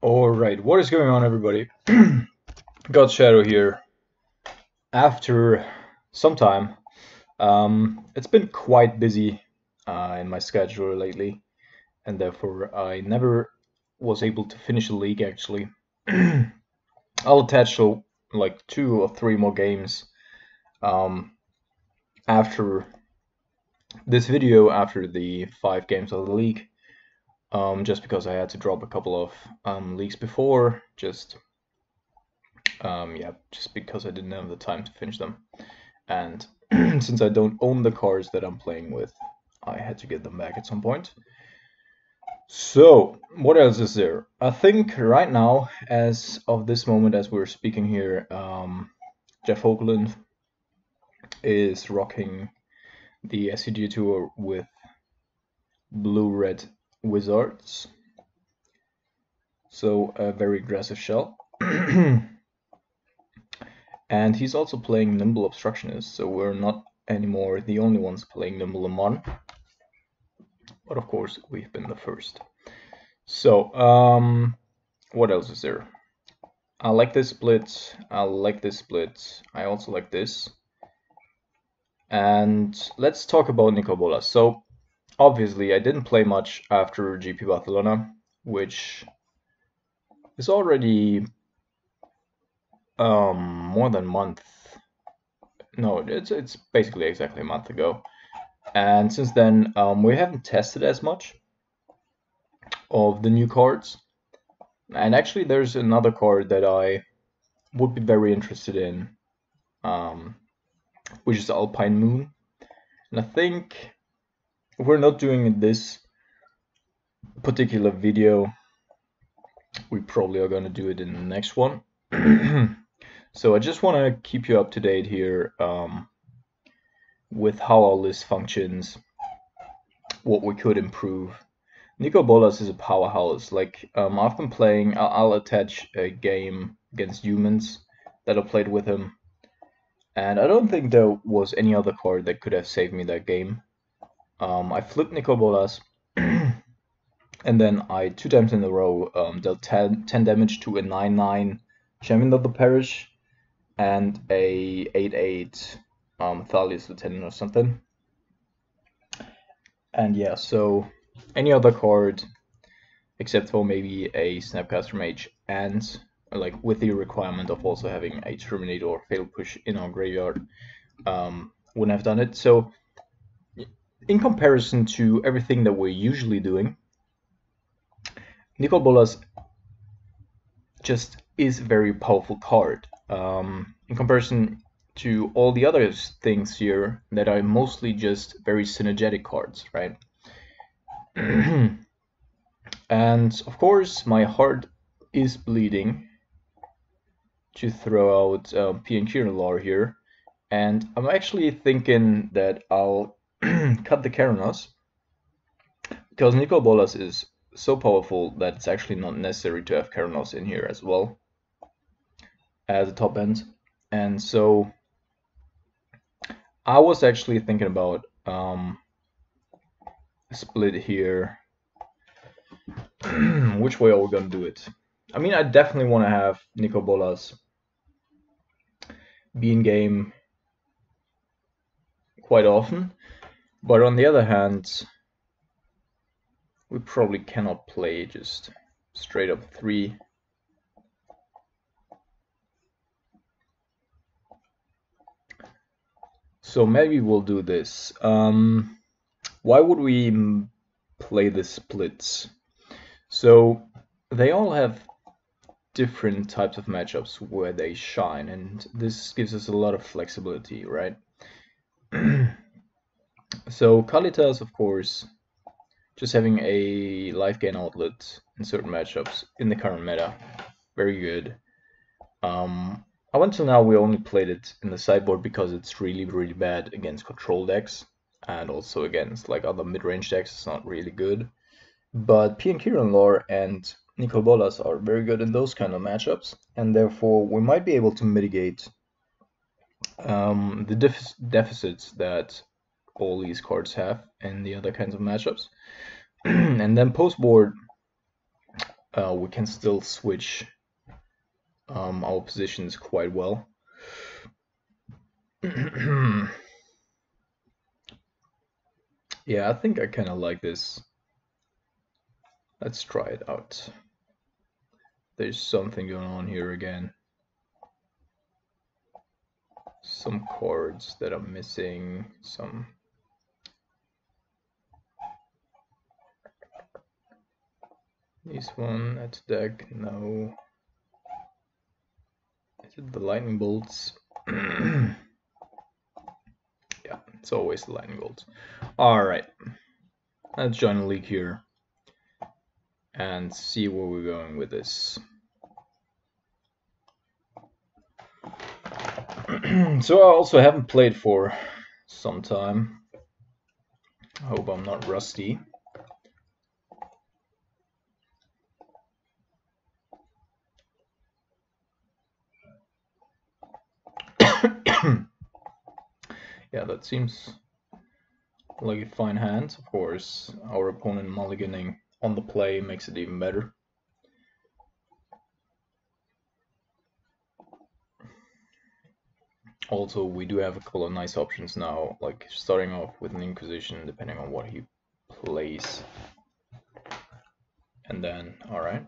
Alright, what is going on, everybody? God Shadow here. After some time, it's been quite busy in my schedule lately, and therefore I never was able to finish a league actually. I'll attach like 2 or 3 more games um, after this video, after the 5 games of the league. Just because I had to drop a couple of leagues before, yeah, just because I didn't have the time to finish them. And since I don't own the cards that I'm playing with, I had to get them back at some point. So, what else is there? I think right now, as of this moment, as we're speaking here, Jeff Hoagland is rocking the SCG Tour with blue-red wizards. So, a very aggressive shell. And he's also playing Nimble Obstructionist, so we're not anymore the only ones playing Nimble Amon. But of course, we've been the first. So, what else is there? I like this split. I like this split. I also like this. And let's talk about nicol bolas. So, obviously, I didn't play much after GP Barcelona, which is already more than a month. No, it's basically exactly a month ago. And since then, we haven't tested as much of the new cards. And actually, there's another card that I would be very interested in, which is Alpine Moon. And I think if we're not doing this particular video, we probably are going to do it in the next one. So I just want to keep you up to date here with how our list functions, what we could improve. nicol bolas is a powerhouse. Like, I've been playing, I'll attach a game against humans that I played with him, and I don't think there was any other card that could have saved me that game. I flipped nicol bolas, and then I 2 times in a row dealt 10 damage to a 9/9 Champion of the Parish and a 8/8 Thalia's Lieutenant or something. And yeah, so any other card except for maybe a Snapcaster Mage, and like with the requirement of also having a Terminator or Fatal Push in our graveyard, wouldn't have done it. So in comparison to everything that we're usually doing, nicol bolas just is a very powerful card. In comparison to all the other things here that are mostly just very synergetic cards, right? And of course, my heart is bleeding to throw out PNQ lore here, and I'm actually thinking that I'll cut the Keranos, because nicol bolas is so powerful that it's actually not necessary to have Keranos in here as well as a top end. And so I was actually thinking about a split here. Which way are we gonna do it? I mean, I definitely want to have nicol bolas be in game quite often, but on the other hand, we probably cannot play just straight up 3. So maybe we'll do this. Why would we play the splits? So they all have different types of matchups where they shine, and this gives us a lot of flexibility, right? So Kalitas, of course, just having a life gain outlet in certain matchups in the current meta, very good. Up until now, we only played it in the sideboard because it's really, really bad against control decks, and also against like other mid-range decks. It's not really good. But PNQ lore and nicol bolas are very good in those kind of matchups, and therefore we might be able to mitigate the deficits that all these cards have in the other kinds of matchups. And then post board, we can still switch our positions quite well. Yeah, I think I kind of like this. Let's try it out. There's something going on here again. Some chords that I'm missing, some... This one at the deck, no. Is it the lightning bolts? Yeah, it's always the lightning bolts. Alright, let's join a league here and see where we're going with this. So I also haven't played for some time. I hope I'm not rusty. Yeah, that seems like a fine hand. Of course, our opponent mulliganing on the play makes it even better. Also, we do have a couple of nice options now, like starting off with an Inquisition, depending on what he plays. And then, alright.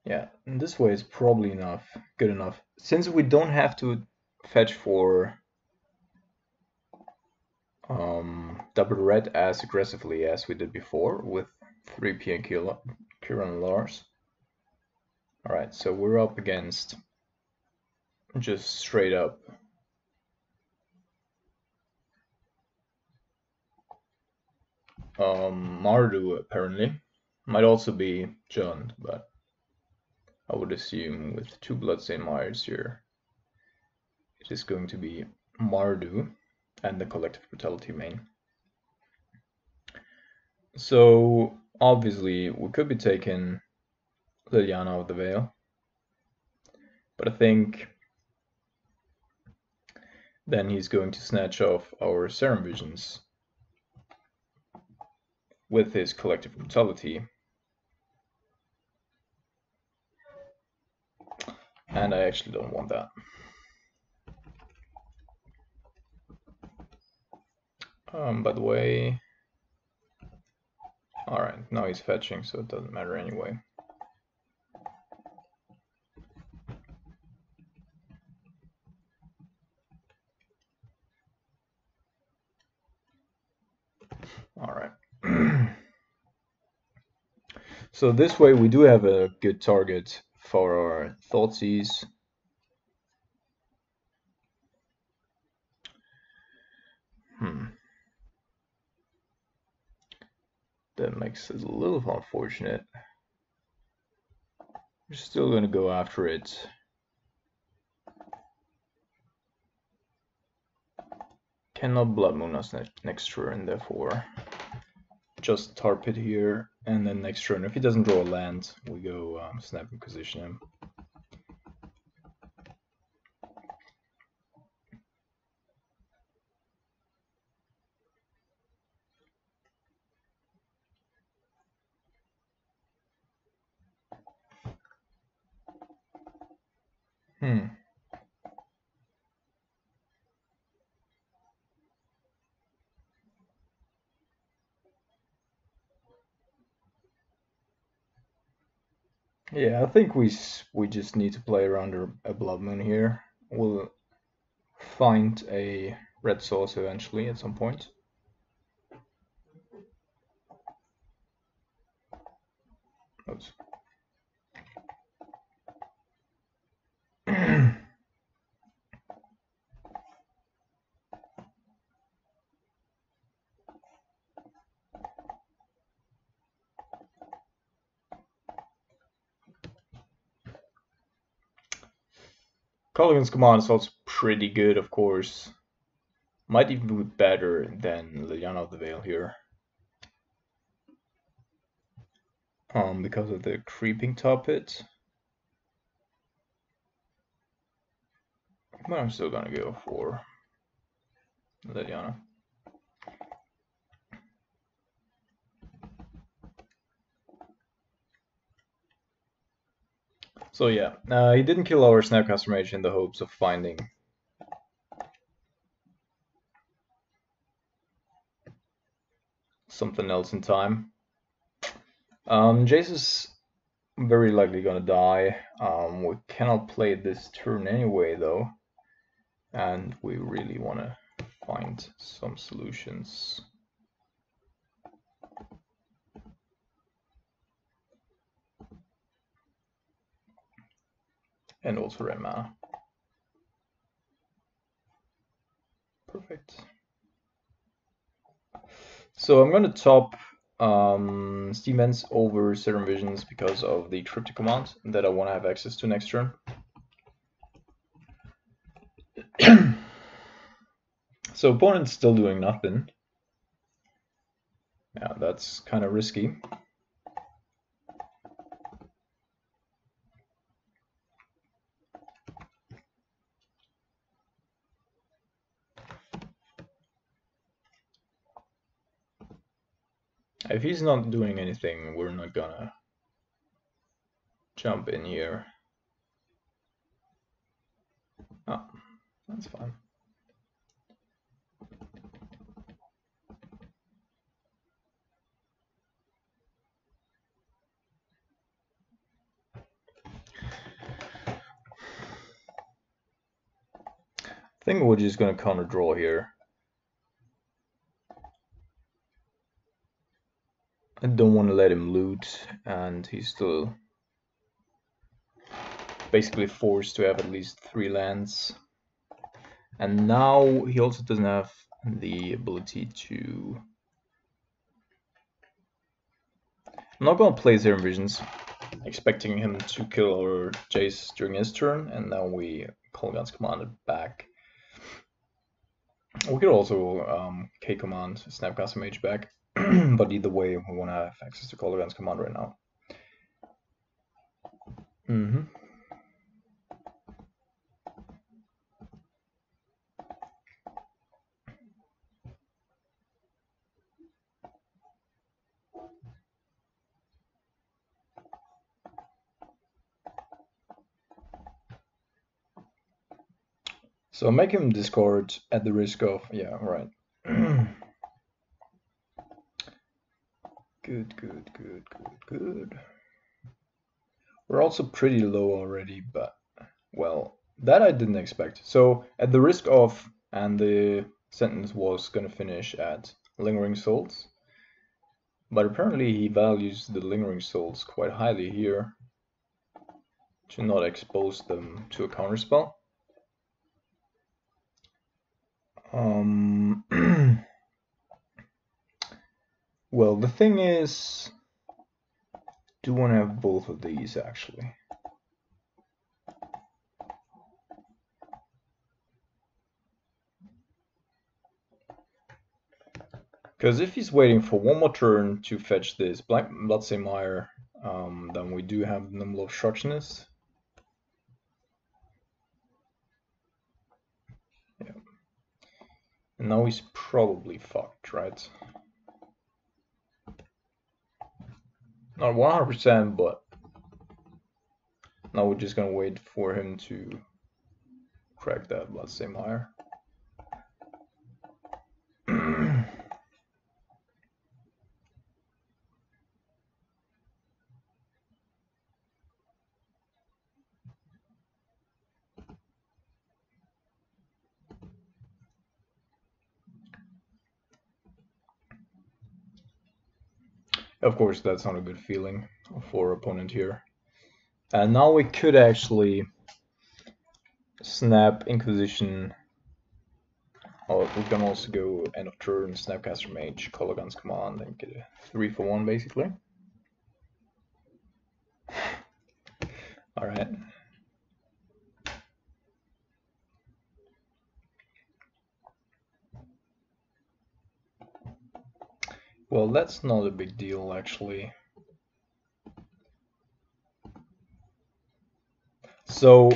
Yeah, and this way is probably good enough. Since we don't have to fetch for double red as aggressively as we did before with 3P and Kieran Lars. Alright, so we're up against just straight up Mardu, apparently. Might also be Jund, but I would assume with 2 Bloodstained Mires here, it is going to be Mardu and the Collective Brutality main. So obviously we could be taking Liliana of the Veil, but I think then he's going to snatch off our Serum Visions with his Collective Brutality. And I actually don't want that. By the way, alright, now he's fetching, so it doesn't matter anyway. Alright. So this way we do have a good target for our Thoughtseize. That makes it a little unfortunate. We're still going to go after it. Cannot Blood Moon us next turn, therefore just Tar Pit here, and then next turn, if he doesn't draw a land, we go Snap Inquisition him. Yeah, I think we just need to play around a Blood Moon here. We'll find a red source eventually at some point. Oops. Culligan's command is also pretty good, of course. Might even be better than Liliana of the Veil here. Because of the creeping top hit. But I'm still gonna go for Liliana. So yeah, he didn't kill our Snapcaster Mage in the hopes of finding something else in time. Jace is very likely gonna die. We cannot play this turn anyway though, and we really wanna find some solutions. And also red mana. Perfect. So I'm going to top Steam Vents over Serum Visions because of the Triptych command that I want to have access to next turn. So opponent's still doing nothing. Yeah, that's kind of risky. If he's not doing anything, we're not gonna jump in here. Oh, that's fine. I think we're just gonna counter draw here. I don't want to let him loot, and he's still basically forced to have at least 3 lands. And now he also doesn't have the ability to... I'm not gonna play Serum Visions, expecting him to kill our Jace during his turn, and now we Kolaghan's Command it back. We could also K-Command Snapcaster Mage back, but either way, we want to have access to Kolaghan's Command right now. So make him discard at the risk of... yeah, right. Good. We're also pretty low already, but, well, that I didn't expect. So at the risk of, and the sentence was gonna finish at Lingering Souls, but apparently he values the Lingering Souls quite highly here to not expose them to a counterspell. Well, the thing is, do want to have both of these actually. Because if he's waiting for one more turn to fetch this Bloodstained Mire, then we do have Nimble Obstructionist. Yeah. And now he's probably fucked, right? Not 100%, but now we're just gonna wait for him to crack that Bloodstained Mire. Of course, that's not a good feeling for opponent here. And now we could actually snap Inquisition. Oh, we can also go end of turn, Snapcaster Mage, Kolaghan's Command, and get a 3-for-1 basically. Alright. Well, that's not a big deal actually. So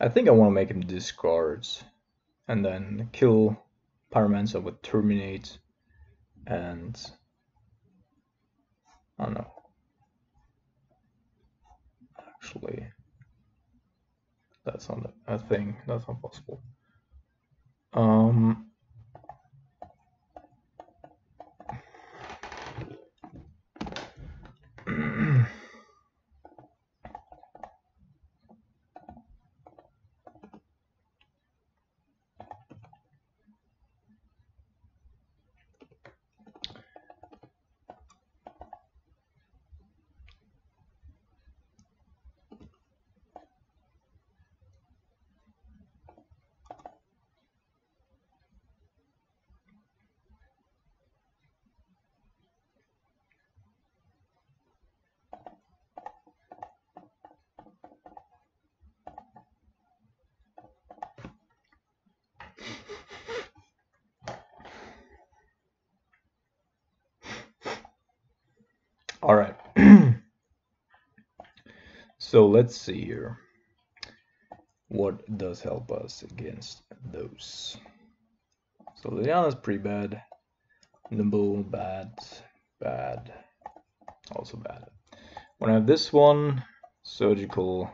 I think I want to make him discard and then kill Pyromancer with Terminate and I don't know. Actually, that's not a thing. That's not possible. All right. So let's see here. What does help us against those? So Liliana's pretty bad. Nimble, bad, bad, also bad. When I have this one, Surgical,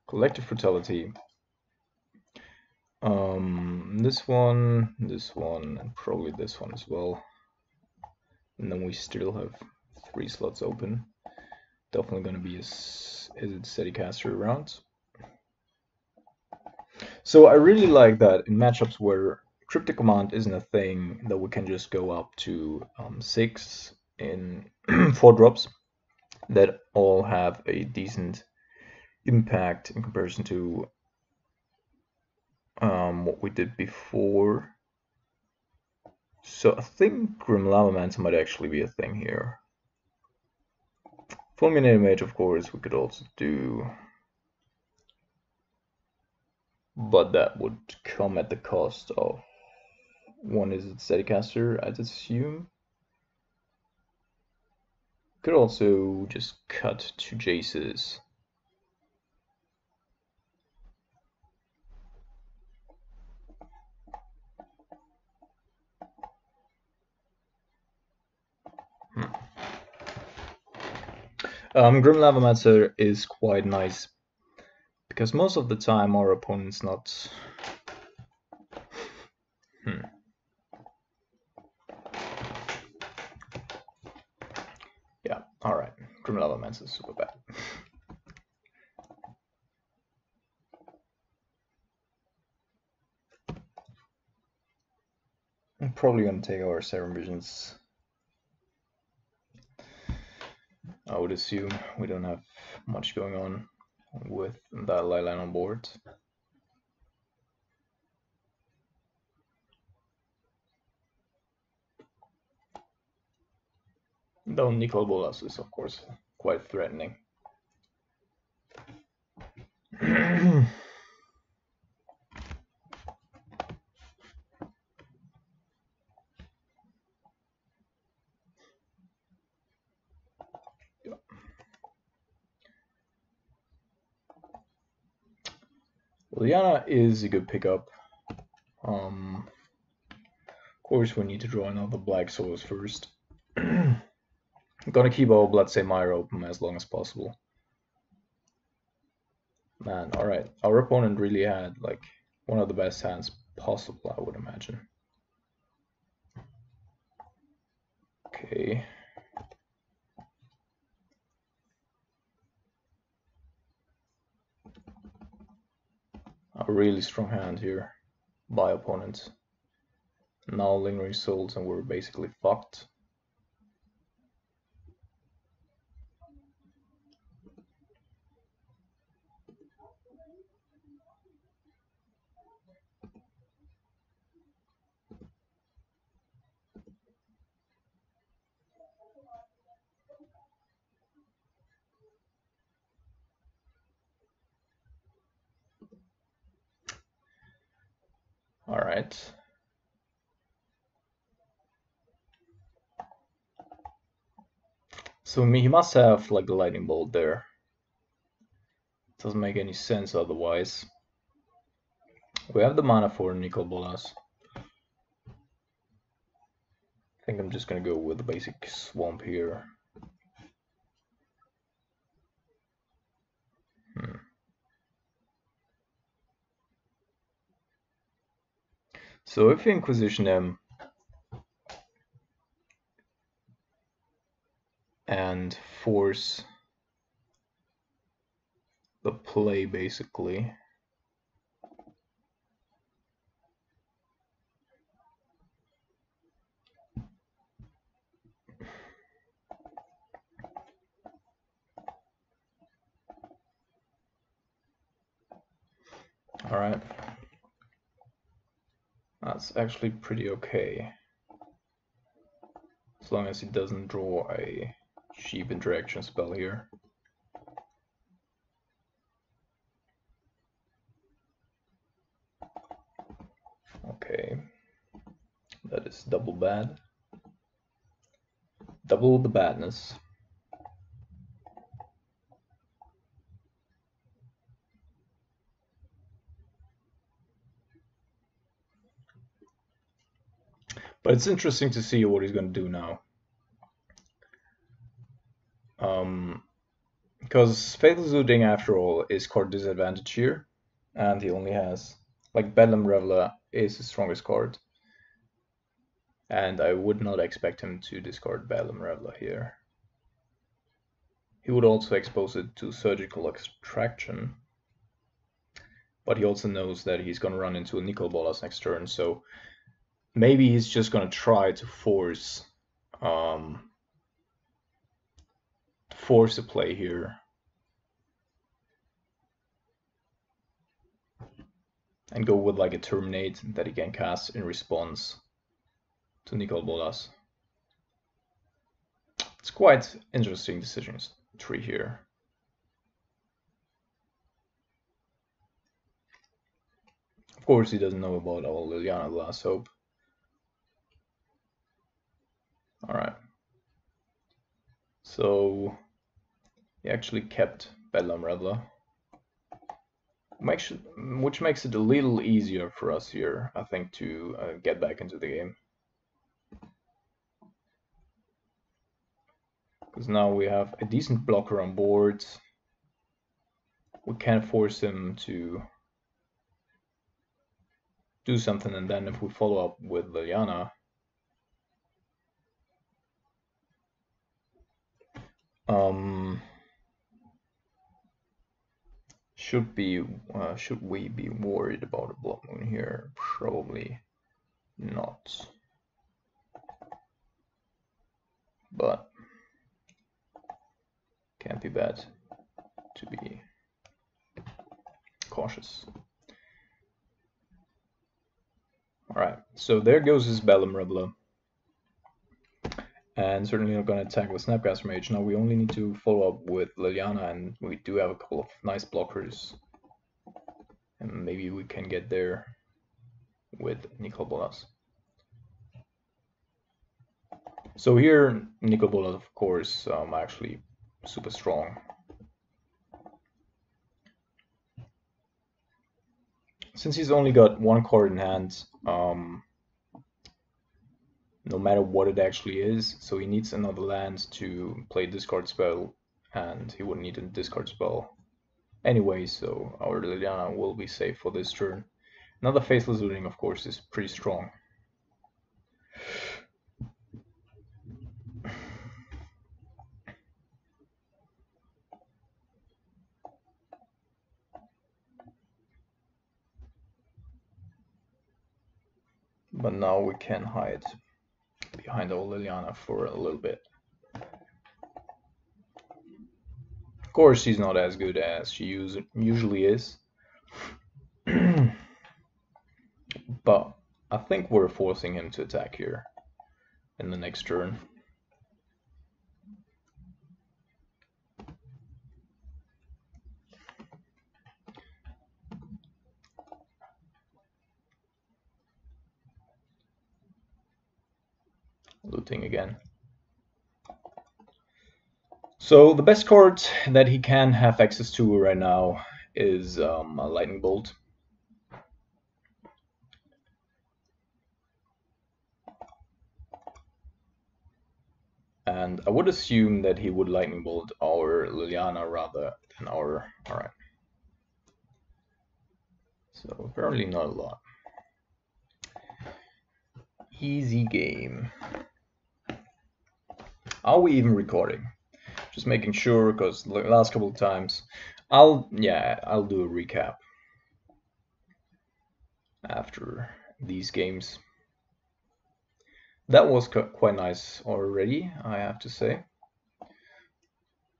Collective Brutality. This one, and probably this one as well. And then we still have 3 slots open. Definitely going to be a steady caster around. So I really like that in matchups where Cryptic Command isn't a thing that we can just go up to 6 in 4 drops that all have a decent impact in comparison to what we did before. So I think Grim Lavamancer might actually be a thing here. Fulminating Mage, of course, we could also do, but that would come at the cost of one is Steadycaster, I'd assume. Could also just cut to Jace's. Grim Lavamancer is quite nice because most of the time our opponent's not. Yeah, alright. Grim Lavamancer is super bad. I'm probably gonna take our Serum Visions. I would assume we don't have much going on with that Lilan on board. Though nicol bolas is of course quite threatening. Liliana is a good pickup. Of course, we need to draw another black souls first. I'm gonna keep our Bloodsail Mire open as long as possible. Man, alright. Our opponent really had like one of the best hands possible, I would imagine. Okay. A really strong hand here by opponent. Now Lingering Souls and we're basically fucked. Alright. So he must have like a lightning bolt there. Doesn't make any sense otherwise. We have the mana for nicol bolas. I think I'm just gonna go with the basic swamp here. So if you Inquisition him and force the play basically, alright, that's actually pretty okay. As long as he doesn't draw a cheap interaction spell here. Okay, that is double bad. Double the badness. But it's interesting to see what he's going to do now. Because Faithless Looting, after all, is card disadvantage here. And he only has, like, Bedlam Reveler is his strongest card. And I would not expect him to discard Bedlam Reveler here. He would also expose it to Surgical Extraction. But he also knows that he's going to run into a nicol bolas next turn, so maybe he's just going to try to force a play here. And go with like a Terminate that he can cast in response to nicol bolas. It's quite interesting decisions tree here. Of course he doesn't know about our Liliana Last Hope. Alright. So he actually kept Bedlam Reveler. Which makes it a little easier for us here, I think, to get back into the game. Because now we have a decent blocker on board. We can force him to do something, and then if we follow up with Liliana, should we be worried about a Blood Moon here? Probably not. But can't be bad to be cautious. Alright, so there goes his Bedlam Reveler. And certainly not going to attack with Snapcaster Mage. Now we only need to follow up with Liliana, and we do have a couple of nice blockers. And maybe we can get there with nicol bolas. So here, nicol bolas, of course, actually super strong. Since he's only got one card in hand, no matter what it actually is, so he needs another land to play discard spell, and he wouldn't need a discard spell anyway, so our Liliana will be safe for this turn. Another Faithless Looting, of course, is pretty strong. But now we can hide behind our Liliana for a little bit. Of course, she's not as good as she usually is. But I think we're forcing him to attack here in the next turn. Looting again. So the best card that he can have access to right now is a Lightning Bolt. And I would assume that he would lightning bolt our Liliana rather than our... Alright. So apparently not a lot. Easy game. Are we even recording? Just making sure, because the last couple of times I'll do a recap after these games. That was quite nice already, I have to say.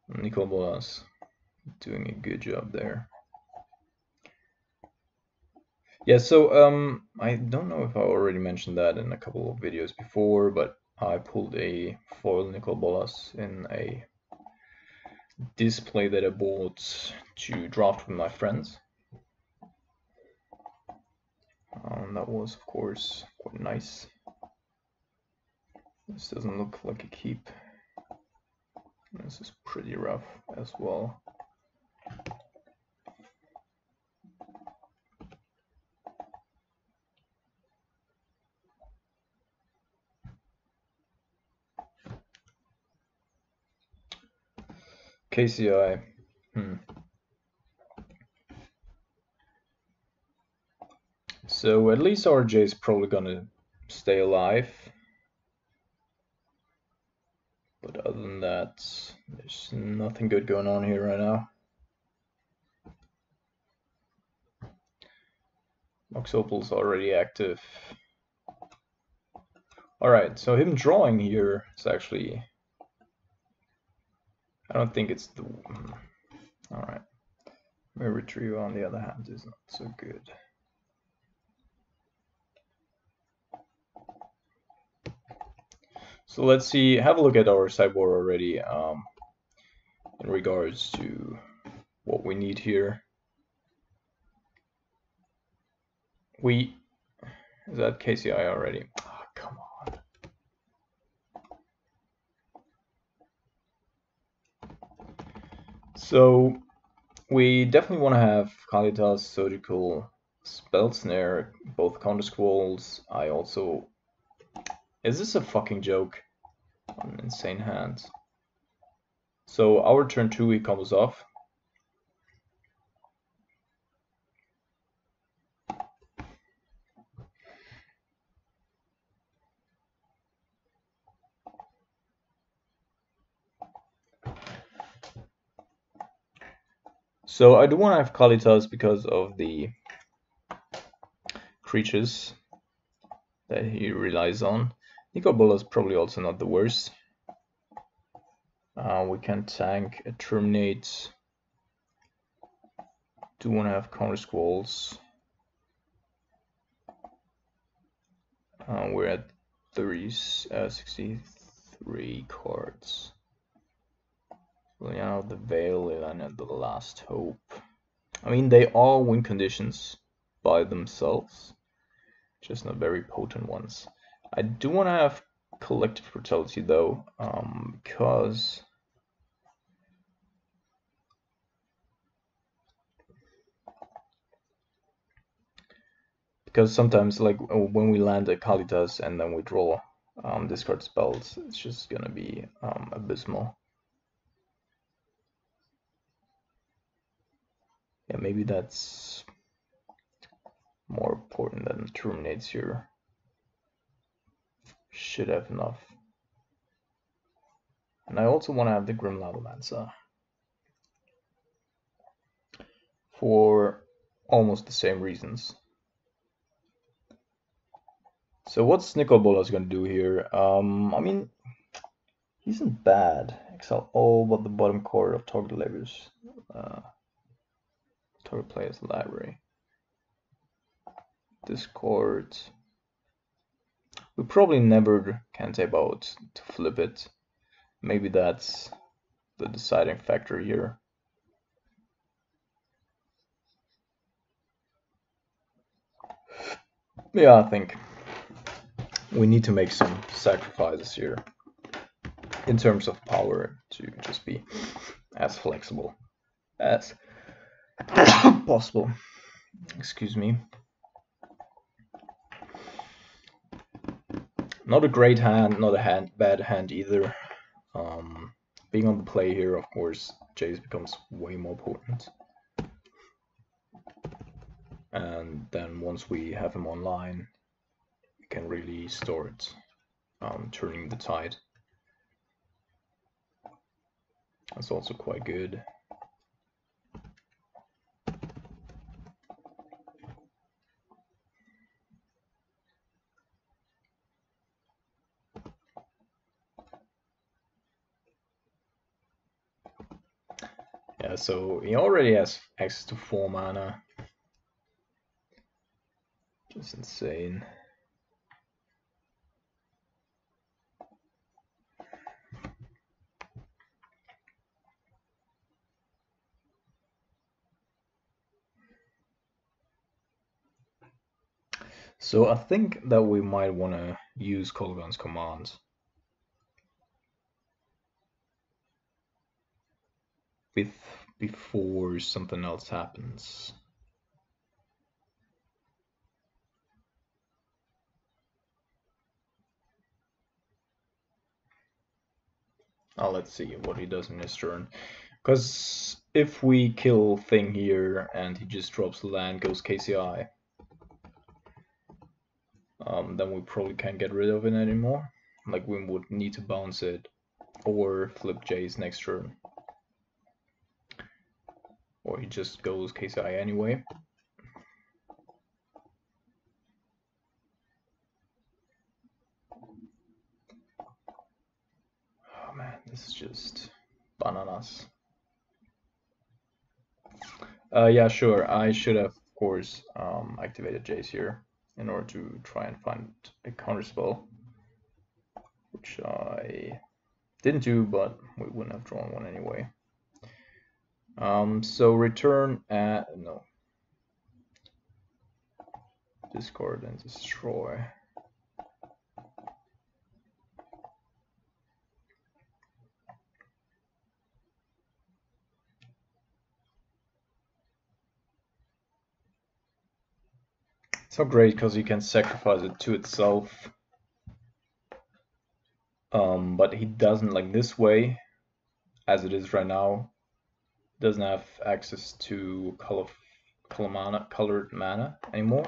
Nicol bolas doing a good job there. Yeah, so I don't know if I already mentioned that in a couple of videos before, but I pulled a foil nicol bolas in a display that I bought to draft with my friends. That was, of course, quite nice. This doesn't look like a keep. This is pretty rough as well. KCI. So at least RJ is probably gonna stay alive. But other than that, there's nothing good going on here right now. Moxopal's already active. Alright, so him drawing here is actually... I don't think it's the... Alright. Retrieve on the other hand is not so good. So let's see, have a look at our sideboard already in regards to what we need here. Is that KCI already? Oh, come on. So we definitely want to have Kalitas, Surgical, Spell Snare, both counter scrolls. I also... Is this a fucking joke? An insane hand. So our turn 2 he comes off. So I do want to have Kalitas because of the creatures that he relies on. Nicol bolas is probably also not the worst. We can tank a Terminate. Do want to have counter squalls. We're at 63 cards. Liliana of the Veil, Liliana of the Last Hope. I mean, they all win conditions by themselves, just not very potent ones. I do want to have Collective Brutality though, because sometimes, like when we land a Kalitas and then we draw discard spells, it's just gonna be abysmal. Yeah, maybe that's more important than Terminates here. Should have enough. And I also want to have the Grim Lavamancer for almost the same reasons. So what's Nicol bolas going to do here? I mean, he isn't bad. Exile all but the bottom chord of target player's library. Discord. We probably never can tape out to flip it. Maybe that's the deciding factor here. Yeah, I think we need to make some sacrifices here in terms of power to just be as flexible as possible. Excuse me. Not a great hand, not a bad hand either. Being on the play here, of course, Jace becomes way more potent. And then once we have him online, we can really start turning the tide. That's also quite good. Yeah, so he already has access to 4 mana. Just insane. So I think that we might want to use Kolaghan's command. Before something else happens. Let's see what he does in his turn. Because if we kill Thing here and he just drops the land, goes KCI, then we probably can't get rid of it anymore. Like, we would need to bounce it or flip Jace next turn. Or he just goes KCI anyway. Oh man, this is just bananas. Yeah, sure. I should have, of course, activated Jace here in order to try and find a counterspell, which I didn't do, but we wouldn't have drawn one anyway. So return at no. Discard and destroy. So great because you can sacrifice it to itself. But he doesn't, like this way, as it is right now, doesn't have access to colored mana anymore.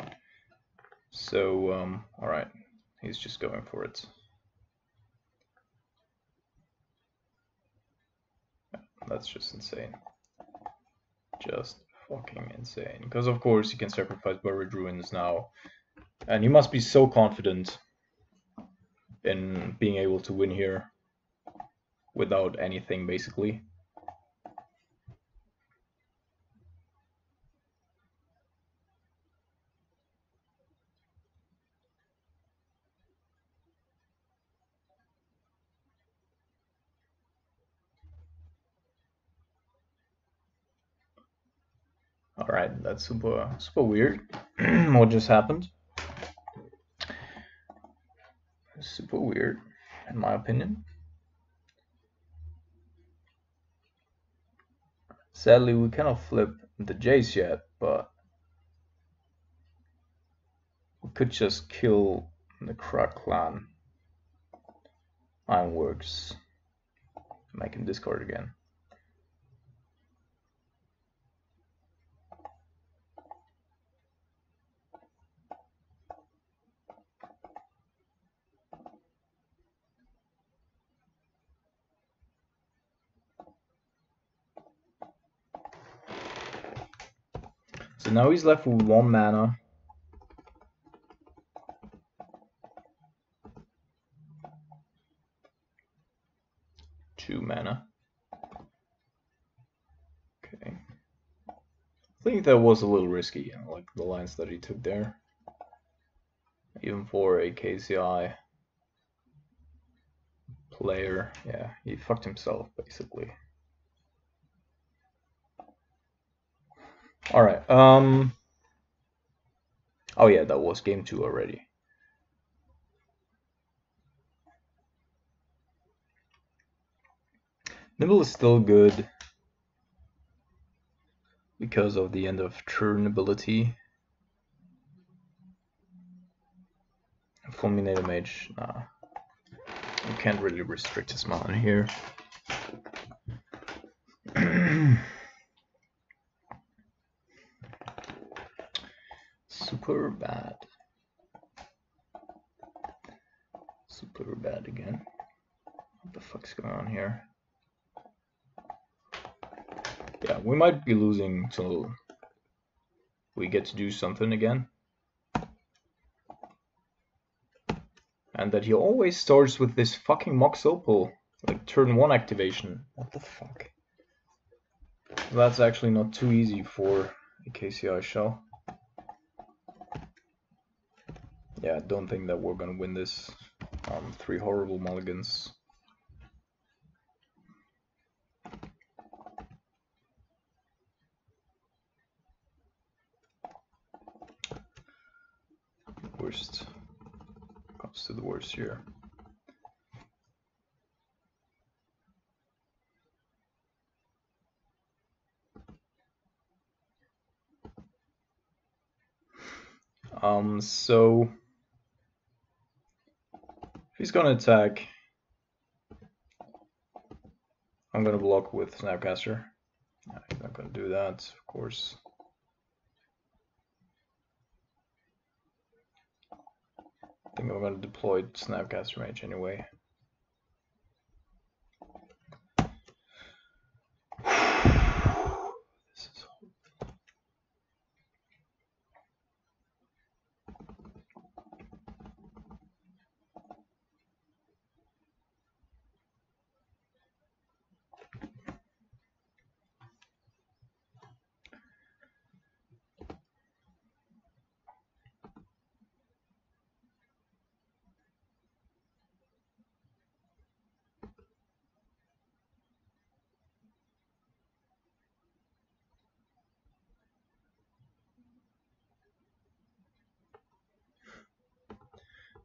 So, alright, he's just going for it. That's just insane. Just fucking insane. Because of course he can sacrifice Buried Ruins now. And he must be so confident in being able to win here without anything, basically. Alright, that's super weird. What just happened? Super weird, in my opinion. Sadly, we cannot flip the Jace yet, but we could just kill the Krak clan. Ironworks. Make him discard again. So now he's left with 1 mana. Two mana. Okay. I think that was a little risky, like the lines that he took there. Even for a KCI player, yeah, he fucked himself basically. Alright, oh yeah, that was game 2 already. Nibble is still good because of the end of turn ability. Fulminator Mage, nah. We can't really restrict his mana here. Super bad. Super bad again. What the fuck's going on here? Yeah, we might be losing till we get to do something again. And that he always starts with this fucking Mox Opal, like turn 1 activation. What the fuck? That's actually not too easy for a KCI shell. Yeah, I don't think that we're gonna win this on 3 horrible mulligans. Worst comes to the worst here. So if he's gonna attack, I'm gonna block with Snapcaster. I'm not gonna do that, of course. I think I'm gonna deploy Snapcaster Mage anyway. This is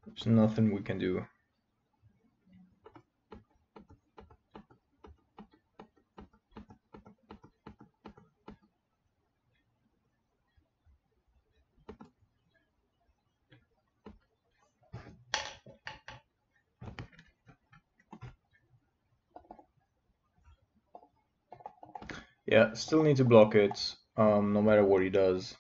There's nothing we can do. Yeah, still need to block it, no matter what he does.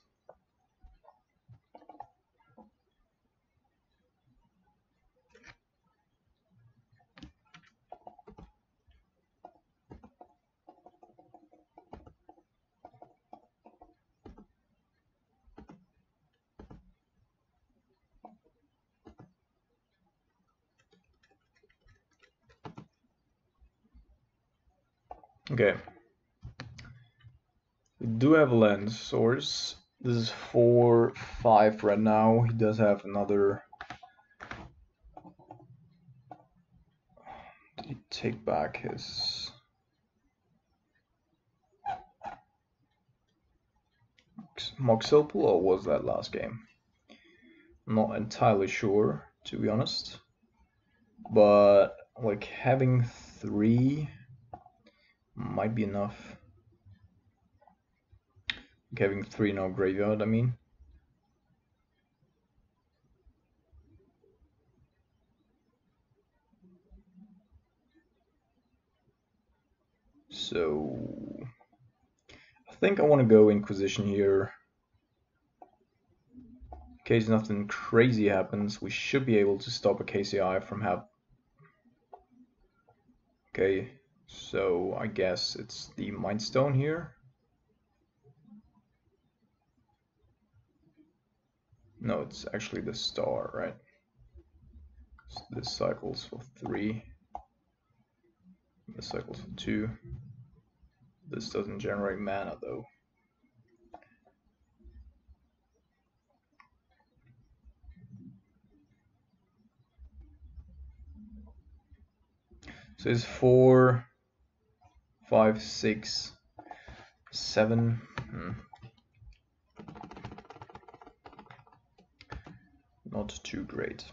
Okay. We do have a land source. This is 4-5 right now. He does have another. Did he take back his Mox Opal, or was that last game? I'm not entirely sure, to be honest. But like having 3 might be enough. Like having 3 in our graveyard, I mean. So I think I want to go Inquisition here. In case nothing crazy happens, we should be able to stop a KCI from Okay, so I guess it's the Mind Stone here. No, it's actually the star, right? So this cycles for 3. This cycles for 2. This doesn't generate mana though. So it's 4, 5, 6, 7. Not too great.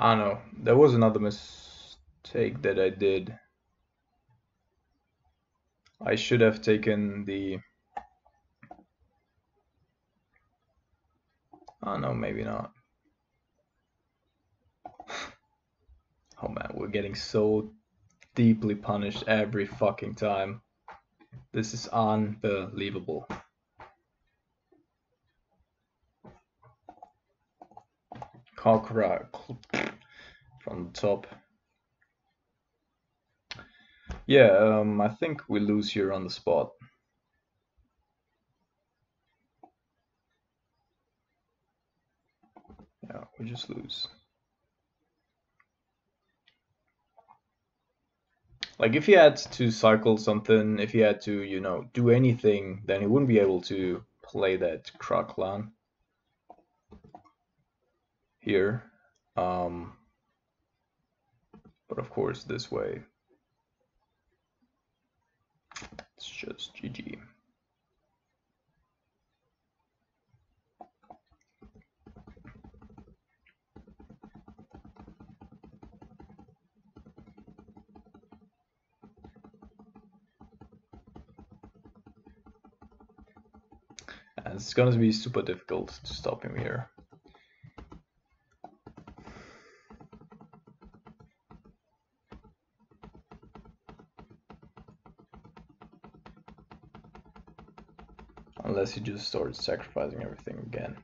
I don't know. There was another mistake that I did. I should have taken the... Oh no, maybe not. Oh man, we're getting so deeply punished every fucking time. This is unbelievable. Cockroach from the top. Yeah, I think we lose here on the spot. Yeah, we just lose. Like if he had to cycle something, if he had to, you know, do anything, then he wouldn't be able to play that Kraklan here. But of course this way, it's just GG. And it's gonna be super difficult to stop him here. Unless he just starts sacrificing everything again.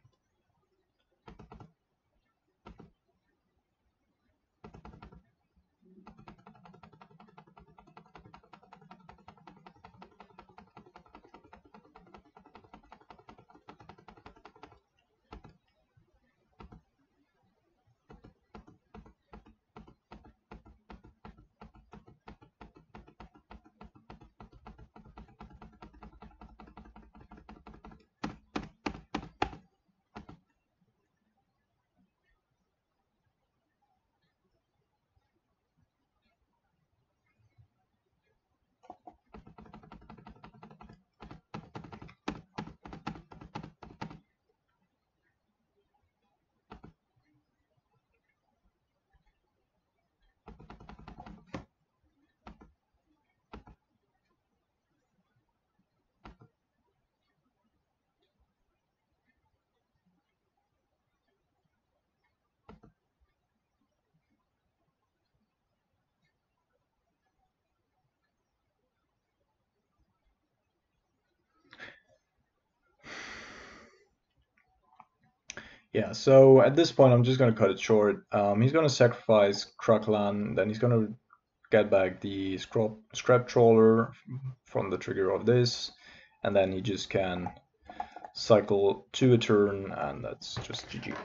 Yeah, so at this point I'm just gonna cut it short. He's gonna sacrifice Kraklan, then he's gonna get back the scrap trawler from the trigger of this, and then he just can cycle 2 a turn, and that's just GG.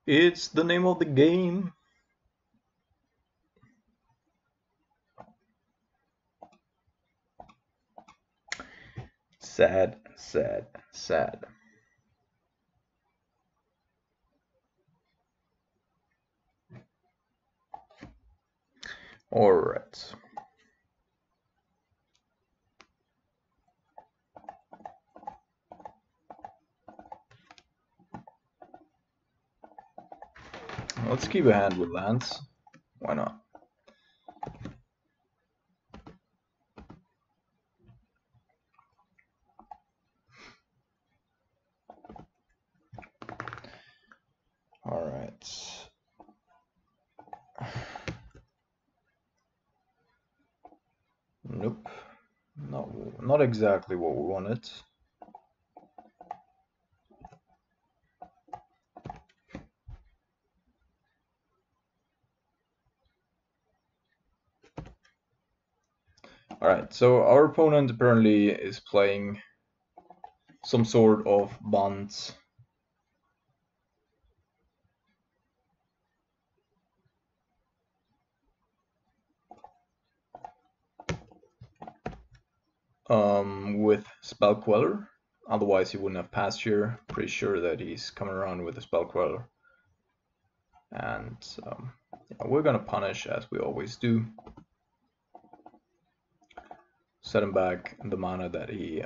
It's the name of the game. Sad, sad, sad. Alright. Let's keep a hand with lands. Why not? Alright. Nope. Not exactly what we wanted. Alright, so our opponent apparently is playing some sort of bunt. With Spell Queller. Otherwise he wouldn't have passed here. Pretty sure that he's coming around with a Spell Queller. And yeah, we're gonna punish as we always do. Set him back in the mana that he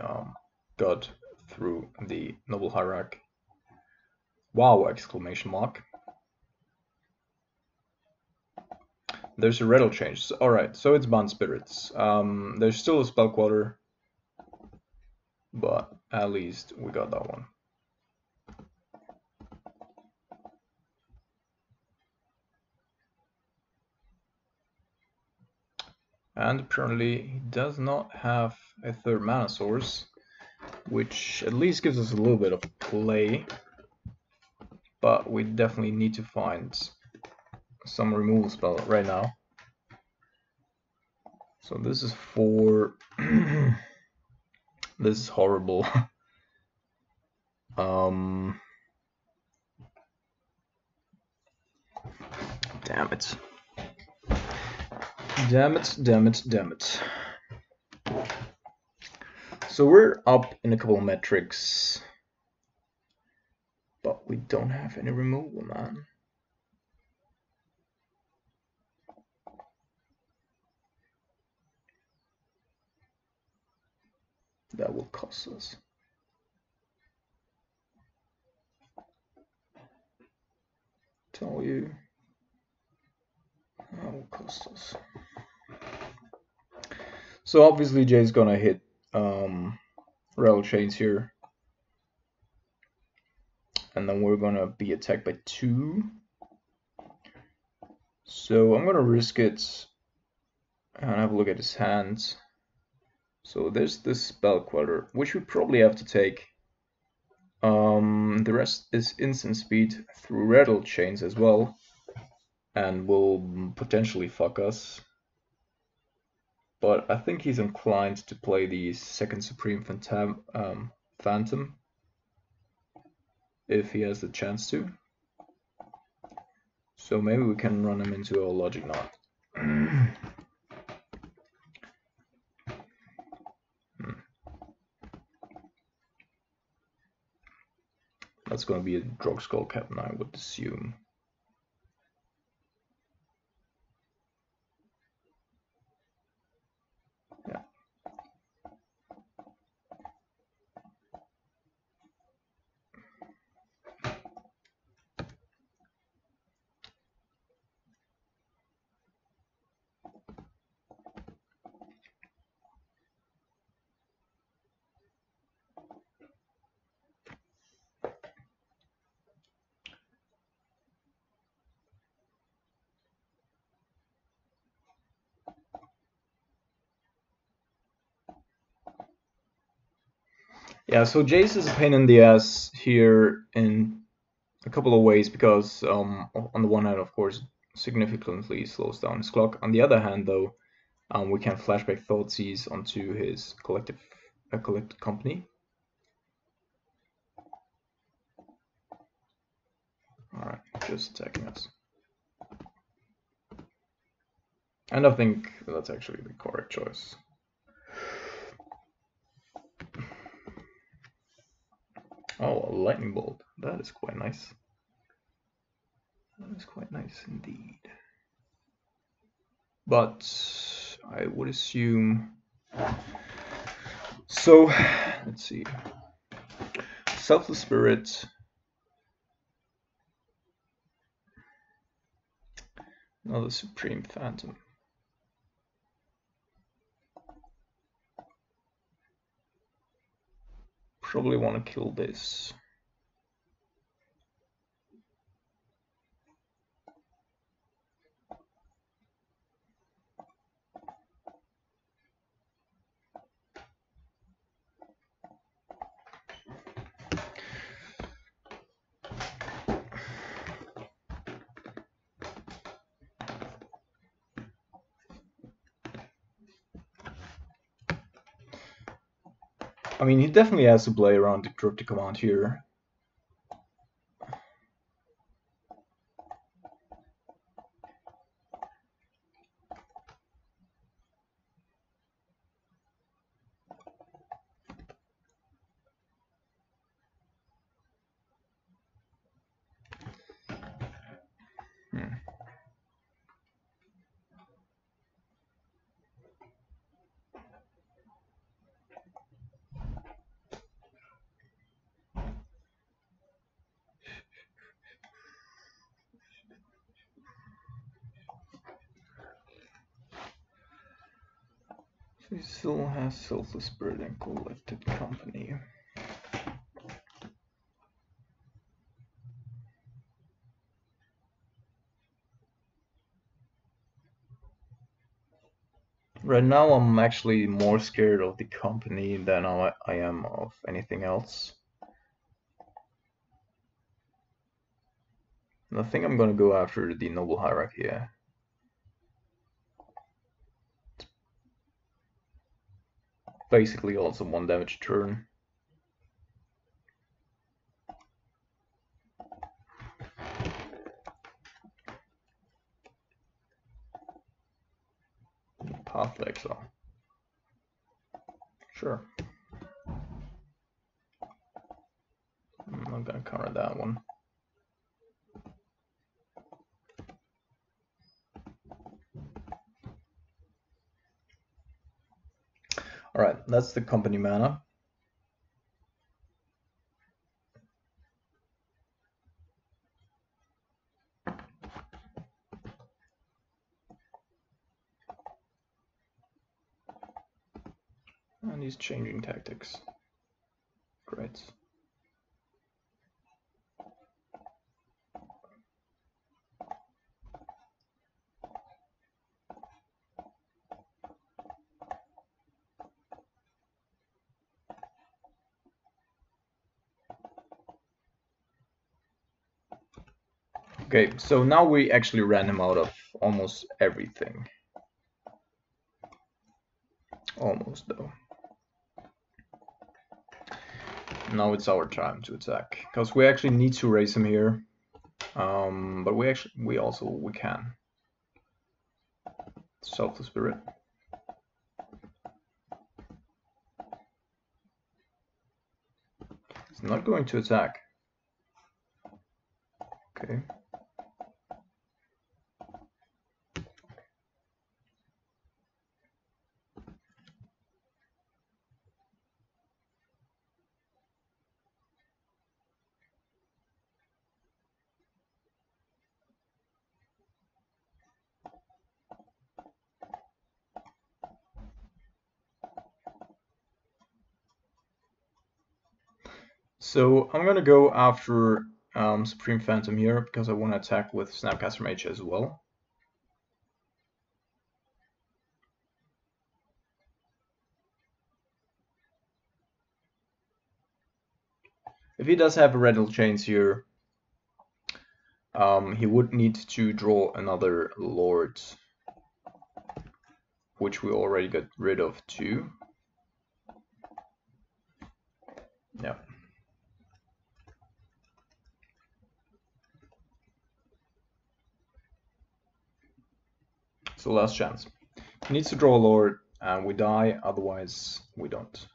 got through the Noble Hierarch. Wow! Exclamation mark. There's a rattle change. Alright, so it's Bond Spirits. There's still a spell quarter, but at least we got that one. And apparently he does not have a third mana source, which at least gives us a little bit of play. But we definitely need to find some removal spell right now. So this is for this is horrible. Damn it. Damn it, damn it, damn it. So we're up in a couple of metrics, but we don't have any removal, man. That will cost us. Tell you. That will cost us. So obviously Jay's gonna hit rattle chains here. And then we're gonna be attacked by 2. So I'm gonna risk it and have a look at his hands. So there's this spell queller, which we probably have to take. The rest is instant speed through rattle chains as well, and will potentially fuck us. But I think he's inclined to play the second Supreme Phantom if he has the chance to. So maybe we can run him into a Logic Knot. That's going to be a Drog Skull Captain, I would assume. Yeah. Yeah, so Jace is a pain in the ass here in a couple of ways because on the one hand, of course, significantly slows down his clock. On the other hand, though, we can flashback Thoughtseize onto his collected company. Alright, just attacking us. And I think that's actually the correct choice. Oh, a lightning bolt. That is quite nice. That is quite nice indeed. But I would assume... So, let's see. Selfless Spirit. Another Supreme Phantom. Probably want to kill this. I mean, he definitely has to play around the cryptic command here. He still has selfless spirit and collected company. Right now I'm actually more scared of the company than I am of anything else. And I think I'm gonna go after the noble hierarchy here. Basically also 1 damage turn. Path to exile. Sure. I'm not gonna counter that one. Alright, that's the company mana. And he's changing tactics. Great. Okay, so now we actually ran him out of almost everything. Almost, though. Now it's our time to attack, because we actually need to raise him here. But we can. Selfless spirit. He's not going to attack. Okay. So I'm gonna go after Supreme Phantom here because I want to attack with Snapcaster Mage as well. If he does have a Rattle Chains here, he would need to draw another Lord, which we already got rid of too. Yeah. So last chance. He needs to draw a Lord and we die, otherwise we don't.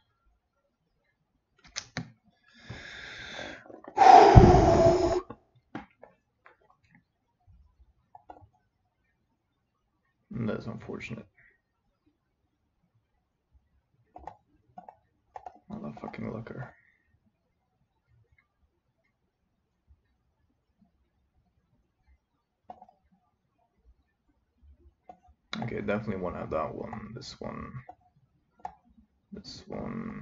That's unfortunate. Motherfucking looker. Okay, definitely want to have that one, this one, this one,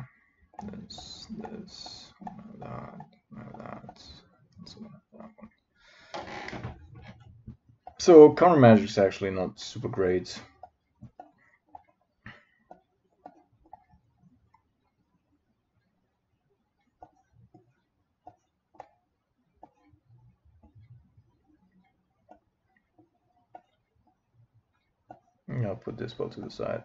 this, that, this one, that one. So counter magic is actually not super great. I'll put this spell to the side.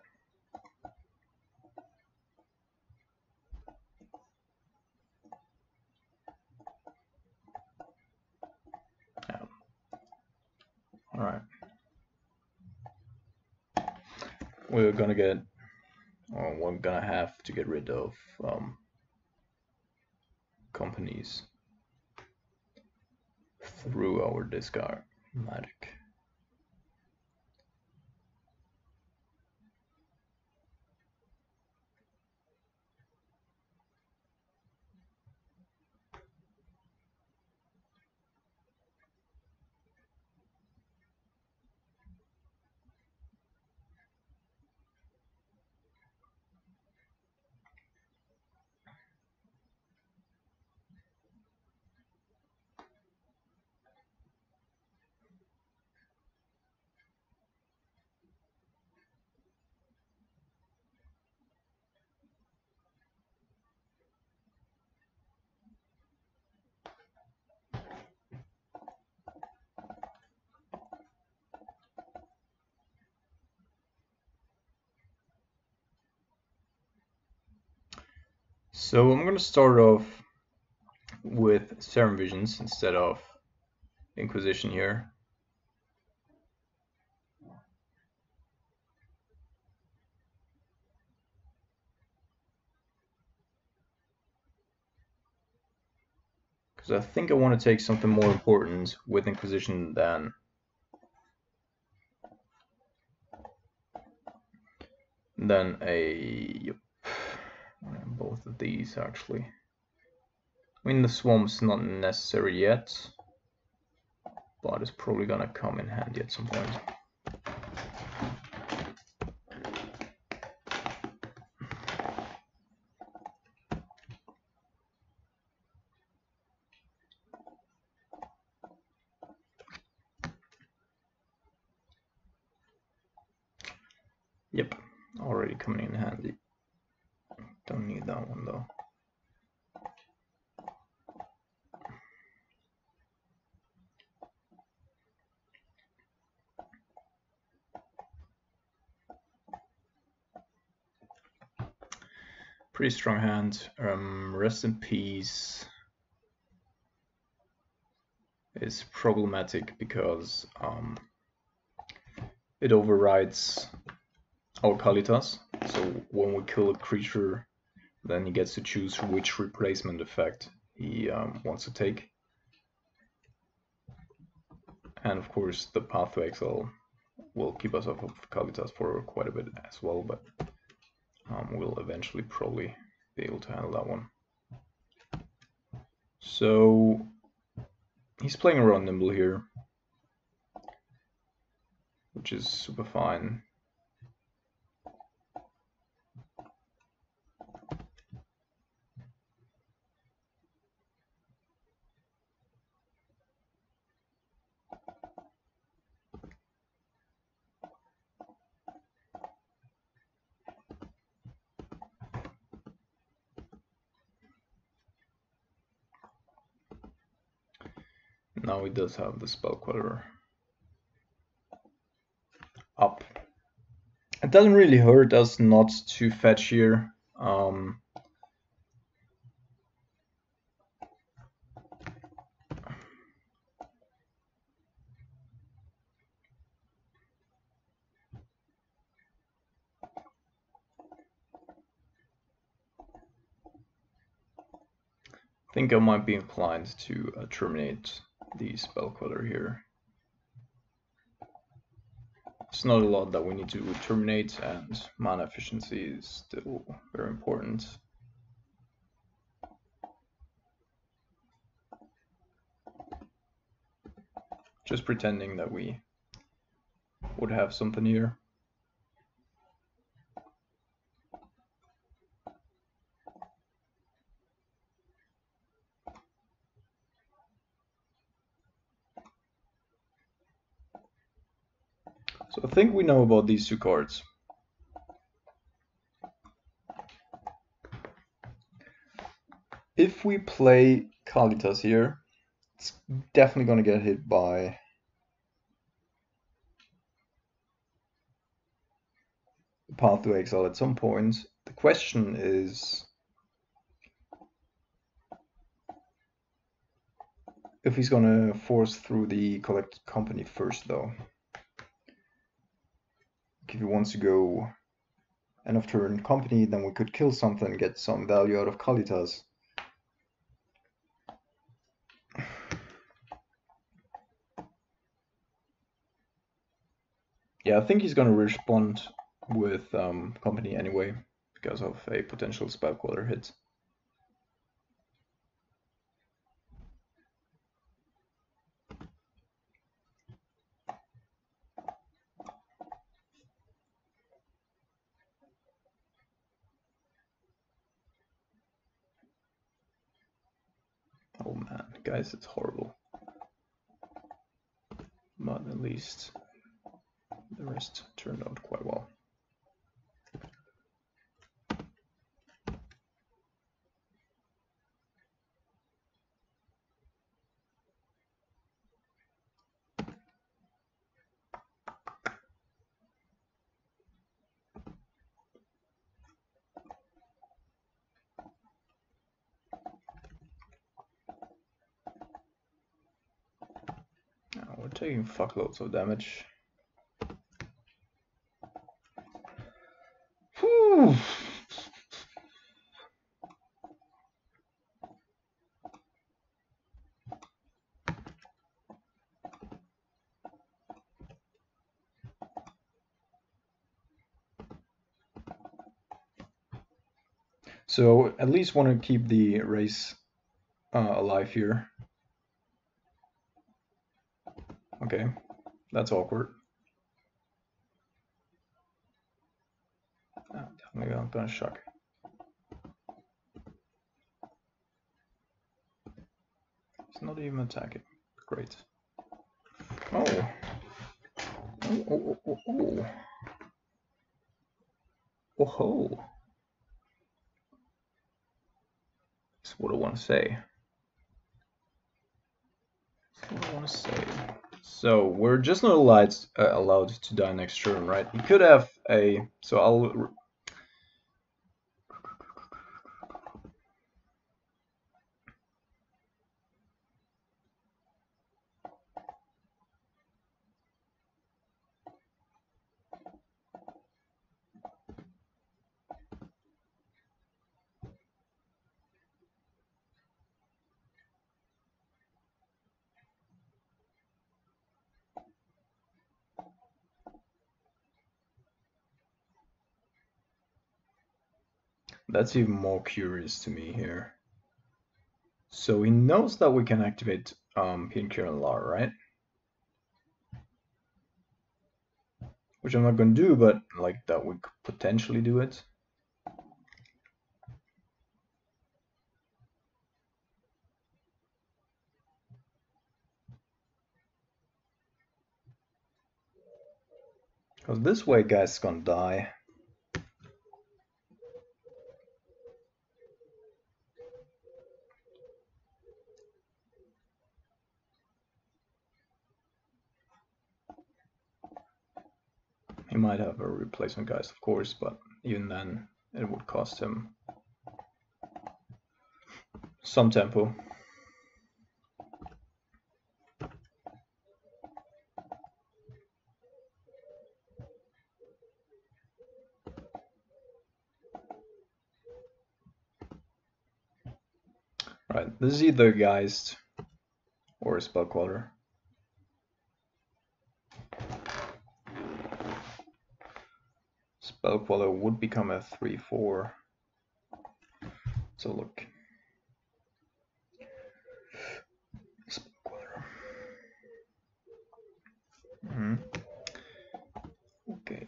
Yeah. All right. We're gonna get, or we're gonna have to get rid of companies through our discard magic. So I'm going to start off with Serum Visions instead of Inquisition here. Because I think I want to take something more important with Inquisition than both of these actually. I mean, the Swamp's not necessary yet, but it's probably gonna come in handy at some point. Yep, already coming in handy. Don't need that one though. Pretty strong hand. Rest in Peace is problematic because it overrides our Kalitas. So when we kill a creature, then he gets to choose which replacement effect he wants to take. And of course, the Path to Exile will keep us off of Kalitas for quite a bit as well, but we'll eventually probably be able to handle that one. So he's playing around Nimble here, which is super fine. Now he does have the Spell Queller up. It doesn't really hurt us not to fetch here. I think I might be inclined to terminate the Spell Queller here. It's not a lot that we need to terminate, and mana efficiency is still very important. Just pretending that we would have something here. So I think we know about these two cards. If we play Kalitas here, it's definitely going to get hit by the Path to Exile at some point. The question is if he's going to force through the Collected Company first, though. If he wants to go end of turn Company, then we could kill something and get some value out of Kalitas. Yeah, I think he's going to respond with Company anyway, because of a potential Spell Queller hit. Oh man, guys, it's horrible. But at least the rest turned out quite well. taking fuckloads of damage. Whew. So at least want to keep the race alive here. Okay, that's awkward. Maybe I'm gonna shock. He's not even attacking. Great. Oh. Oh, oh, oh, oh, oh. Oh ho. That's what I want to say. That's what I want to say. So we're just not allowed to die next turn, right? We could have a. So I'll. That's even more curious to me here. So he knows that we can activate Pinker and Lar, right? Which I'm not going to do, but like that we could potentially do it. Because this way guy's gonna die. He might have a replacement guys, of course, but even then it would cost him some tempo. Right, this is either Geist or a Spell Queller. Spell Queller would become a 3/4. So look. Spell Queller. Okay.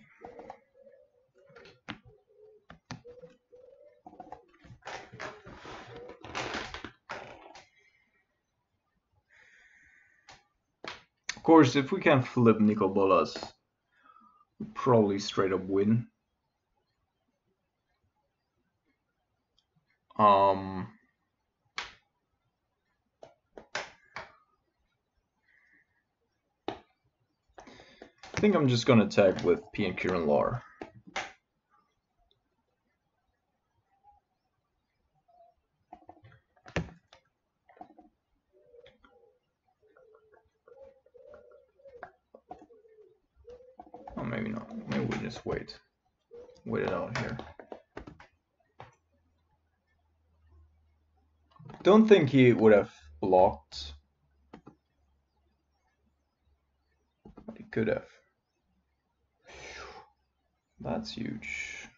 Of course, if we can flip nicol bolas, we'll probably straight up win. I think I'm just gonna attack with P and Kieran Lar. Oh, maybe not. Maybe we just wait. Wait it out here. Don't think he would have blocked. But he could have. That's huge.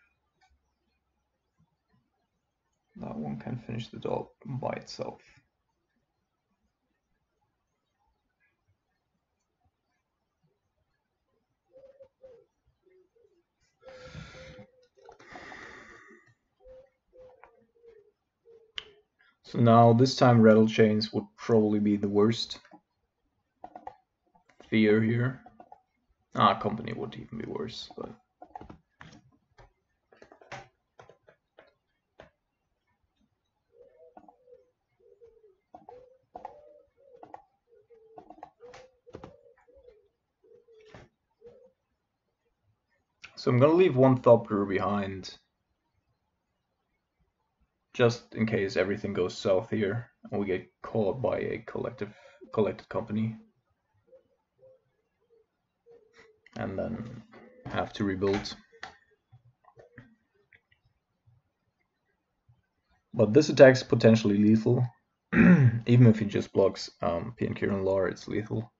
That one can finish the job by itself. So now this time rattle chains would probably be the worst fear here. Company would even be worse, but so I'm gonna leave one Thopter behind just in case everything goes south here and we get caught by a collected company. and then have to rebuild. But this attack is potentially lethal. Even if he just blocks PNQ and Lar, it's lethal.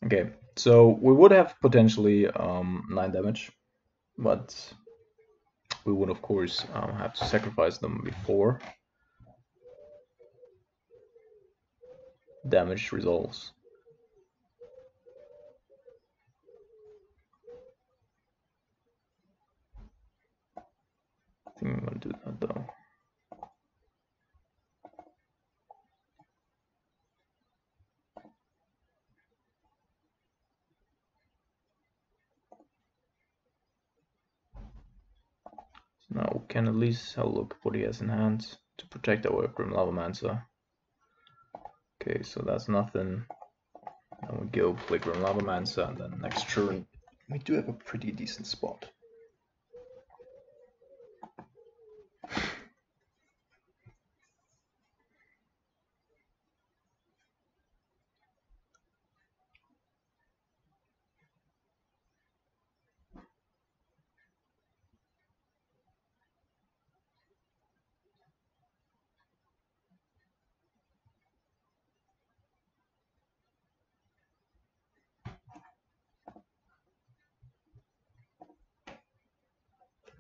Okay, so we would have potentially 9 damage, but we would of course have to sacrifice them before damage resolves. I think I'm gonna do that though. So now we can at least have a look at what he has in hand to protect our Grim Lavamancer. Okay, so that's nothing. Then we go play Grim Lavamancer, and then next turn we do have a pretty decent spot.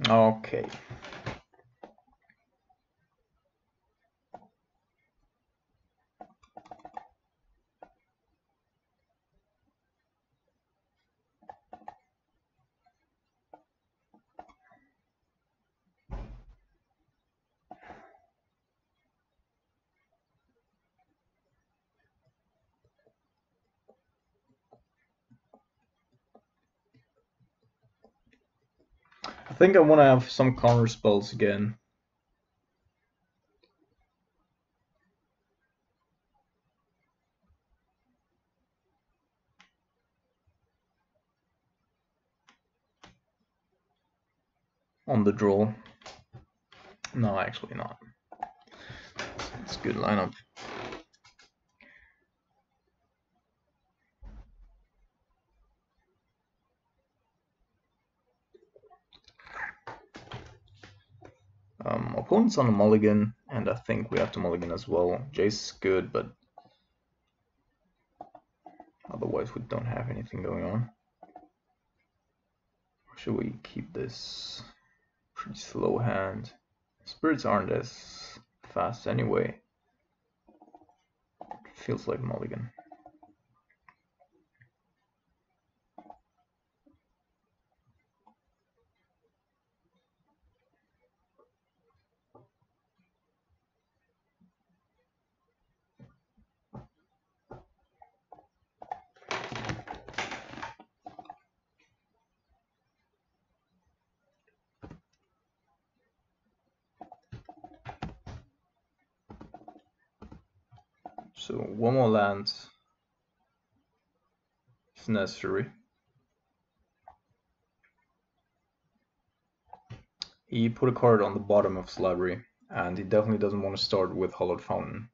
Okay. I think I want to have some counter spells again. On the draw. No, actually not. It's a good lineup. Opponent's on a mulligan, and I think we have to mulligan as well. Jace is good, but otherwise we don't have anything going on. Or should we keep this pretty slow hand? Spirits aren't as fast anyway. It feels like mulligan. So one more land is necessary. He put a card on the bottom of his library, and he definitely doesn't want to start with Hollowed Fountain.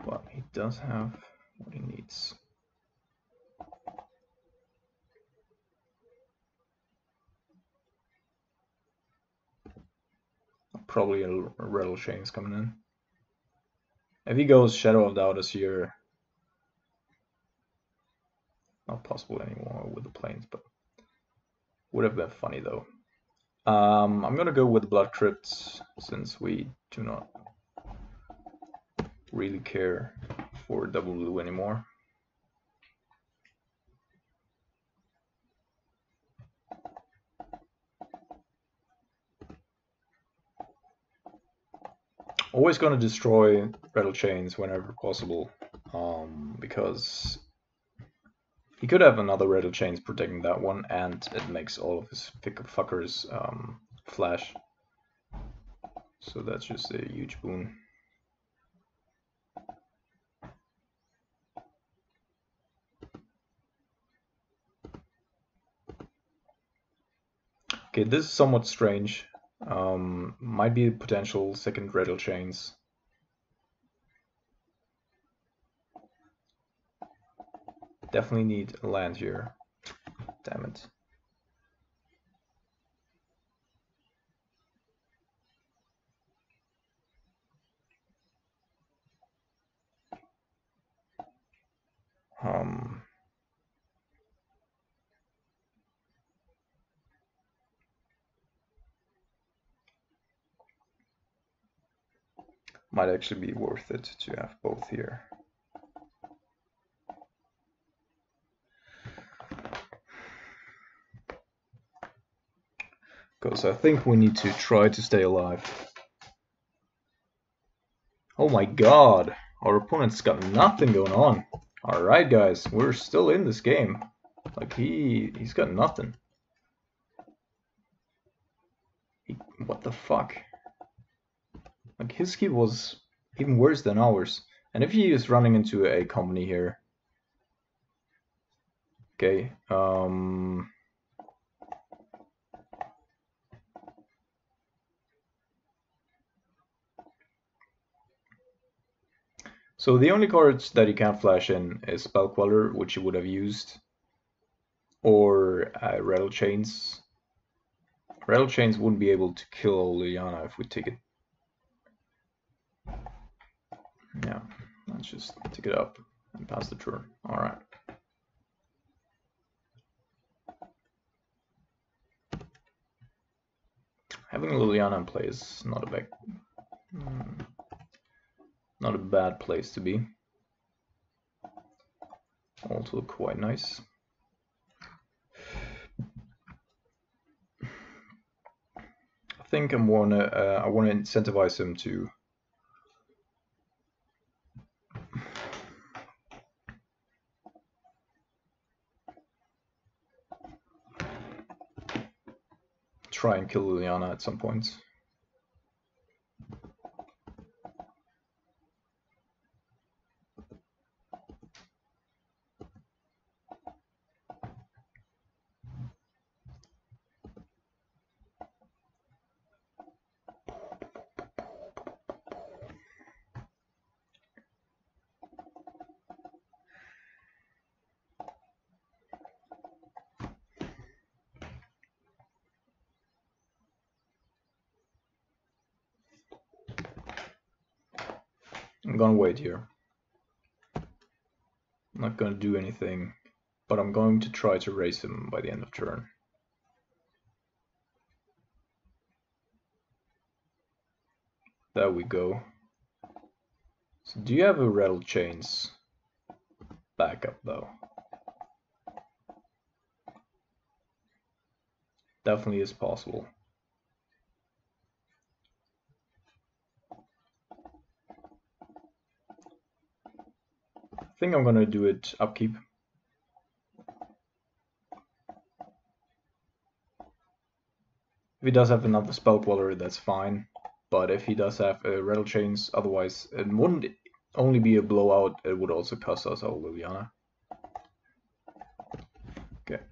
But he does have what he needs. Probably a Rattle Chains coming in. If he goes Shadow of Doubt this year, not possible anymore with the planes, but would have been funny though. I'm gonna go with Blood Crypt since we do not really care for double blue anymore. Always gonna destroy Rattle Chains whenever possible, because he could have another Rattle Chains protecting that one, and it makes all of his fuckers flash. So that's just a huge boon. Okay, this is somewhat strange. Might be a potential second rattle chains. Definitely need land here. Damn it. Might actually be worth it to have both here. Because I think we need to try to stay alive. Oh my god, our opponent's got nothing going on. Alright guys, we're still in this game. Like he's got nothing. What the fuck? Like his ski was even worse than ours. And if he is running into a company here. Okay, so the only cards that he can't flash in is Spell Queller, which he would have used, or Rattle Chains. Rattle Chains wouldn't be able to kill Liliana if we take it. Yeah, let's just take it up and pass the turn. Alright. Having Liliana in play is not a bad place to be. Also quite nice. I think I wanna incentivize him to try and kill Liliana at some point. I'm gonna wait here. I'm not gonna do anything, but I'm going to try to raise him by the end of turn. There we go. So do you have a Rattle Chains backup though? Definitely is possible. I think I'm gonna do it upkeep. If he does have another Spell Queller, that's fine. But if he does have Rattle Chains, otherwise it wouldn't only be a blowout, it would also cost us our Liliana. Okay.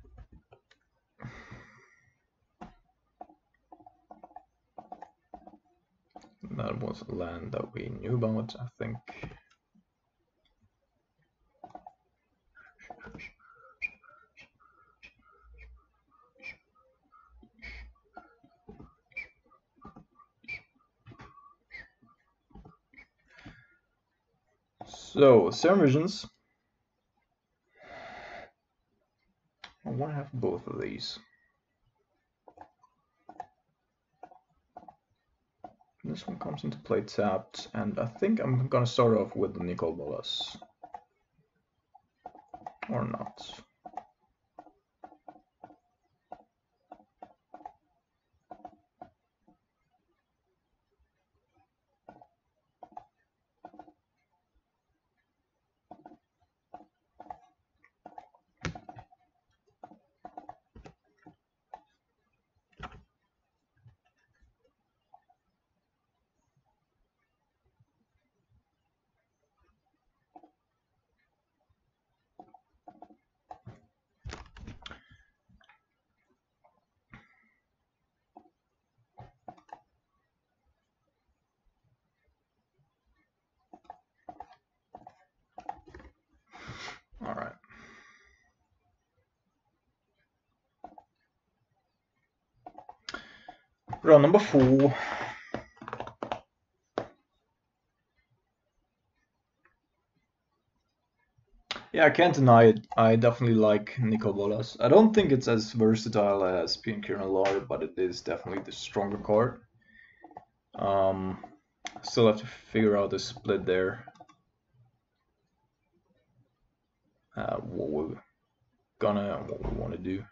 That was a land that we knew about, I think. So, Serum Visions. I want to have both of these. This one comes into play tapped, and I think I'm gonna start off with the nicol bolas. Or not. Round number 4. Yeah, I can't deny it. I definitely like nicol bolas. I don't think it's as versatile as Pioneer, but it is definitely the stronger card. Still have to figure out the split there. What we want to do.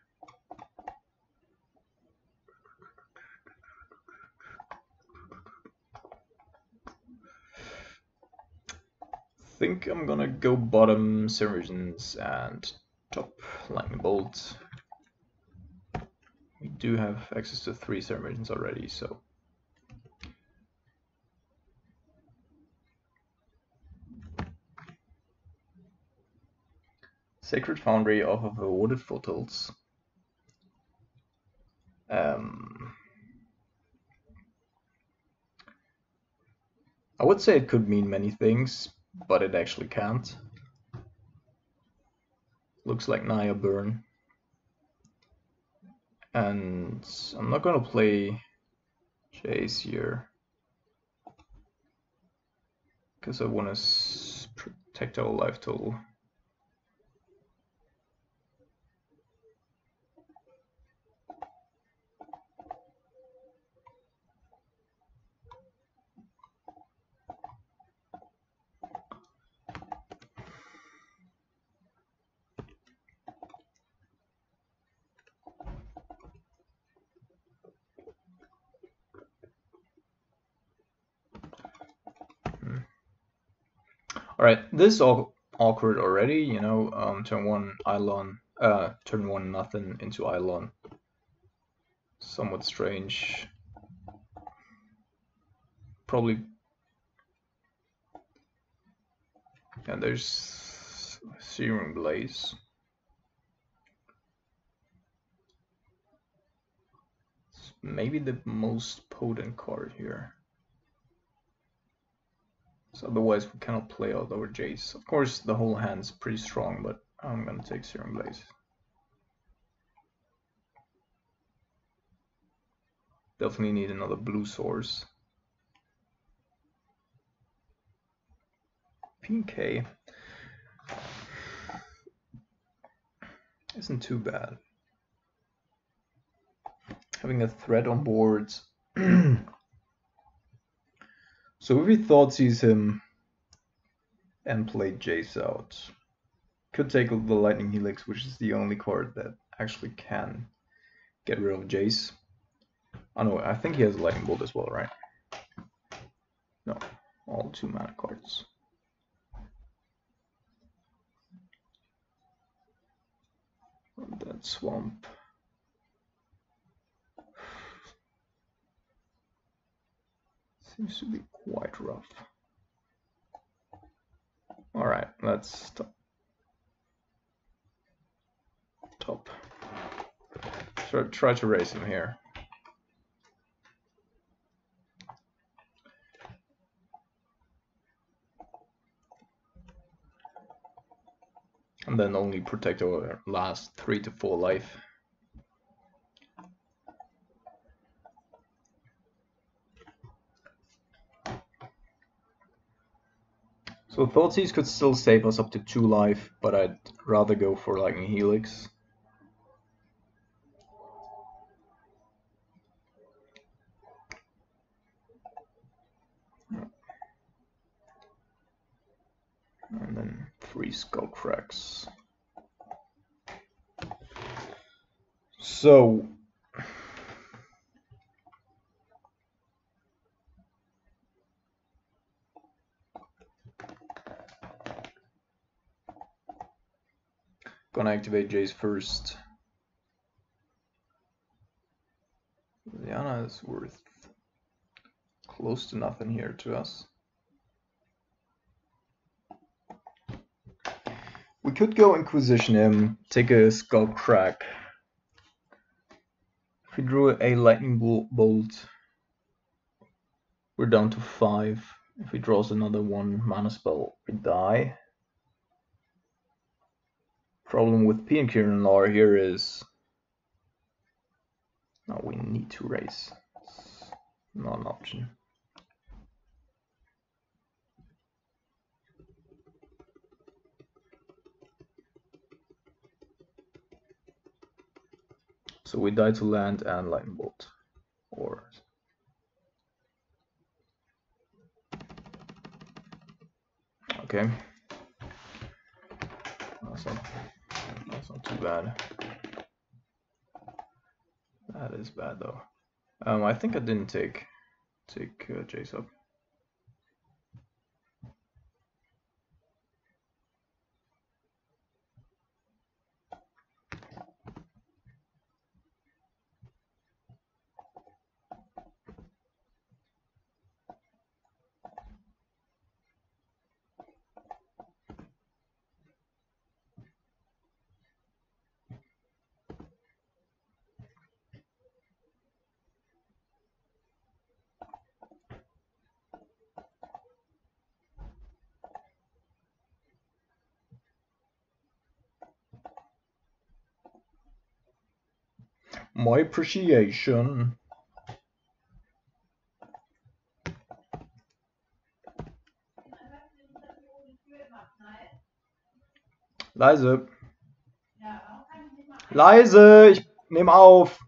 Think I'm gonna go bottom Surgeons and top Lightning Bolt. We do have access to 3 Surgeons already, so Sacred Foundry off of a Wooded Foothills. I would say it could mean many things, but it actually can't. Looks like Naya Burn. And I'm not gonna play Jace here, because I want to protect our life total. Alright, this is all awkward already, you know, turn 1 Eidolon, turn 1 nothing into Eidolon. Somewhat strange. Probably. And there's Searing Blaze. It's maybe the most potent card here. So otherwise we cannot play out our Jace. Of course the whole hand's pretty strong, but I'm gonna take Searing Blaze. Definitely need another blue source. PK isn't too bad. Having a threat on board. So if we thought sees him and played Jace out, could take the Lightning Helix, which is the only card that actually can get rid of Jace. Oh no, I think he has a Lightning Bolt as well, right? No, all 2 mana cards. That swamp. Seems to be quite rough. Alright, let's top. Try to raise him here. And then only protect our last 3 to 4 life. So Thoughtseize could still save us up to 2 life, but I'd rather go for Lightning Helix. And then 3 Skull Cracks. So gonna activate Jace first. Liana is worth close to nothing here to us. We could go Inquisition him, take a Skull Crack. If we drew a Lightning Bolt, we're down to 5. If he draws another 1 mana spell, we die. Problem with P and Kieran Lar here is now we need to raise. not an option. So we die to land and lightning bolt, or okay, that's not too bad. That is bad though. I think I didn't take Jace up. My appreciation. Leise. Leise, ich nehme auf.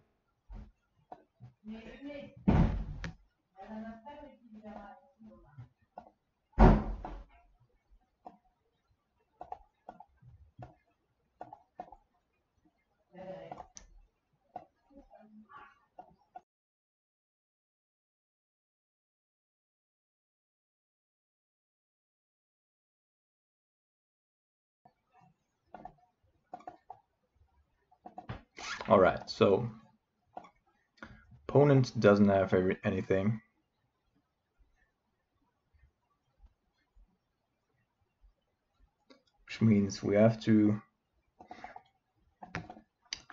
Alright, so opponent doesn't have anything. Which means we have to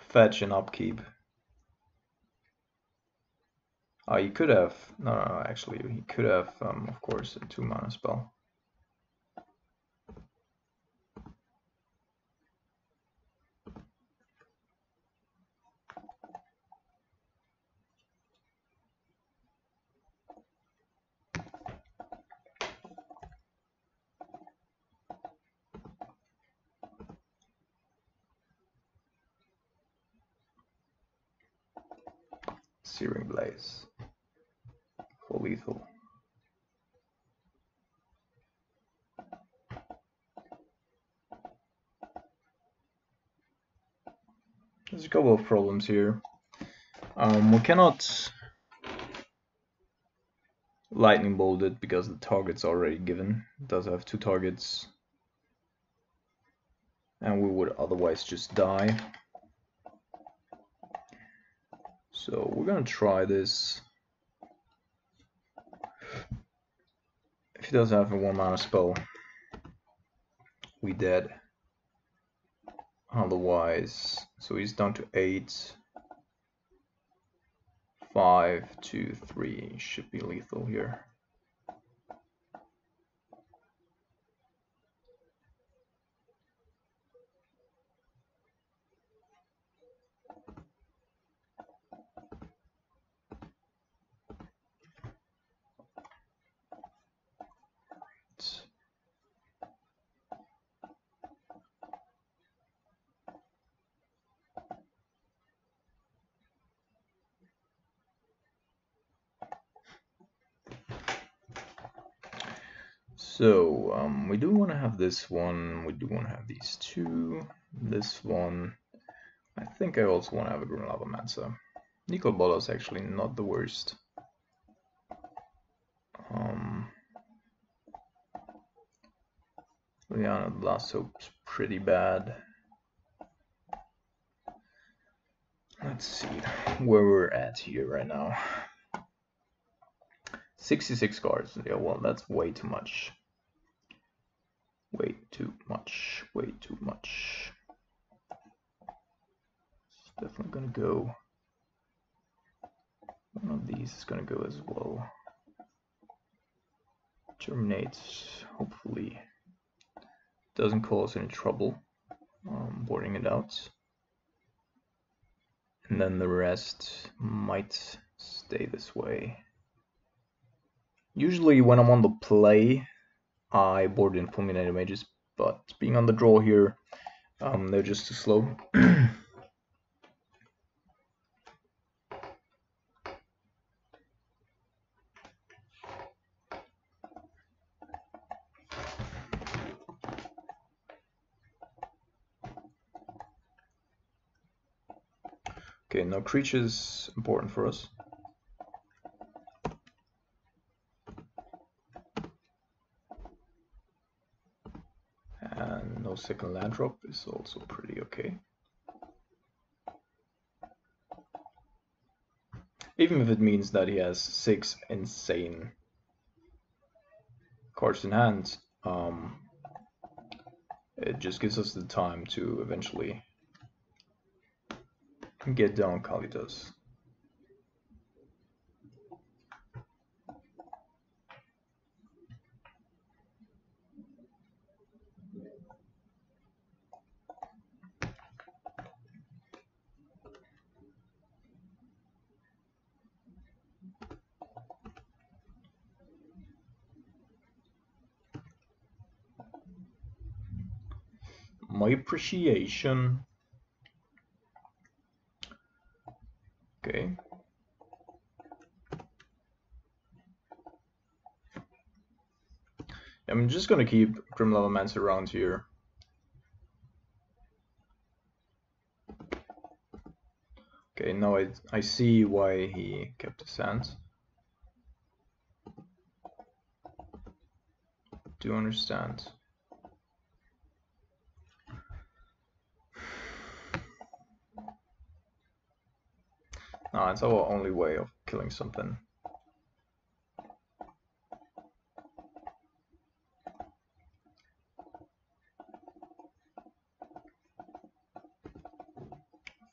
fetch and upkeep. Oh, he could have, no, actually, he could have, of course, a 2-mana spell. Searing Blaze for lethal. There's a couple of problems here. We cannot lightning bolt it because the target's already given. It does have 2 targets, and we would otherwise just die. So we're gonna try this. If he does have a 1-mana spell, we dead. Otherwise, so he's down to 8. 5, 2, 3 should be lethal here. So we do want to have this one, we do want to have these 2, this one. I think I also want to have a Green Lava Mansa. Nicol bolas actually not the worst. Liana Blast Soap's pretty bad. Let's see where we're at here right now. 66 cards. Yeah, well, that's way too much. Way too much. Way too much. It's definitely gonna go. One of these is gonna go as well. Terminates. Hopefully doesn't cause any trouble. Boarding it out. And then the rest might stay this way. Usually when I'm on the play, I board in fulminated mages, but being on the draw here, they're just too slow. Okay, no creatures important for us. And no second land drop is also pretty okay. Even if it means that he has 6 insane cards in hand, it just gives us the time to eventually get down Kalitas. My appreciation. Okay. I'm just gonna keep Grim Lavamancer around here. Okay, now I see why he kept his hands. Do understand. No, it's our only way of killing something.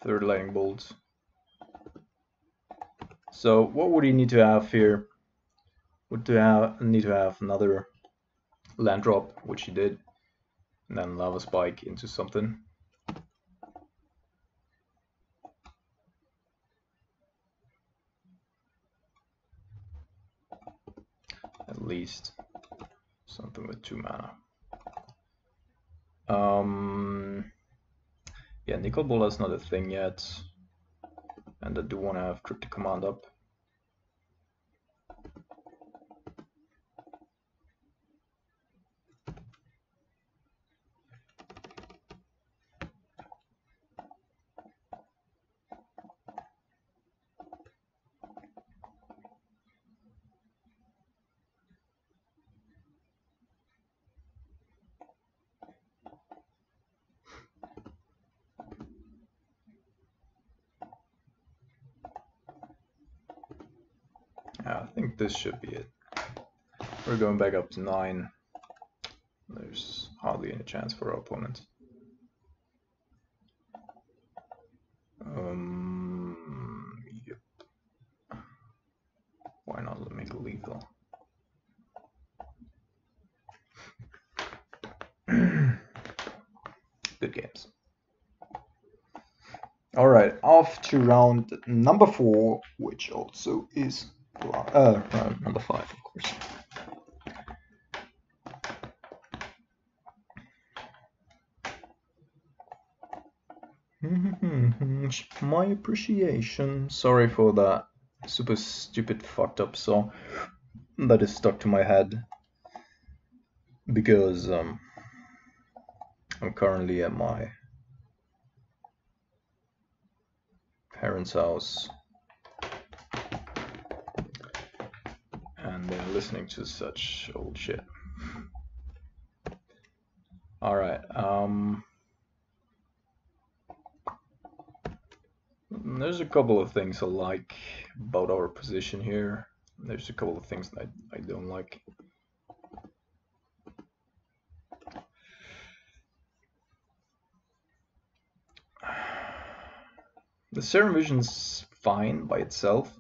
Third lightning bolt. So what would he need to have here? Would need to have another land drop, which he did, and then lava spike into something. At least something with 2 mana. Yeah, nicol bolas not a thing yet, and I do want to have cryptic command up. Yeah, I think this should be it. We're going back up to 9. There's hardly any chance for our opponent. Yep. Why not make it lethal? Good games. Alright, off to round number 4, which also is number 5, of course. My appreciation. Sorry for that super stupid fucked up song that is stuck to my head, because I'm currently at my parents' house and they're listening to such old shit. Alright, there's a couple of things I like about our position here. There's a couple of things that I don't like. The Serum Vision's fine by itself.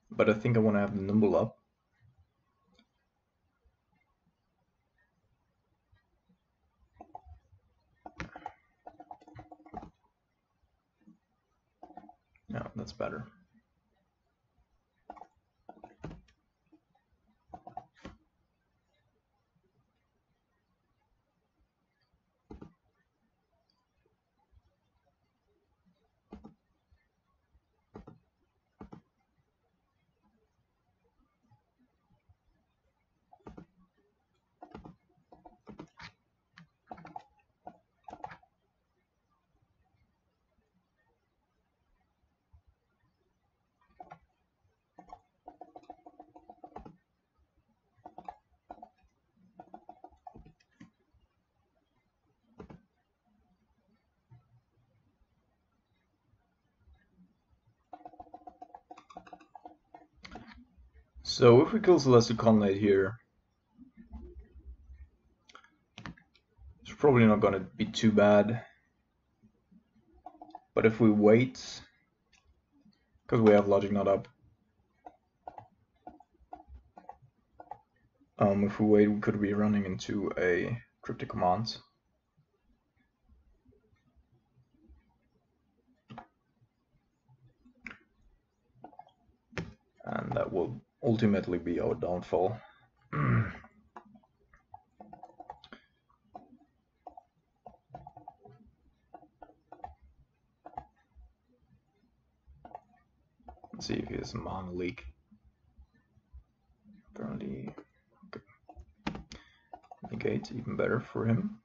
But I think I want to have the Nimble up. better. So if we kill Celestial Colonnade here, it's probably not going to be too bad. But if we wait, because we have logic not up, if we wait, we could be running into a cryptic command. And that will ultimately be our downfall. Let's see if he has a mana leak. Apparently, okay. Negate, even better for him.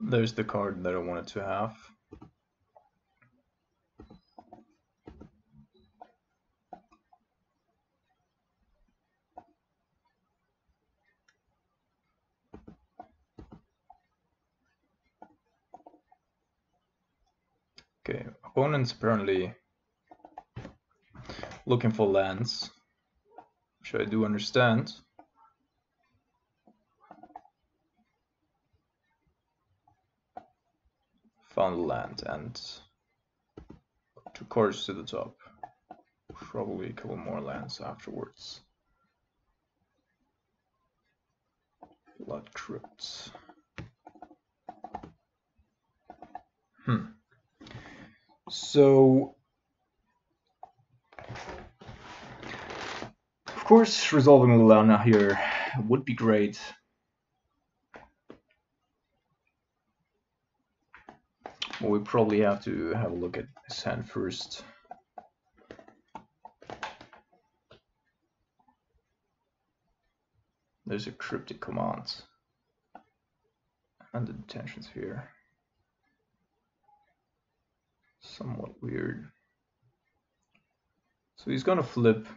There's the card that I wanted to have. Okay, opponent's apparently looking for lands, which I do understand. Found land and 2 cards to the top. Probably a couple more lands afterwards. Blood Crypts. So, of course, resolving Liliana here would be great. But we probably have to have a look at his hand first. There's a cryptic command and the detention sphere. Somewhat weird. So he's gonna flip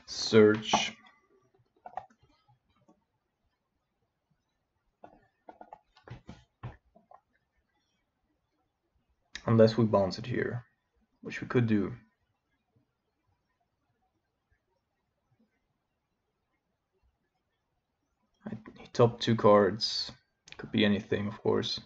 search. Unless we bounce it here, which we could do. He top 2 cards. Could be anything, of course.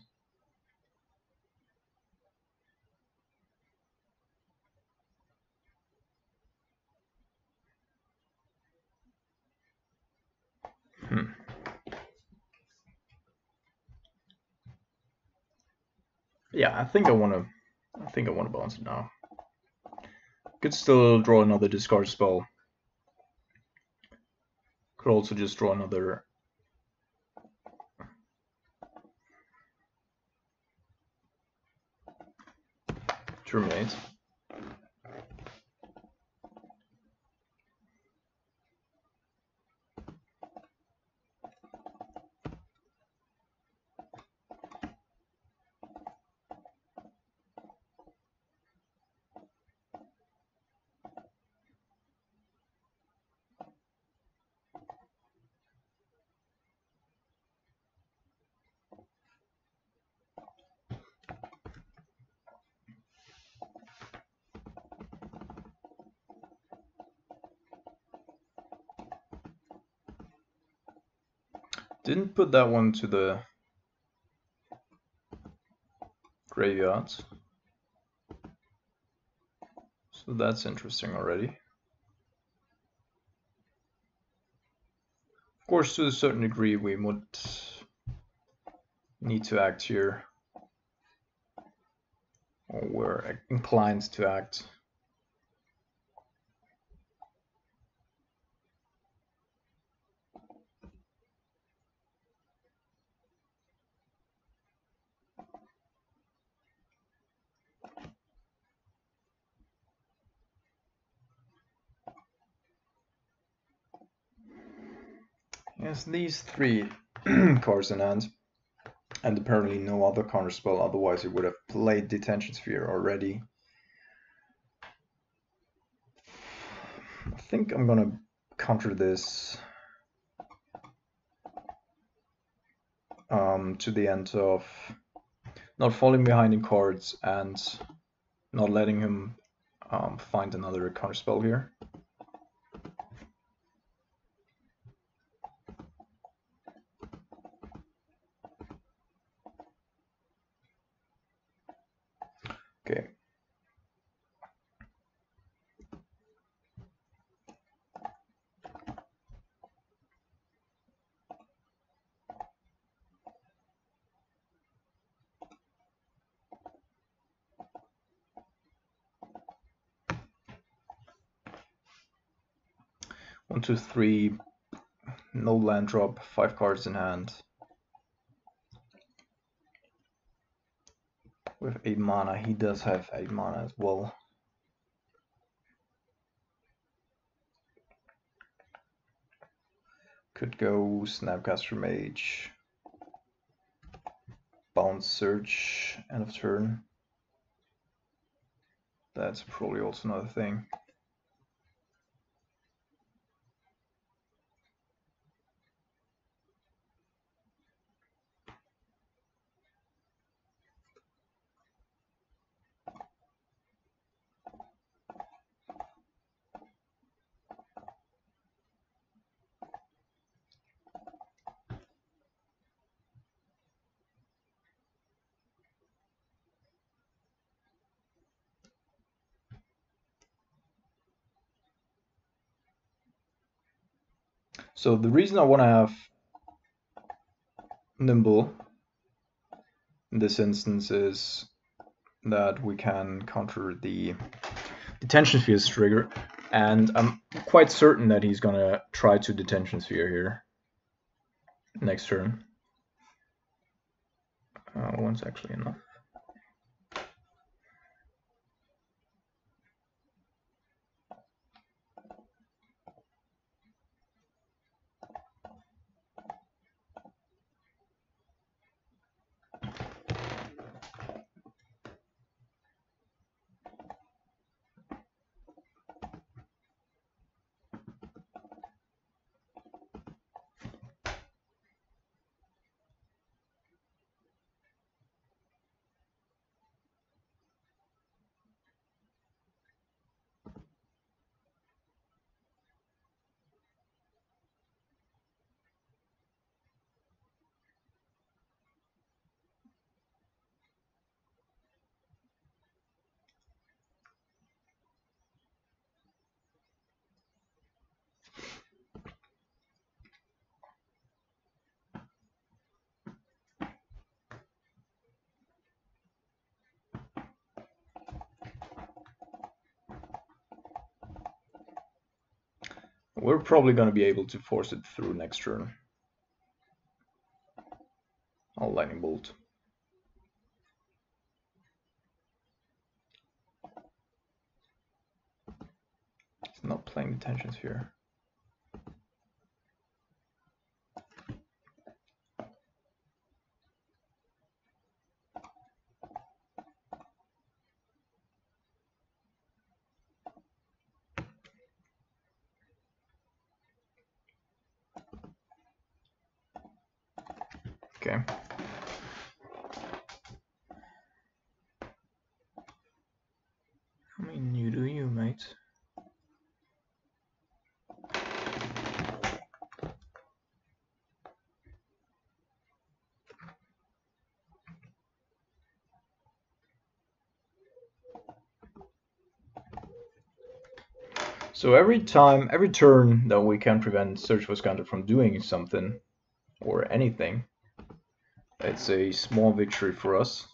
Yeah, I think I want to bounce it now. Could still draw another discard spell. Could also just draw another terminate. Didn't put that one to the graveyard. So that's interesting already. Of course, to a certain degree, we would need to act here. Or we're inclined to act. Yes, these 3 cards in hand, and apparently no other counterspell, otherwise he would have played Detention Sphere already. I think I'm gonna counter this to the end of not falling behind in cards and not letting him find another counterspell here. Okay. One, two, three, no land drop, 5 cards in hand. With 8 mana, he does have 8 mana as well. Could go Snapcaster Mage, Bounce Search, end of turn. That's probably also another thing. So the reason I want to have Nimble in this instance is that we can counter the Detention Sphere's trigger, and I'm quite certain that he's gonna try to Detention Sphere here next turn. One's actually enough. We're probably going to be able to force it through next turn. I'll lightning bolt. It's not playing the tension sphere. Okay. I mean, you do you, mate. So every turn that we can prevent Search for Scoundrel from doing something or anything, it's a small victory for us.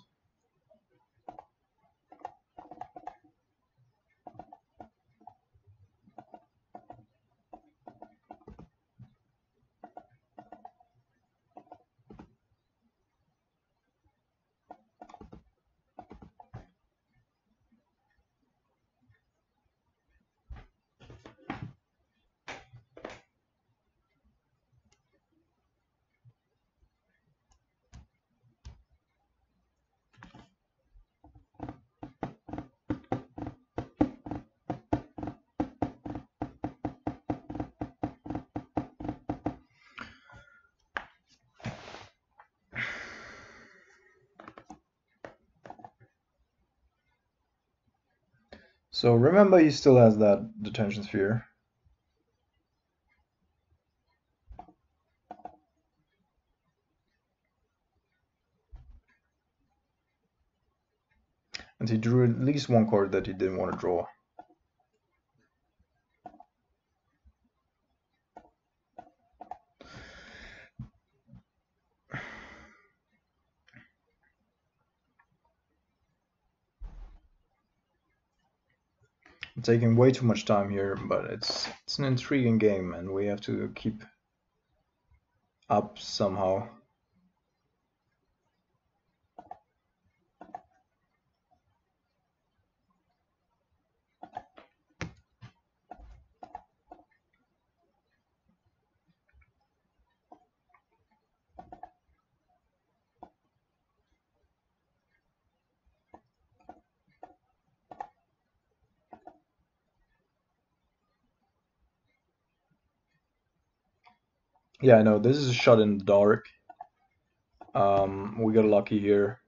So remember, he still has that detention sphere. And he drew at least one card that he didn't want to draw. I'm taking way too much time here, but it's an intriguing game and we have to keep up somehow. Yeah, I know, this is a shot in the dark. We got lucky here,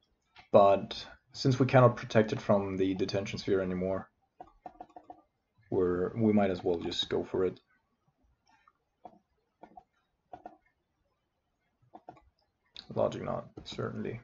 but since we cannot protect it from the detention sphere anymore, we might as well just go for it. Logic not, certainly.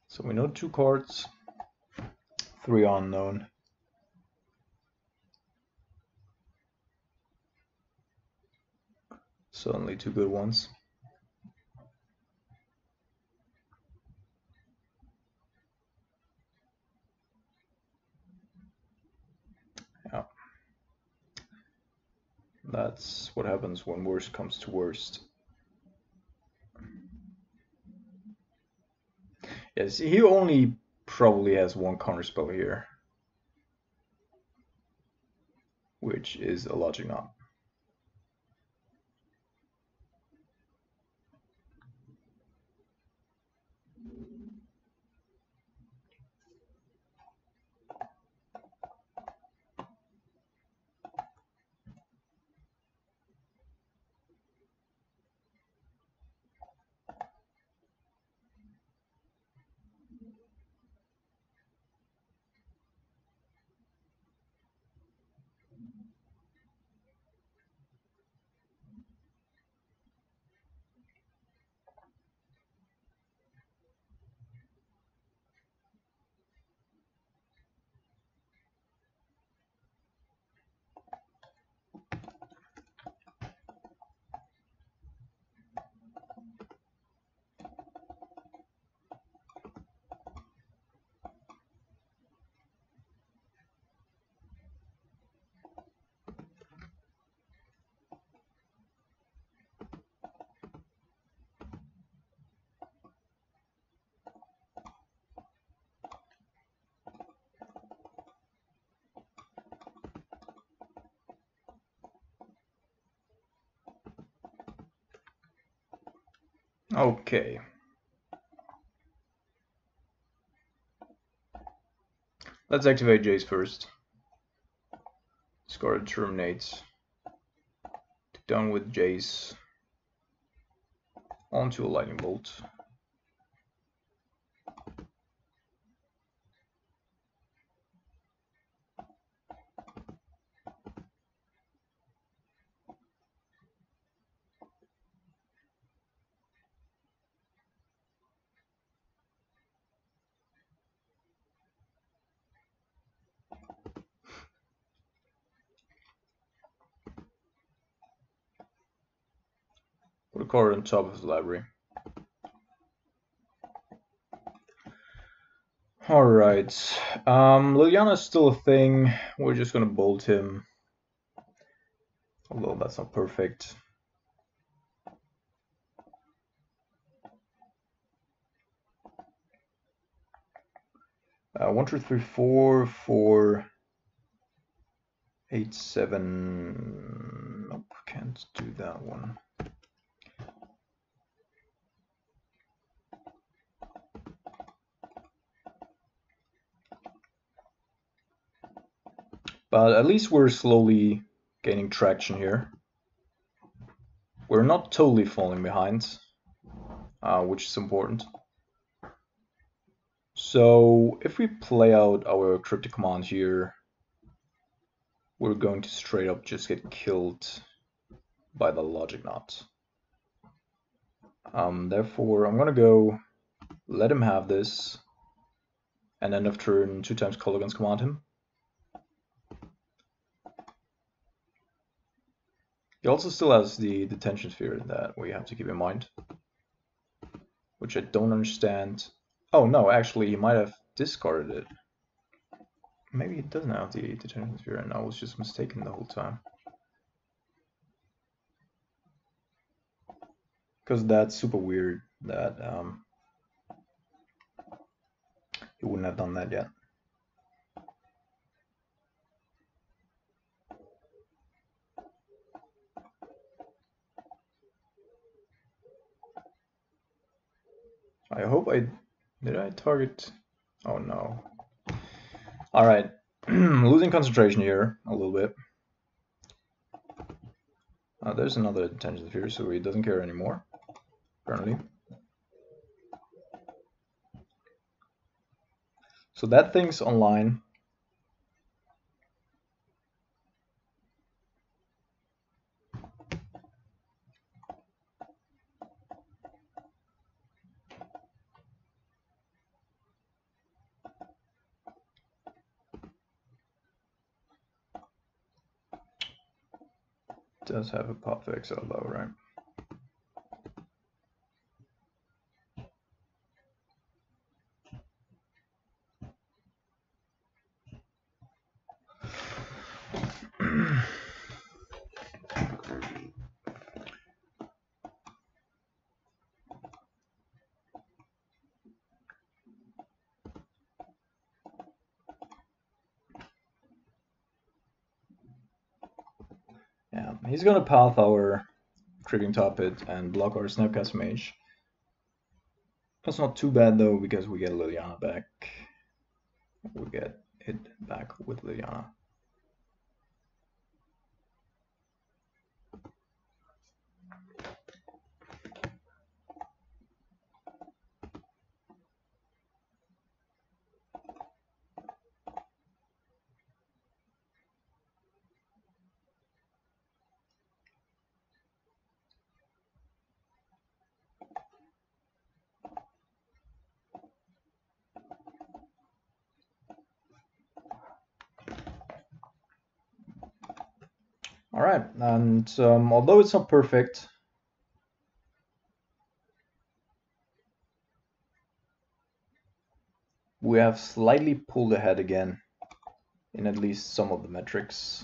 So we know 2 cards, 3 unknown. Certainly 2 good ones. Yeah. That's what happens when worst comes to worst. Yes, he only probably has 1 counterspell here, which is a logic knot. Okay. Let's activate Jace first. Discard terminates. Done with Jace. Onto a lightning bolt. Put a card on top of the library. Alright. Liliana's still a thing. We're just gonna bolt him. Although that's not perfect. One, two, three, four, 4, 8, 7. Nope, can't do that one. But at least we're slowly gaining traction here. We're not totally falling behind, which is important. So if we play out our cryptic command here, we're going to straight up just get killed by the logic knot. Therefore, I'm gonna go let him have this, and end of turn 2 times Colligan's command him. He also still has the detention sphere that we have to keep in mind, which I don't understand. Oh no, actually he might have discarded it. Maybe he doesn't have the detention sphere and I was just mistaken the whole time. Because that's super weird that he wouldn't have done that yet. I hope did I target? Oh no. Alright, losing concentration here a little bit. There's another detention sphere, so he doesn't care anymore, apparently. So that thing's online. Does have a pop to exile though, right? Yeah, he's gonna path our Triggering Top Hit and block our Snapcast Mage. That's not too bad though, because we get Liliana back. We get it back with Liliana. Alright, and although it's not perfect, we have slightly pulled ahead again in at least some of the metrics.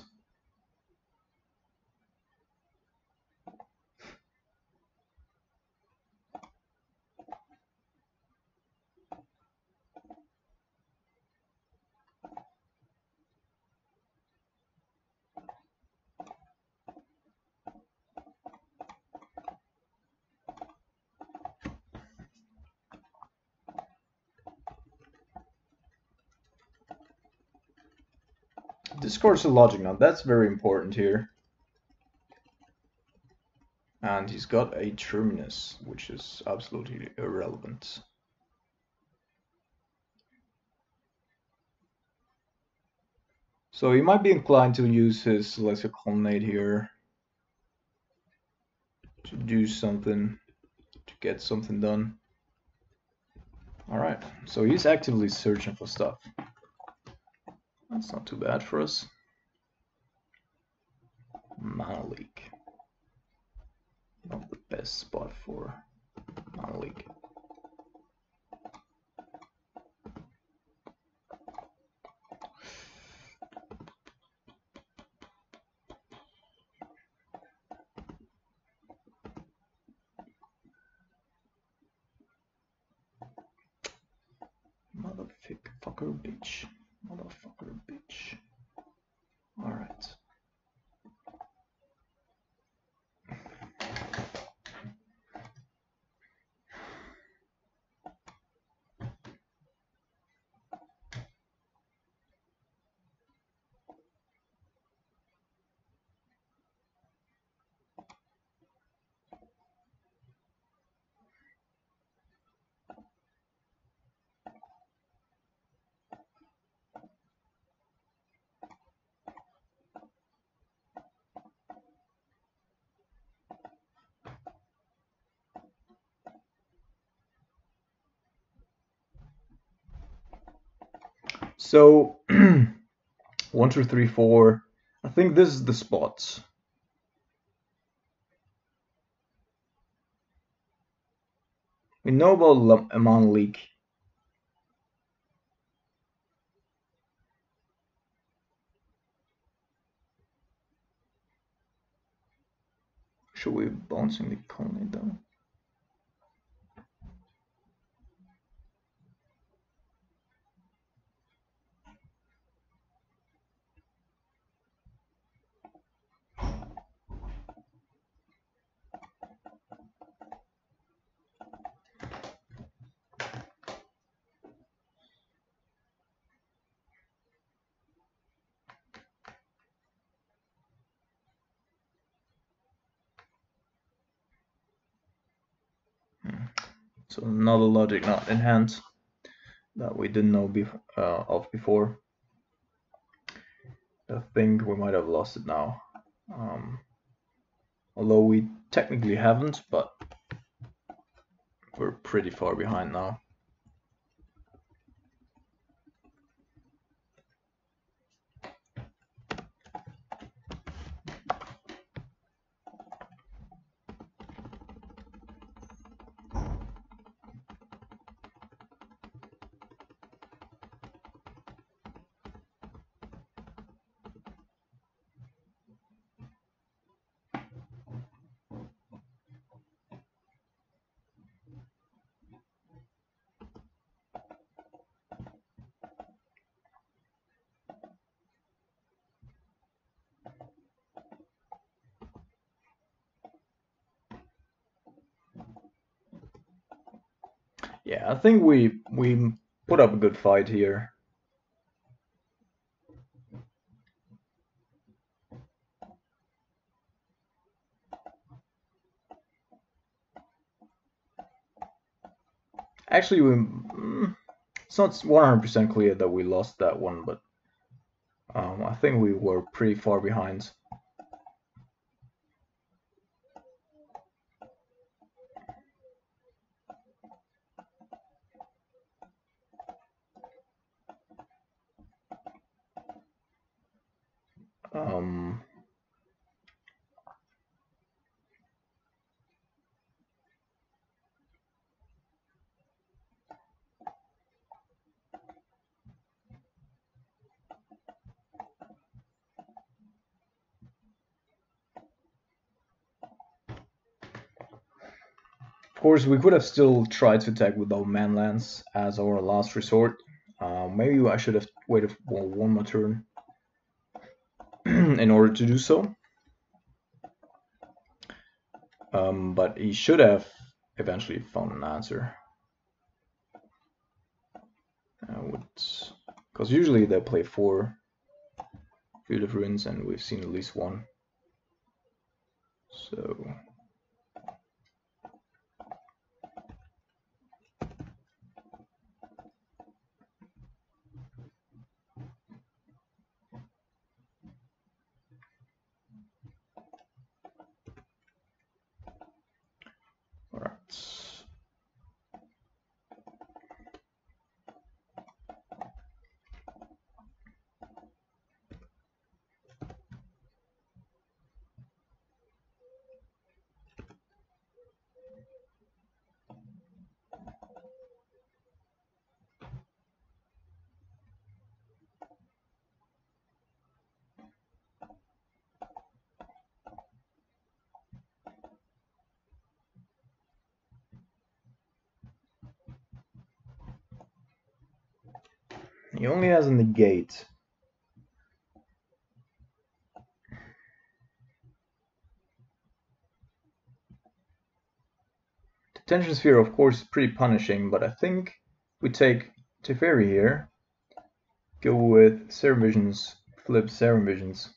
discards a logic knot. That's very important here. And he's got a terminus, which is absolutely irrelevant. So he might be inclined to use his lesser colonnade here to do something, to get something done. Alright, so he's actively searching for stuff. That's not too bad for us. Mana leak. Not the best spot for mana leak. Motherfucker bitch. Motherfucker bitch. Alright. So 1, 2, 3, 4. I think this is the spot. We know about a mana leak. Should we bouncing the colonnade down? So another logic knot in hand that we didn't know of before. I think we might have lost it now. Although we technically haven't, but we're pretty far behind now. Yeah, I think we put up a good fight here. Actually, it's not 100% clear that we lost that one, but I think we were pretty far behind. Of course, we could have still tried to attack with our manlands as our last resort. Maybe I should have waited for one more turn in order to do so. But he should have eventually found an answer. Because usually they play 4 Field of Ruins, and we've seen at least one. So he only has a negate. The tension sphere, of course, is pretty punishing, but I think we take Teferi here, go with Serum Visions, flip Serum Visions.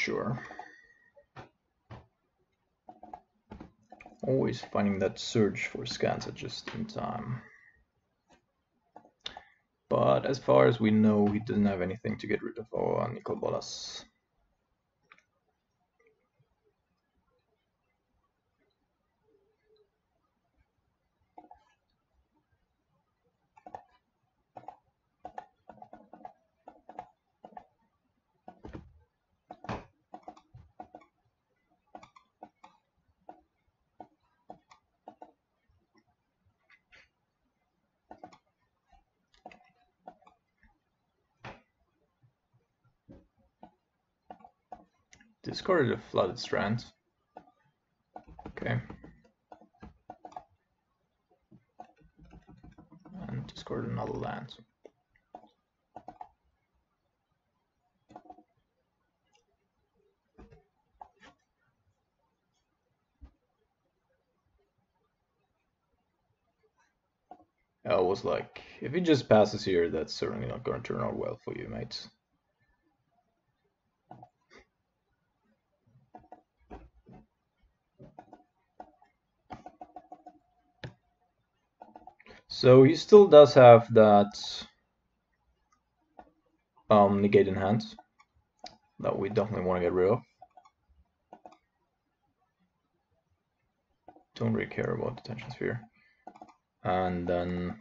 Sure. Always finding that surge for scans at just in time. But as far as we know, he doesn't have anything to get rid of our nicol bolas. Discarded a flooded strand. Okay. And discard another land. I was like, if he just passes here, that's certainly not going to turn out well for you, mates. So he still does have that negate in hand that we definitely want to get rid of. Don't really care about the tension sphere. And then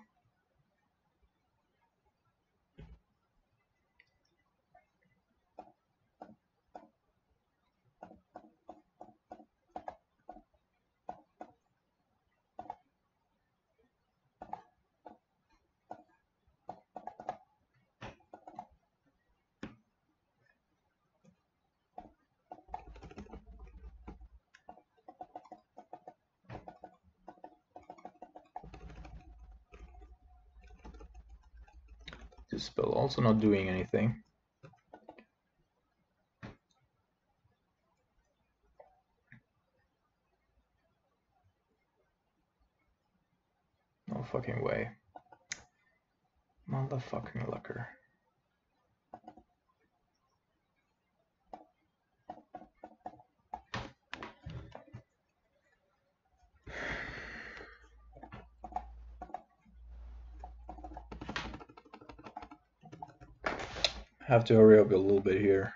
this spell also not doing anything. fucking way. Motherfucking lucker. Have to hurry up a little bit here.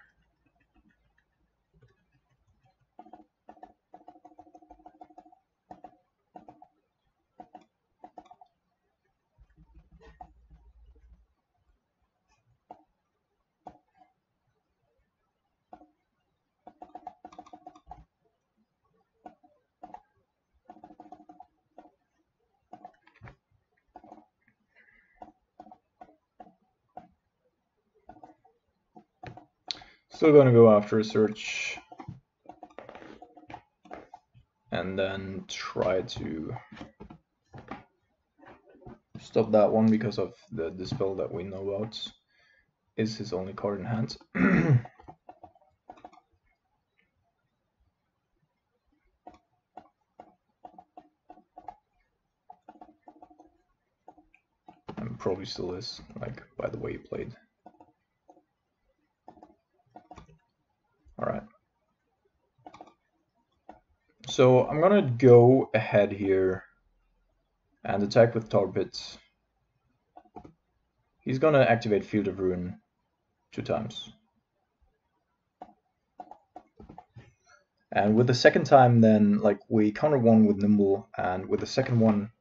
Still gonna go after a search and then try to stop that one because of the dispel that we know about is his only card in hand. And probably still is, like, by the way he played. Alright. So I'm gonna go ahead here and attack with Tar Pit. He's gonna activate Field of Ruin 2 times. And with the second time then, like, we counter one with Nimble, and with the second one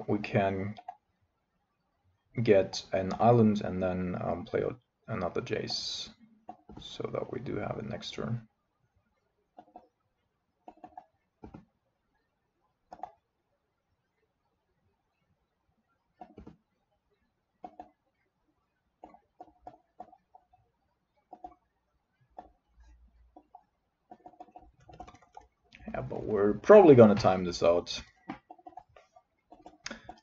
we can get an island and then play out another Jace, so that we do have it next turn. Yeah, but we're probably gonna time this out.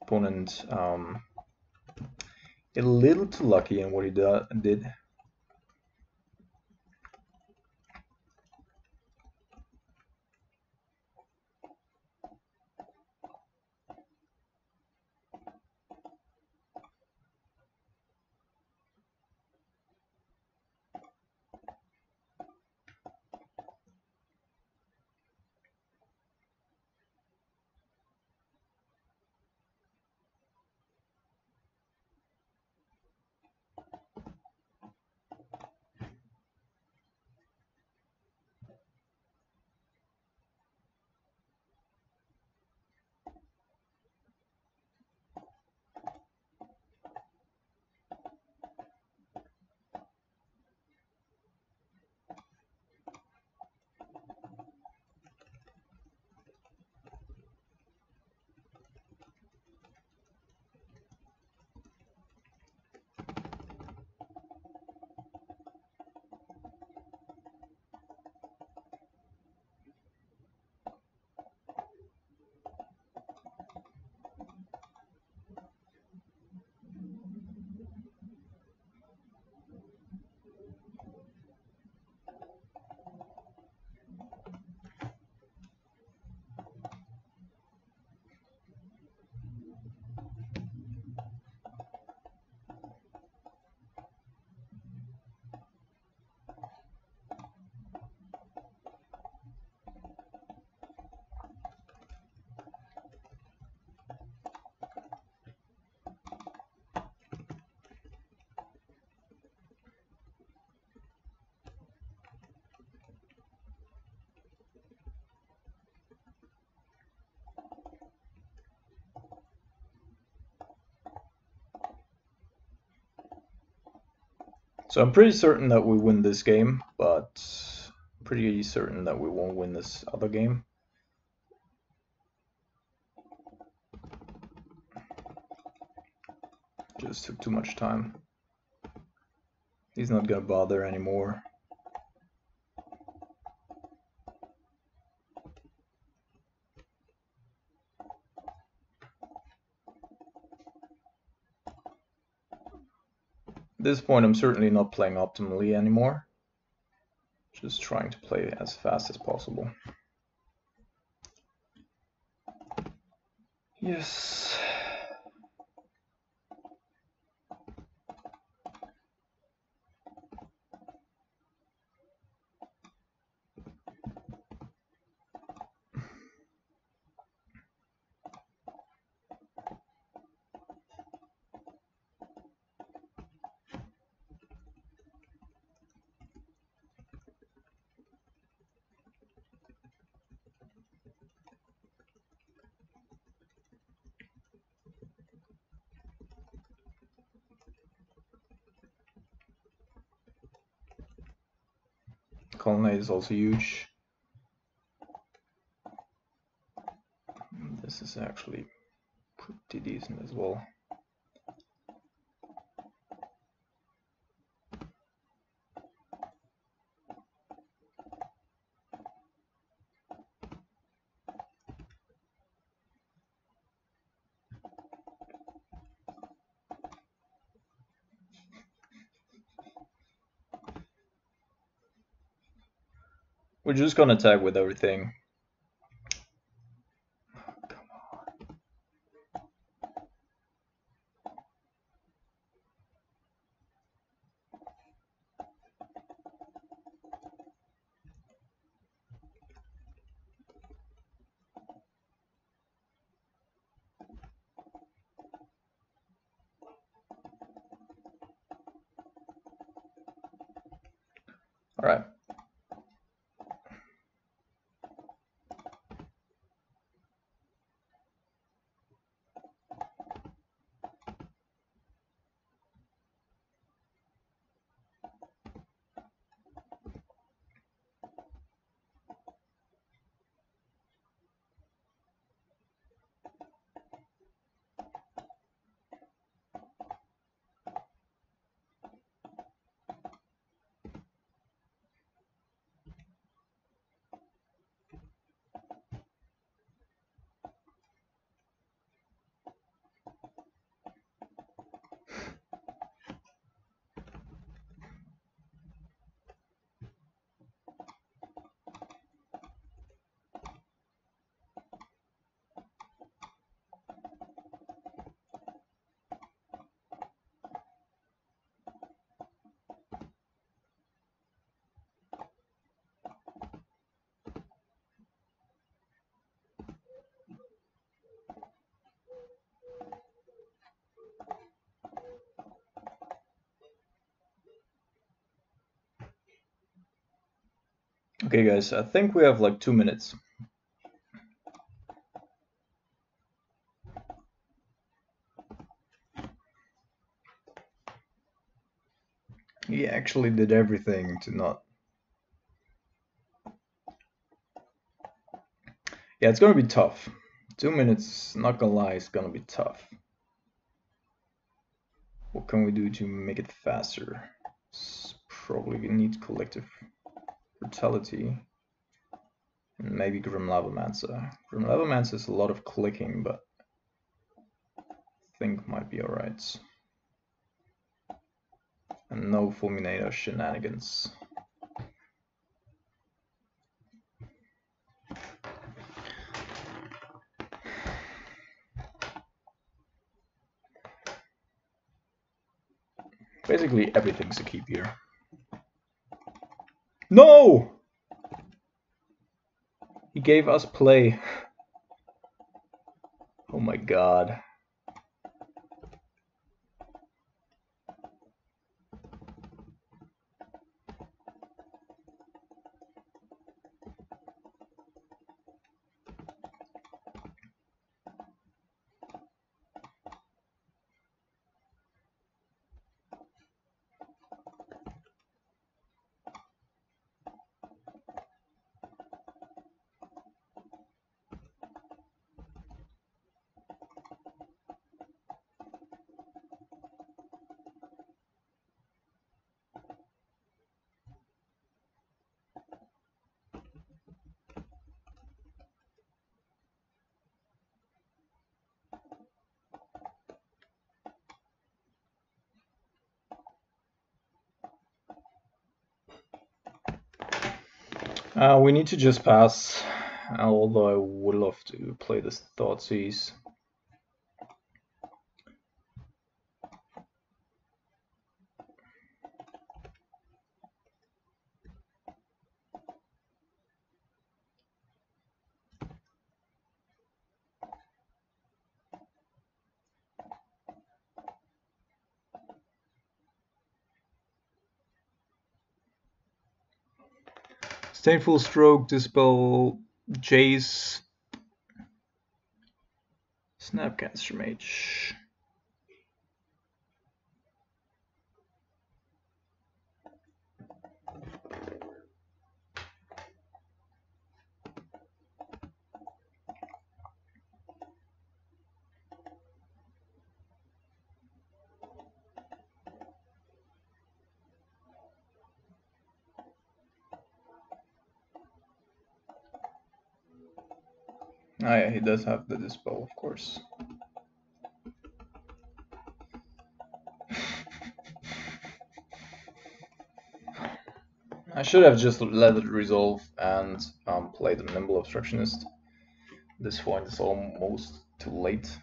Opponent a little too lucky in what he did. So I'm pretty certain that we win this game, but pretty certain that we won't win this other game. Just took too much time. He's not gonna bother anymore. At this point, I'm certainly not playing optimally anymore. Just trying to play as fast as possible. Yes. Colonnade is also huge. This is actually pretty decent as well. We're just gonna attack with everything. All right. Okay, guys, I think we have like 2 minutes. He actually did everything to not... Yeah, it's gonna be tough. 2 minutes, not gonna lie, it's gonna be tough. What can we do to make it faster? Probably need collective brutality. And maybe Grim Lavamancer. Grim Lavamancer is a lot of clicking, but I think might be alright. And no Fulminator shenanigans. Basically everything's a keep here. No! He gave us play. Oh my god. We need to just pass, although I would love to play this Thoughtseize. Stainful Stroke, Dispel, Jace, Snapcaster Mage. Oh yeah, he does have the Dispel, of course. I should have just let it resolve and played the Nimble Obstructionist. This point is almost too late.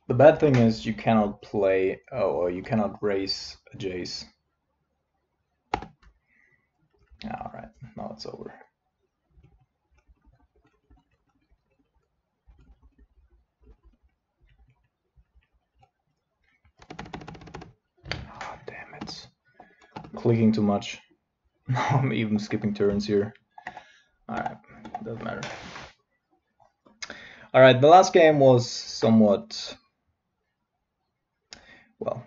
The bad thing is you cannot play, or you cannot raise a Jace. Alright, now it's over. Oh, damn it. Clicking too much. Now I'm even skipping turns here. Alright, doesn't matter. Alright, the last game was somewhat, well,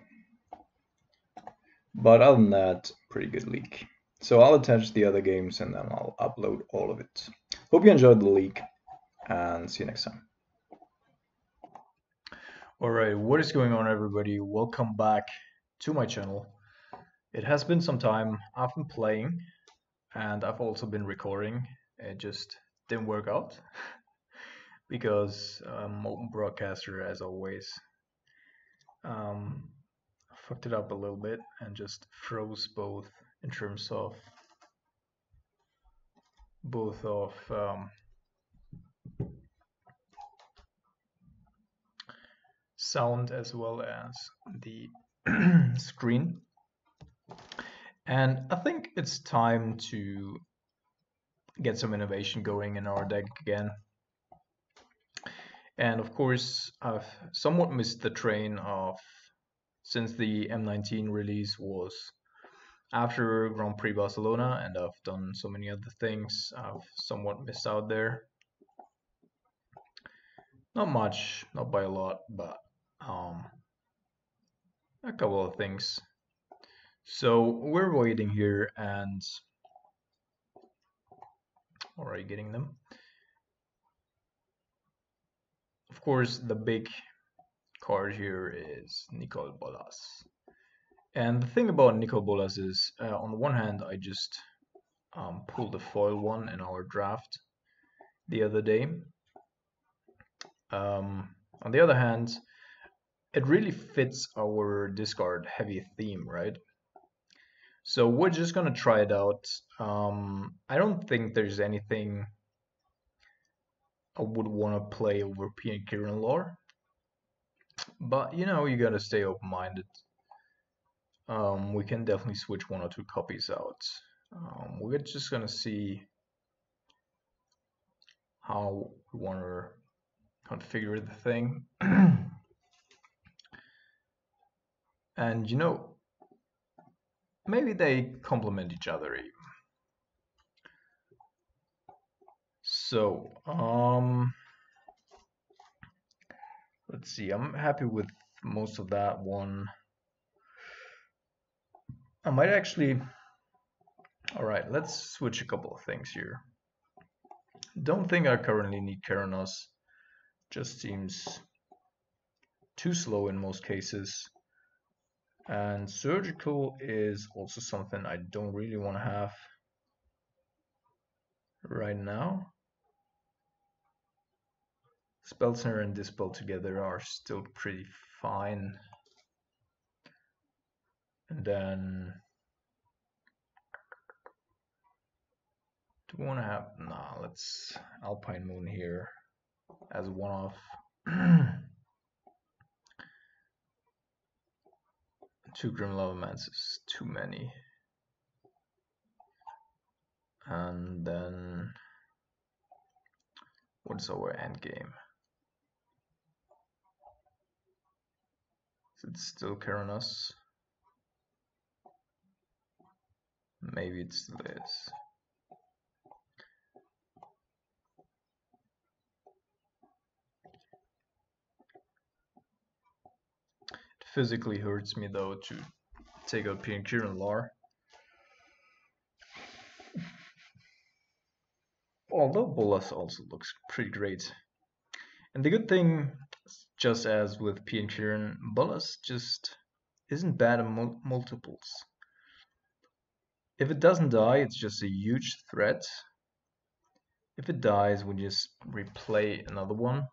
but other than that, pretty good leak. So I'll attach the other games and then I'll upload all of it. Hope you enjoyed the leak and see you next time. Alright, what is going on everybody? Welcome back to my channel. It has been some time. I've been playing and I've also been recording. It just didn't work out because I'm open broadcaster as always. Fucked it up a little bit and just froze both in terms of sound as well as the screen. And I think it's time to get some innovation going in our deck again. And of course, I've somewhat missed the train of, since the M19 release was after Grand Prix Barcelona, and I've done so many other things, I've somewhat missed out there. Not much, not by a lot, but a couple of things. So we're waiting here and already getting them. Of course, the big card here is nicol bolas. And the thing about nicol bolas is, on the one hand, I just pulled the foil one in our draft the other day. On the other hand, it really fits our discard heavy theme, right? So we're just gonna try it out. I don't think there's anything I would want to play over P and Kirin lore, but you know, you gotta stay open-minded. We can definitely switch one or two copies out. We're just gonna see how we want to configure the thing. And you know, maybe they complement each other even. So, let's see, I'm happy with most of that one. I might actually, alright, let's switch a couple of things here. Don't think I currently need Keranos, just seems too slow in most cases. And surgical is also something I don't really want to have right now. Spellsnare and Dispel together are still pretty fine. And then, do we want to have, nah, let's Alpine Moon here as one-off. 2 Grim Lava Mans is too many. And then what's our end game? Is it still Keranos? Maybe it still is. It physically hurts me though to take out P and Kieran Lar. Although bolas also looks pretty great. And the good thing, just as with P and Kieran, bolas just isn't bad in multiples. If it doesn't die, it's just a huge threat. If it dies, we just replay another one,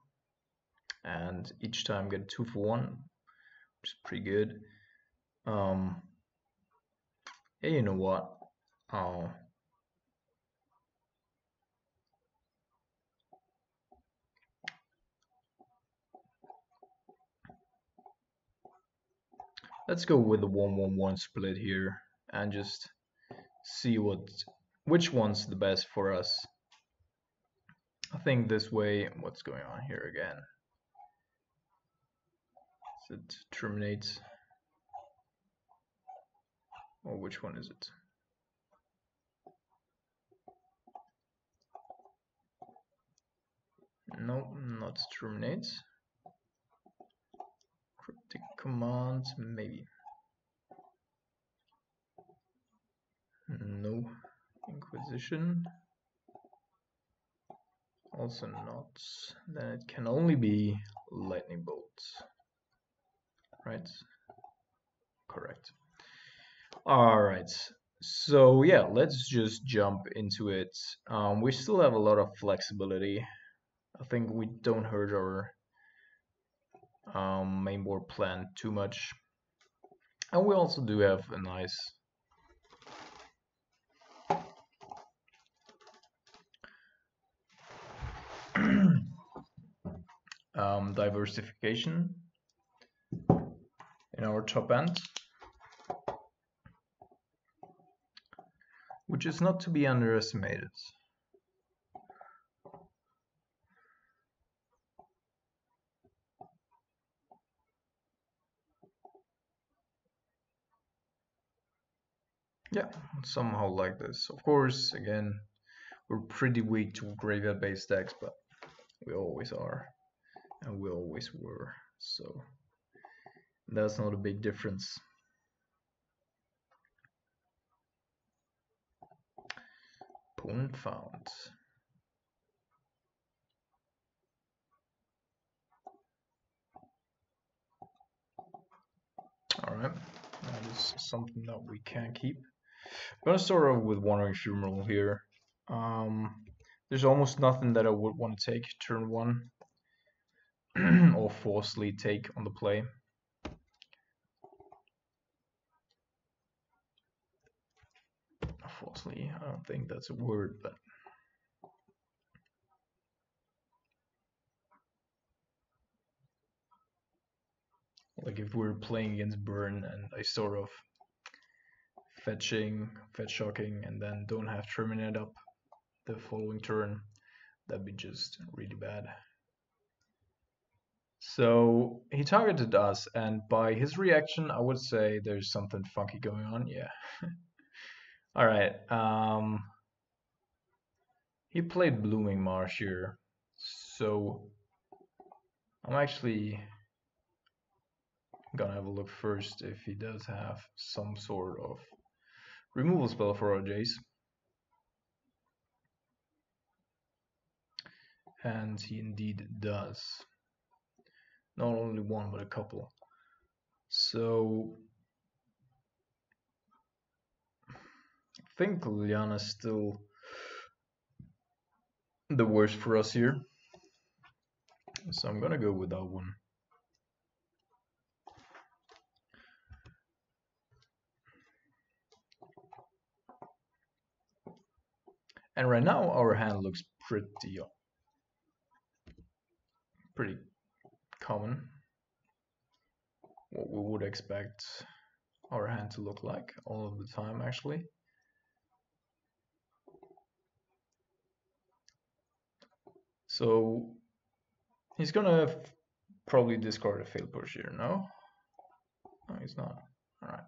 and each time get 2 for 1, which is pretty good. Yeah, you know what? Let's go with the 1-1-1 split here and just see which one's the best for us. I think this way. What's going on here again? Is it terminates? Or which one is it? No, not terminates. Cryptic command, maybe. No. Inquisition. Also not. Then it can only be lightning bolts. Right? Correct. Alright. So yeah, let's just jump into it. We still have a lot of flexibility. I think we don't hurt our main board plan too much. And we also do have a nice diversification in our top end, which is not to be underestimated. Yeah, somehow like this. Of course, again, we're pretty weak to graveyard-based decks, but we always are, and we always were, so that's not a big difference. Opponent found. Alright, that is something that we can keep. I'm gonna start off with Wandering Funeral here. There's almost nothing that I would want to take turn 1 or forcefully take on the play. Forcefully, I don't think that's a word, but like if we're playing against Burn and I sort of fetch shocking, and then don't have Terminate up the following turn, that'd be just really bad. So he targeted us, and by his reaction, I would say there's something funky going on. Yeah. All right. He played Blooming Marsh here, so I'm actually gonna have a look first if he does have some sort of removal spell for our Jace. And he indeed does. Not only one, but a couple. So I think Liliana's still the worst for us here. So I'm gonna go with that one. And right now our hand looks pretty common. What we would expect. our hand to look like all of the time, actually. So he's gonna probably discard a fail push here, no? No, he's not. Alright.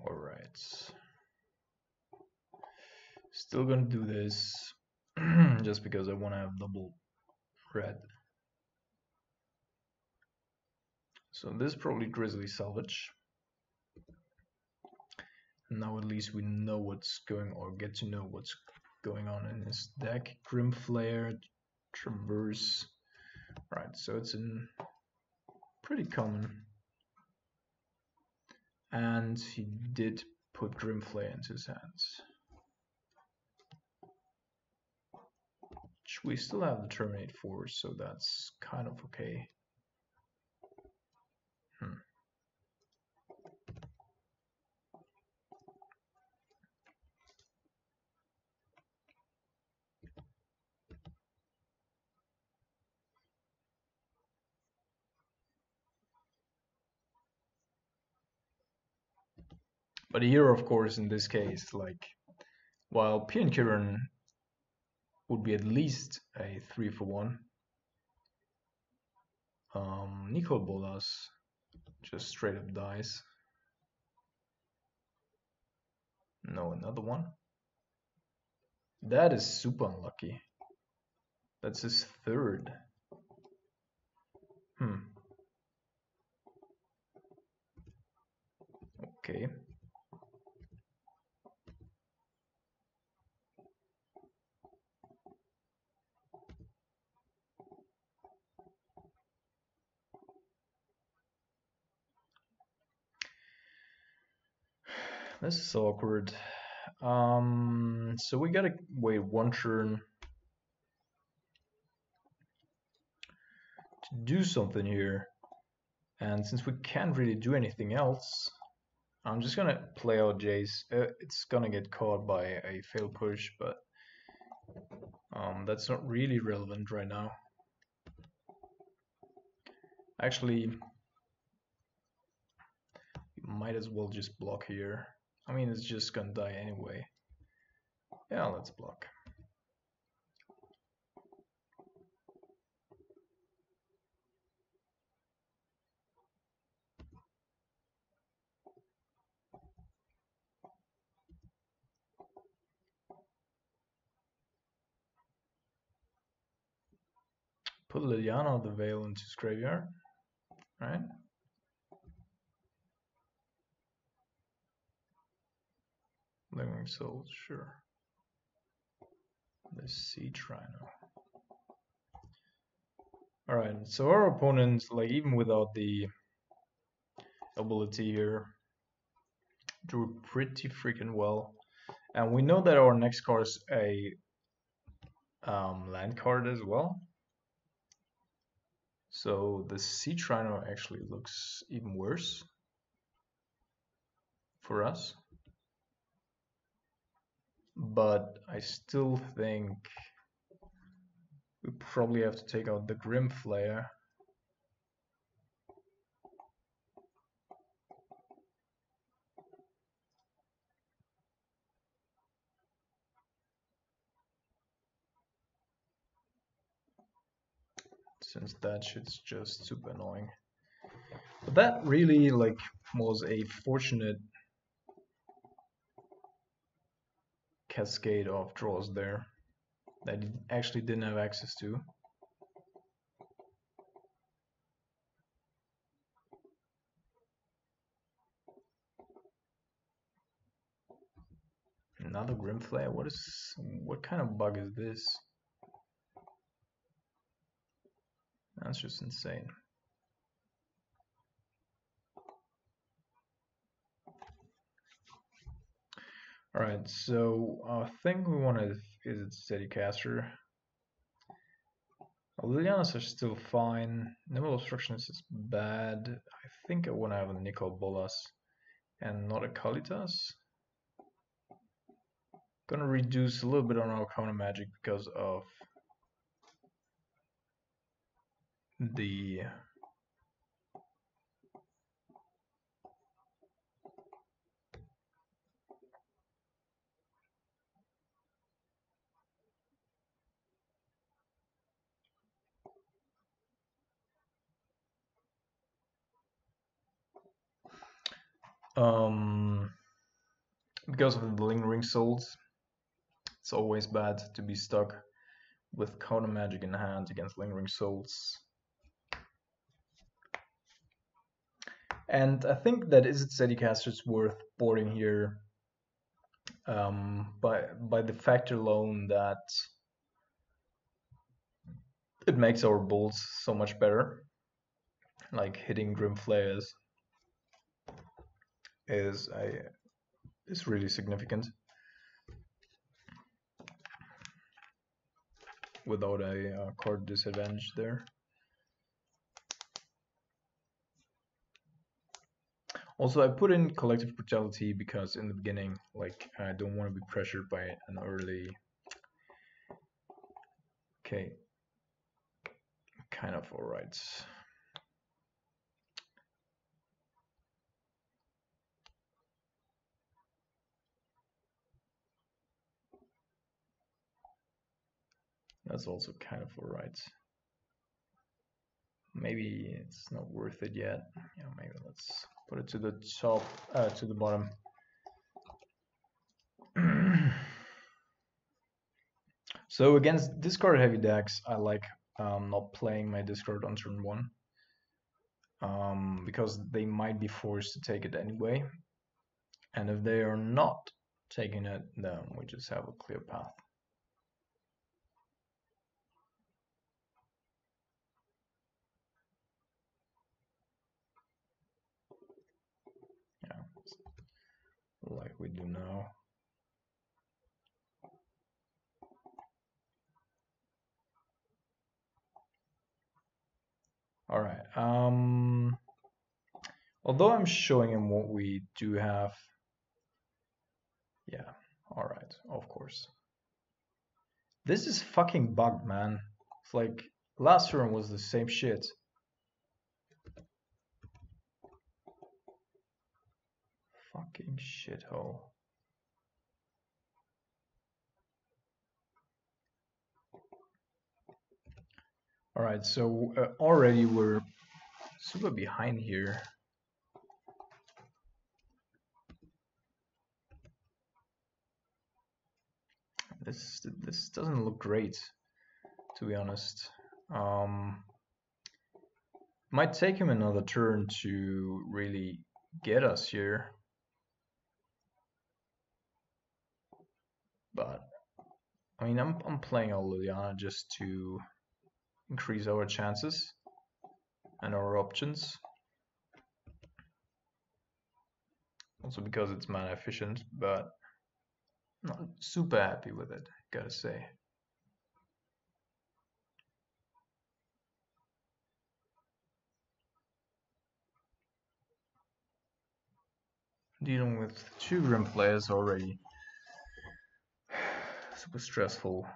Alright. Still gonna do this just because I want to have double red. So this is probably Grizzly Salvage. Now at least we know what's going, or get to know what's going on in his deck. Grim Flare, Traverse. Right, so it's in pretty common. And he did put Grim Flare into his hands. We still have the Terminate Force, so that's kind of okay. But here, of course, in this case, like, while P and Kiran would be at least a 3-for-1, nicol bolas just straight up dies. No, another one. That is super unlucky. That's his third. Okay. This is awkward. So we gotta wait one turn to do something here. And since we can't really do anything else, I'm just gonna play out Jace. It's gonna get caught by a fail push, but that's not really relevant right now. Actually, you might as well just block here. I mean, it's just gonna die anyway. Yeah, let's block. Put Liliana of the Veil into his graveyard, right? Living Souls, sure. The Sea Trino. Alright, so our opponent, like, even without the ability here, drew pretty freaking well. And we know that our next card is a land card as well. So the Sea Trino actually looks even worse for us. But I still think we probably have to take out the Grim Flare. Since that shit's just super annoying. But that really, like, was a fortunate cascade of draws there that he actually didn't have access to. Another Grim Flare? What kind of bug is this? That's just insane. Alright, so I think we want to visit Steadycaster. Lilianas are still fine. Nimble Obstructions is bad. I think I want to have a nicol bolas and not a Kalitas. Gonna reduce a little bit on our counter magic because of the because of the lingering souls. It's always bad to be stuck with counter magic in hand against lingering souls. And I think that Is It Steadycaster is worth boarding here by the fact alone that it makes our bolts so much better. Like hitting Grim Flayers is really significant without a card disadvantage there. Also, I put in Collective Brutality because in the beginning, like, I don't want to be pressured by an early... Okay. Kind of alright. That's also kind of alright. Maybe it's not worth it yet. Yeah, maybe let's put it to the top, to the bottom. So against discard heavy decks, I like not playing my discard on turn 1. Because they might be forced to take it anyway. And if they are not taking it, then we just have a clear path. Yeah, like we do now. Alright, although I'm showing him what we do have, yeah, alright, of course. This is fucking bugged, man. It's like, last turn was the same shit. Fucking shithole. Alright, so already we're super behind here. This doesn't look great, to be honest. Might take him another turn to really get us here. But I mean, I'm playing all Liliana just to increase our chances and our options. Also because it's mana efficient, but not super happy with it, gotta say. Dealing with 2 Grim players already. Super stressful.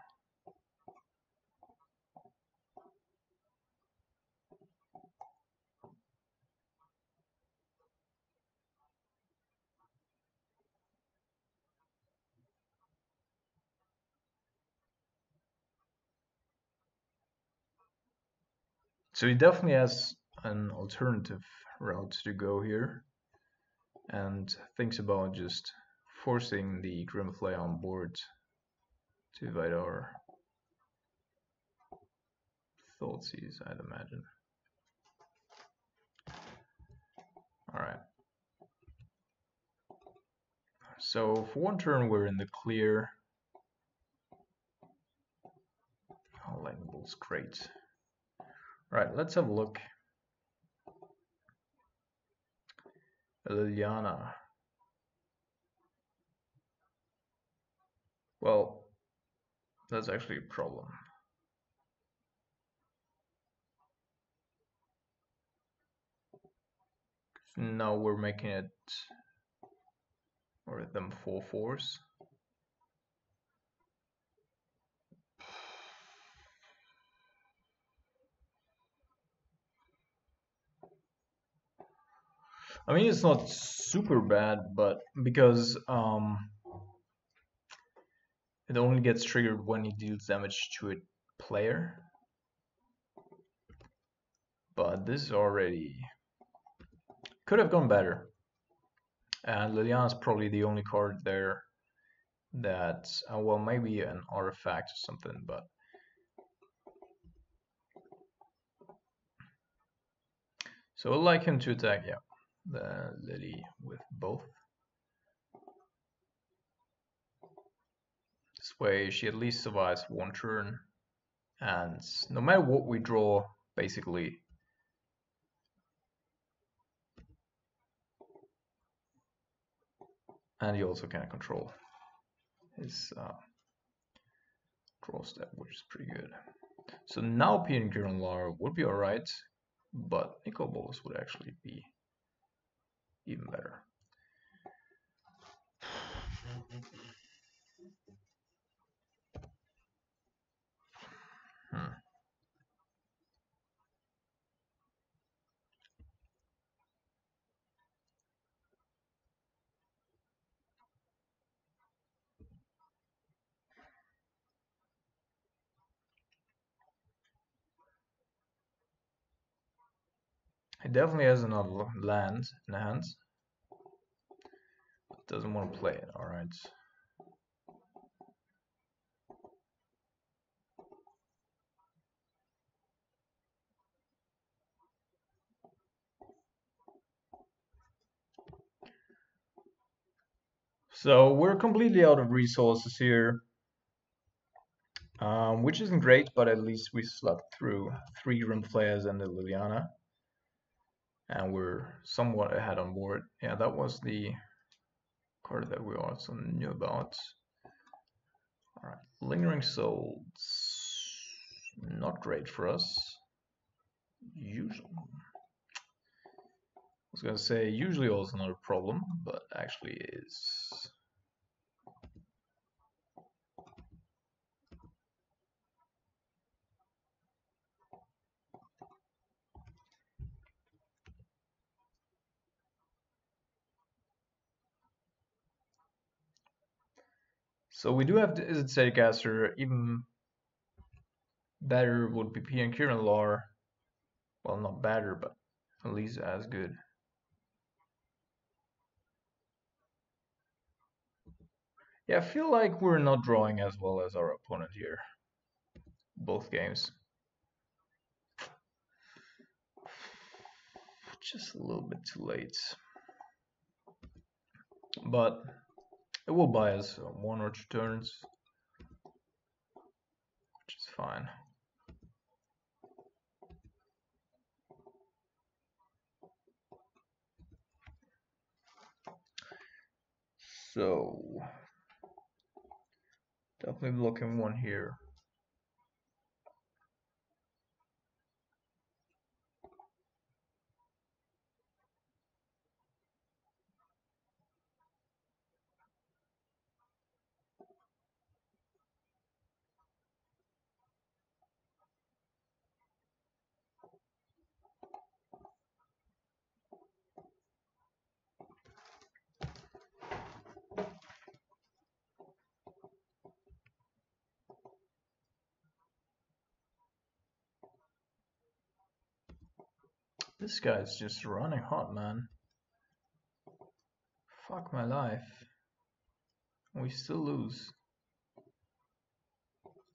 So he definitely has an alternative route to go here, and thinks about just forcing the Grimfly on board to invite our Thoughtseize, I'd imagine. Alright. So for one turn we're in the clear. Oh, Lightning Bolt's great. Alright, let's have a look. Liliana. Well, that's actually a problem. Now we're making it, or them 4/4s. I mean, it's not super bad, but because it only gets triggered when he deals damage to a player. But this is already could have gone better. And Liliana's probably the only card there that, well, maybe an artifact or something, but so I'd like him to attack, yeah, the Lily with both. This way she at least survives one turn, and no matter what we draw, basically, and he also can control his draw step, which is pretty good. So now Peter and Lara would be alright, but nicol bolas would actually be even better. He definitely has another land in hand. Doesn't want to play it, alright. So we're completely out of resources here, which isn't great, but at least we slept through 3 Rim players and the Liliana. And we're somewhat ahead on board. Yeah, that was the card that we also knew about. Alright, Lingering Souls. Not great for us. Usually. I was gonna say usually also not a problem, but actually is. So we do have the Izzet Steadcaster. Even better would be P and Kieran Lar. Well, not better, but at least as good. Yeah, I feel like we're not drawing as well as our opponent here. Both games. Just a little bit too late. But it will buy us 1 or 2 turns, which is fine. So definitely blocking 1 here. This guy's just running hot, man. Fuck my life. We still lose.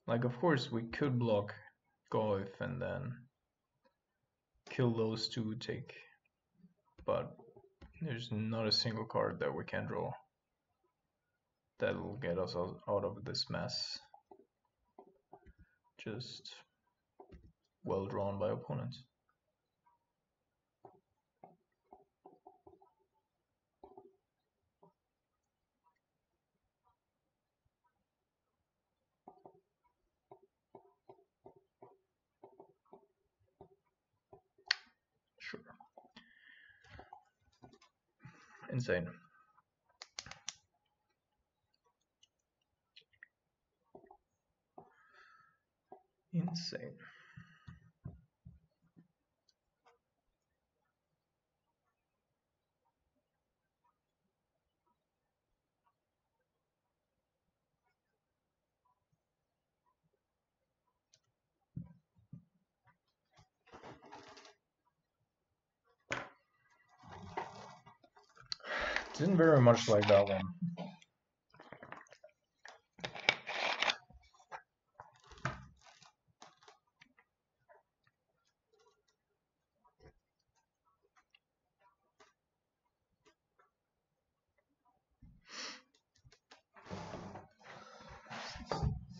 Like, of course, we could block Goif and then kill those 2, take. But there's not a single card that we can draw that'll get us out of this mess. Just well drawn by opponents. Sure. Insane. Insane. Didn't very much like that one.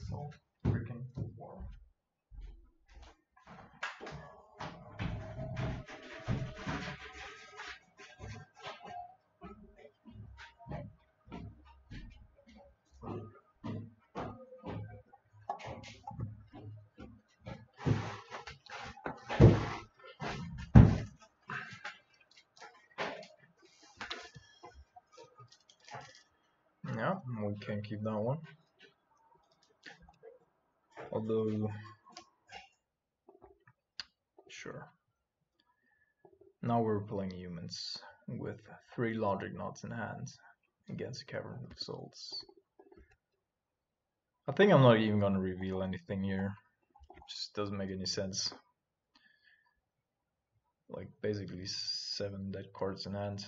So freaking warm. Yeah, we can keep that one. Although, sure. Now we're playing humans with 3 logic knots in hand against Cavern of Souls. I think I'm not even gonna reveal anything here. Just doesn't make any sense. Like basically 7 dead cards in hand.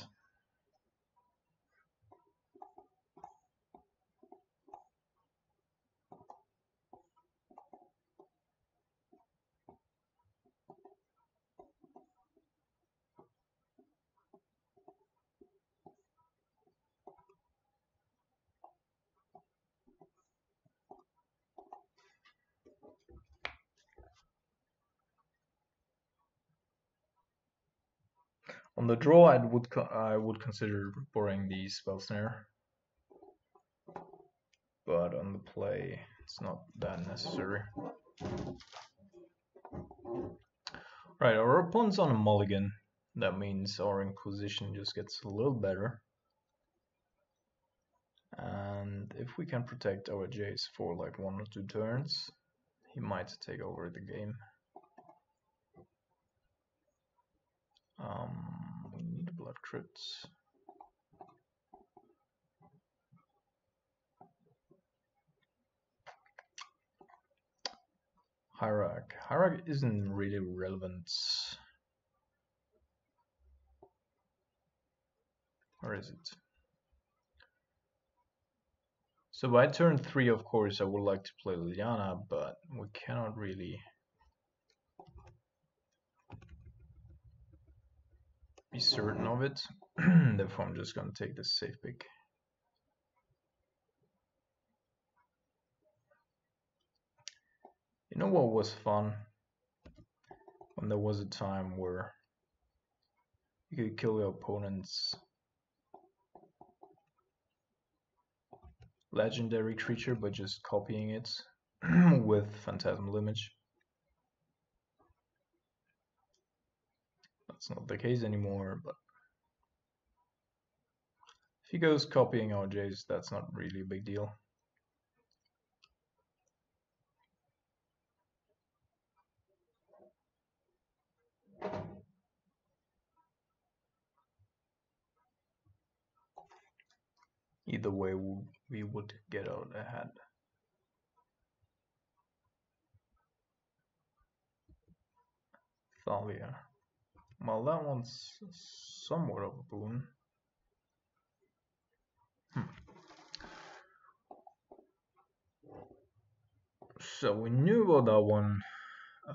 On the draw, I would consider borrowing the Spell Snare, but on the play, it's not that necessary. Right, our opponent's on a mulligan. That means our Inquisition just gets a little better. And if we can protect our Jace for like 1 or 2 turns, he might take over the game. We need a blood crit. Hierarch. Hierarch isn't really relevant. Or is it? So by turn 3, of course, I would like to play Liliana, but we cannot really be certain of it. Therefore, I'm just going to take this safe pick. You know what was fun? When there was a time where you could kill your opponent's legendary creature by just copying it with Phantasmal Image. That's not the case anymore, but if he goes copying our Jace, that's not really a big deal. Either way, we would get out ahead. Thalia. Well, that one's somewhat of a boon. So we knew about that one.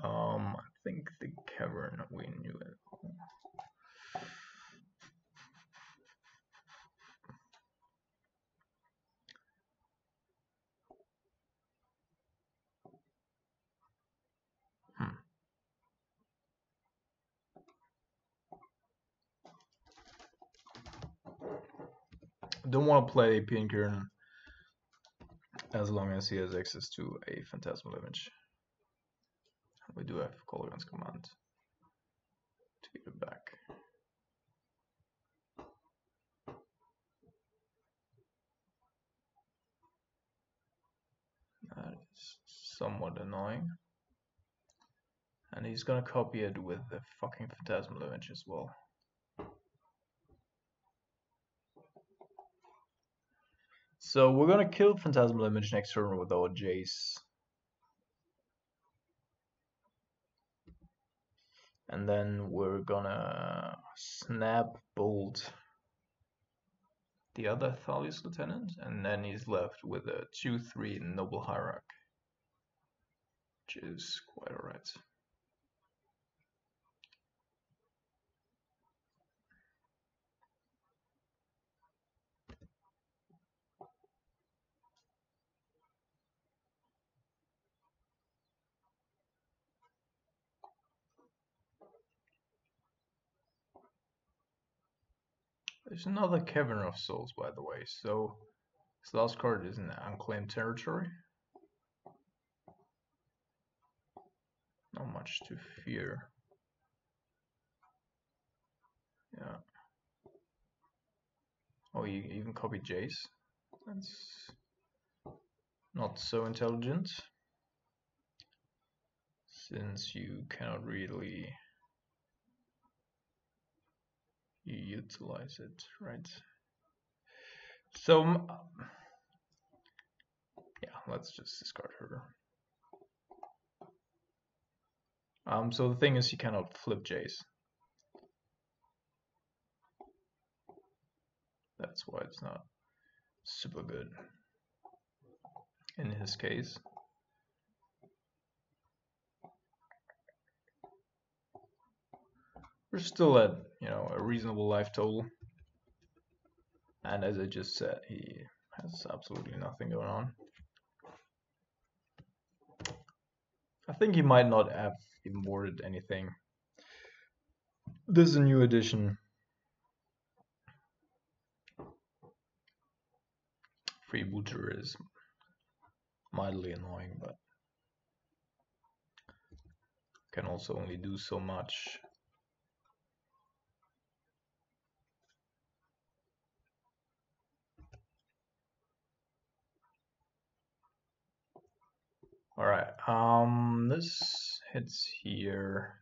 I think the Cavern, we knew it. Don't want to play Pinkern as long as he has access to a Phantasmal Image. We do have Colligan's Command feedback. That is somewhat annoying. And he's gonna copy it with the fucking phantasmal image as well. So we're gonna kill phantasmal image next turn with our Jace. And then we're gonna snap bolt the other Thalia's lieutenant, and then he's left with a 2/3 noble hierarch, which is quite alright. There's another Cavern of Souls, by the way, so this last card is in unclaimed territory. Not much to fear. Yeah. Oh, you even copied Jace? That's not so intelligent, since you cannot really utilize it, right? So, yeah, let's just discard her. So the thing is, you cannot flip Jace. That's why it's not super good in his case. We're still at, a reasonable life total. And as I just said, he has absolutely nothing going on. I think he might not have imported anything. This is a new edition. Freebooter is mildly annoying, but can also only do so much. Alright, this hits here.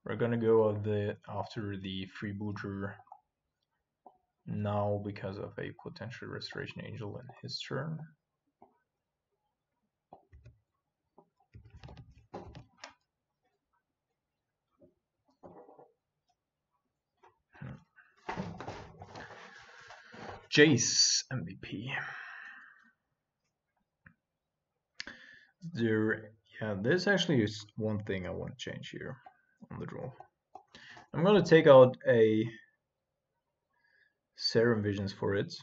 We're gonna go after the freebooter now because of a potential Restoration Angel in his turn. Jace MVP. There's actually one thing I want to change here on the draw. I'm gonna take out a Serum Visions for it,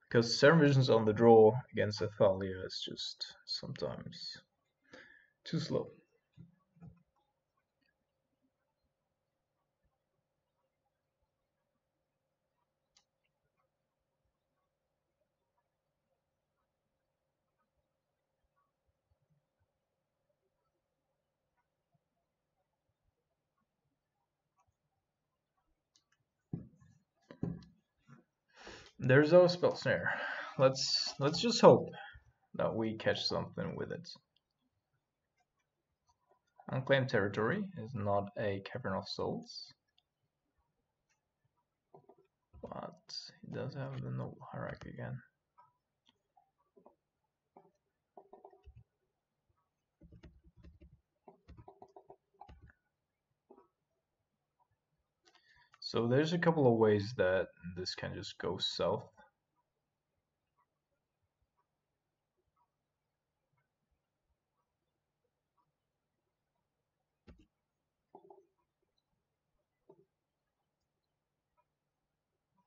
because Serum Visions on the draw against Athalia is just sometimes too slow. There's our spell snare. Let's just hope that we catch something with it. Unclaimed territory is not a Cavern of Souls, but he does have the Noble Hierarch again. So there's a couple of ways that this can just go south.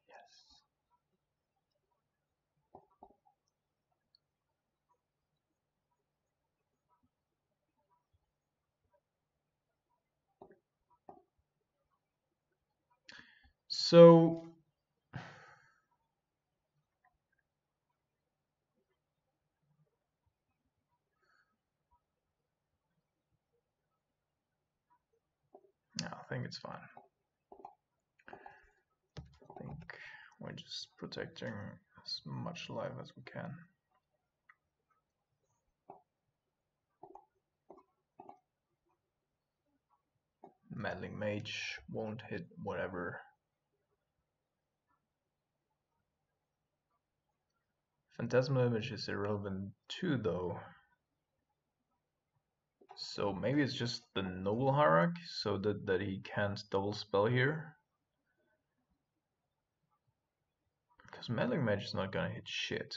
Yes. So think it's fine. I think we're just protecting as much life as we can. Meddling Mage won't hit whatever. Phantasmal Image is irrelevant too, though. So maybe it's just the Noble Hierarch, so that he can't double spell here. Because Meddling Mage is not gonna hit shit.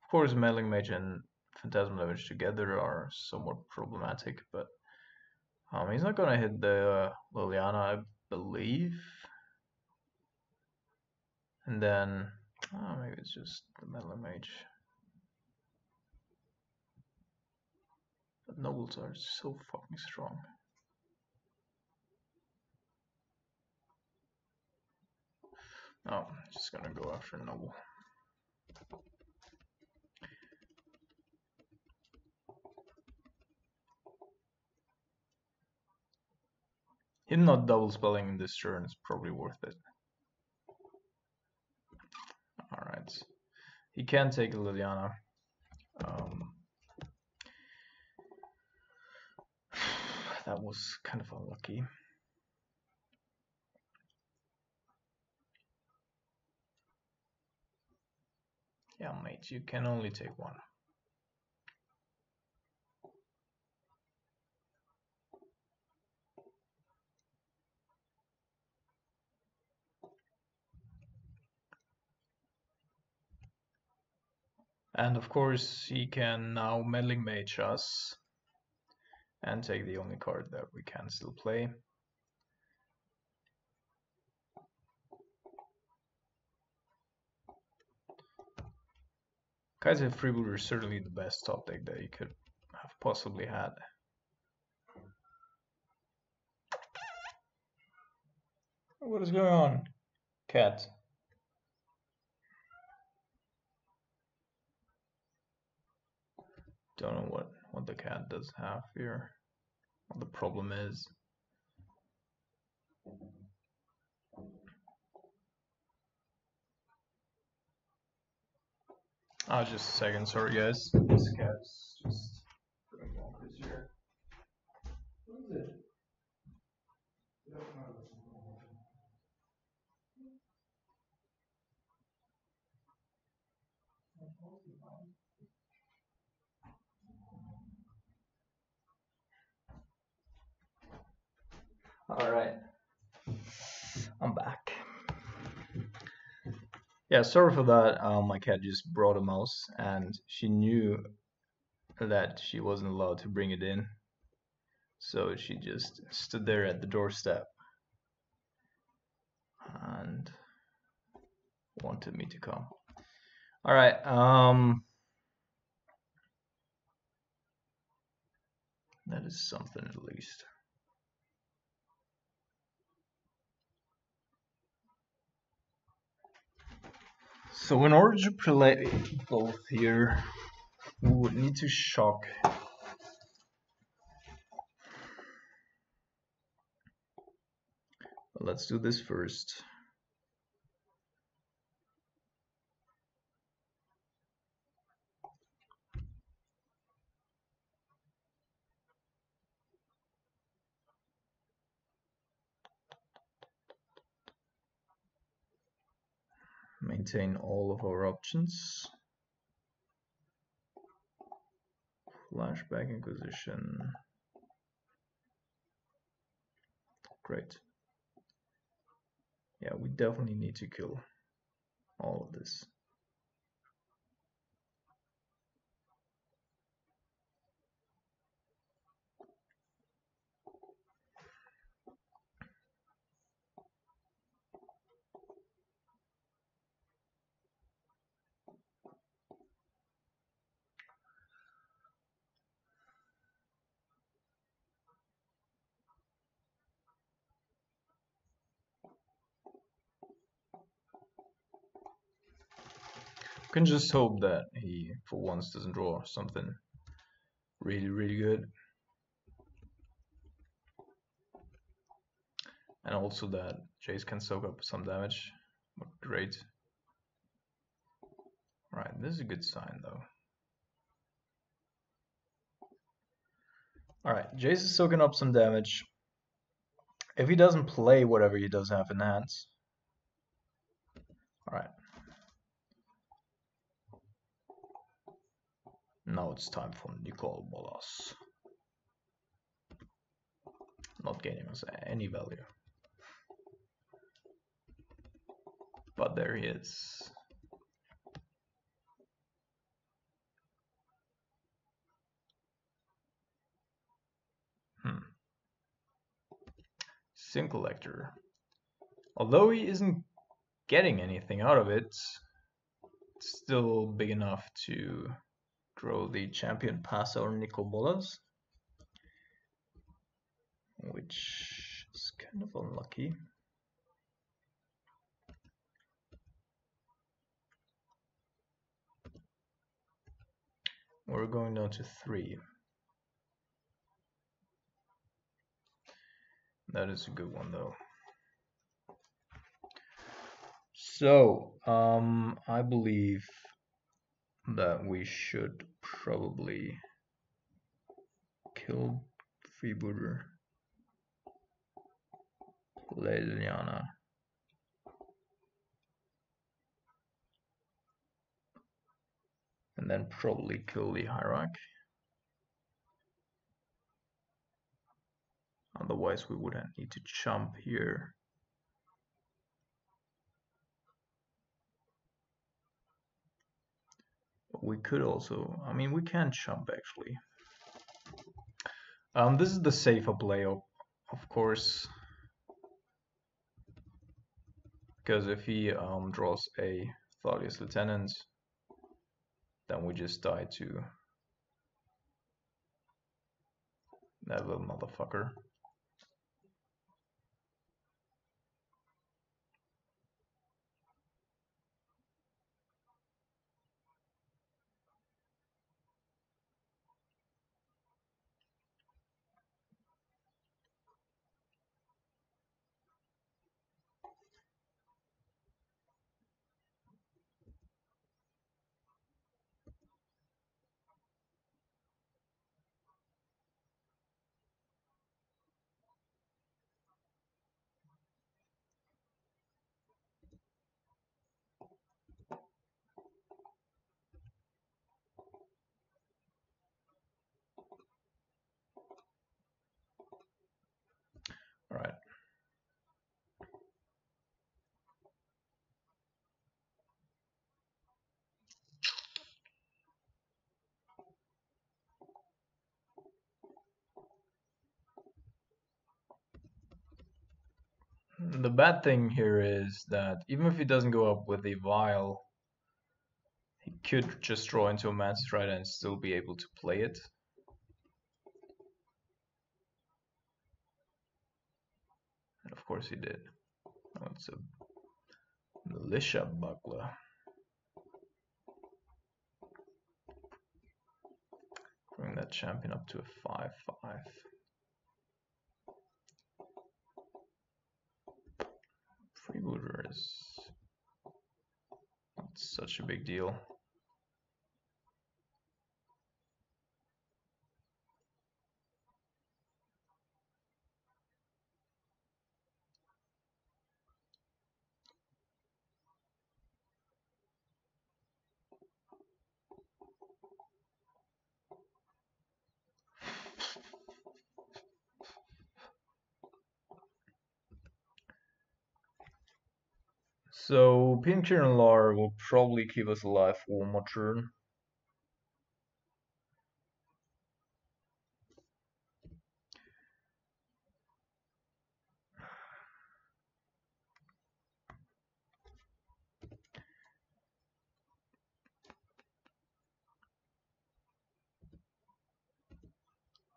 Of course, Meddling Mage and Phantasmal Image together are somewhat problematic, but he's not gonna hit the Liliana, I believe. And then, maybe it's just the Meddling Mage. But Nobles are so fucking strong. Oh, just gonna go after Noble. Him not double spelling in this turn is probably worth it. Alright. He can take a Liliana. That was kind of unlucky. Yeah, mate, you can only take one. And of course, he can now Meddling Mage us and take the only card that we can still play. Kaiser Freebooter is certainly the best top deck that you could have possibly had. What is going on, cat? Don't know what the cat does have here. What the problem is. Oh, just a second, sorry guys. This cat's just going bonkers here. What is it? Alright. I'm back. Yeah, sorry for that. My cat just brought a mouse and she knew that she wasn't allowed to bring it in. So she just stood there at the doorstep and wanted me to come. Alright, that is something at least. So in order to play both here, we would need to shock. Let's do this first. Maintain all of our options. Flashback Inquisition. Great. Yeah, we definitely need to kill all of this. Can just hope that he, for once, doesn't draw something really, really good. And also that Jace can soak up some damage. Great. Alright, this is a good sign though. Alright, Jace is soaking up some damage. If he doesn't play whatever he does have in hands. Alright. Now it's time for nicol bolas. Not gaining us any value. But there he is. Sim collector. Although he isn't getting anything out of it, it's still big enough to grow the champion past our nicol bolas, which is kind of unlucky. We're going down to 3. That is a good one though. So, I believe that we should probably kill freebooter, play Liliana, and then probably kill the hierarch. Otherwise we wouldn't need to jump here. But we could also, I mean, we can jump actually. This is the safer play, of course, because if he draws a Thalia's Lieutenant, then we just die to that little motherfucker. All right. The bad thing here is that even if he doesn't go up with the vial, he could just draw into a Mad Strider and still be able to play it. And of course he did. Oh, it's a militia buckler. Bring that champion up to a 5/5. Freebooter is not such a big deal. So Pincher and Lar will probably keep us alive for one more turn.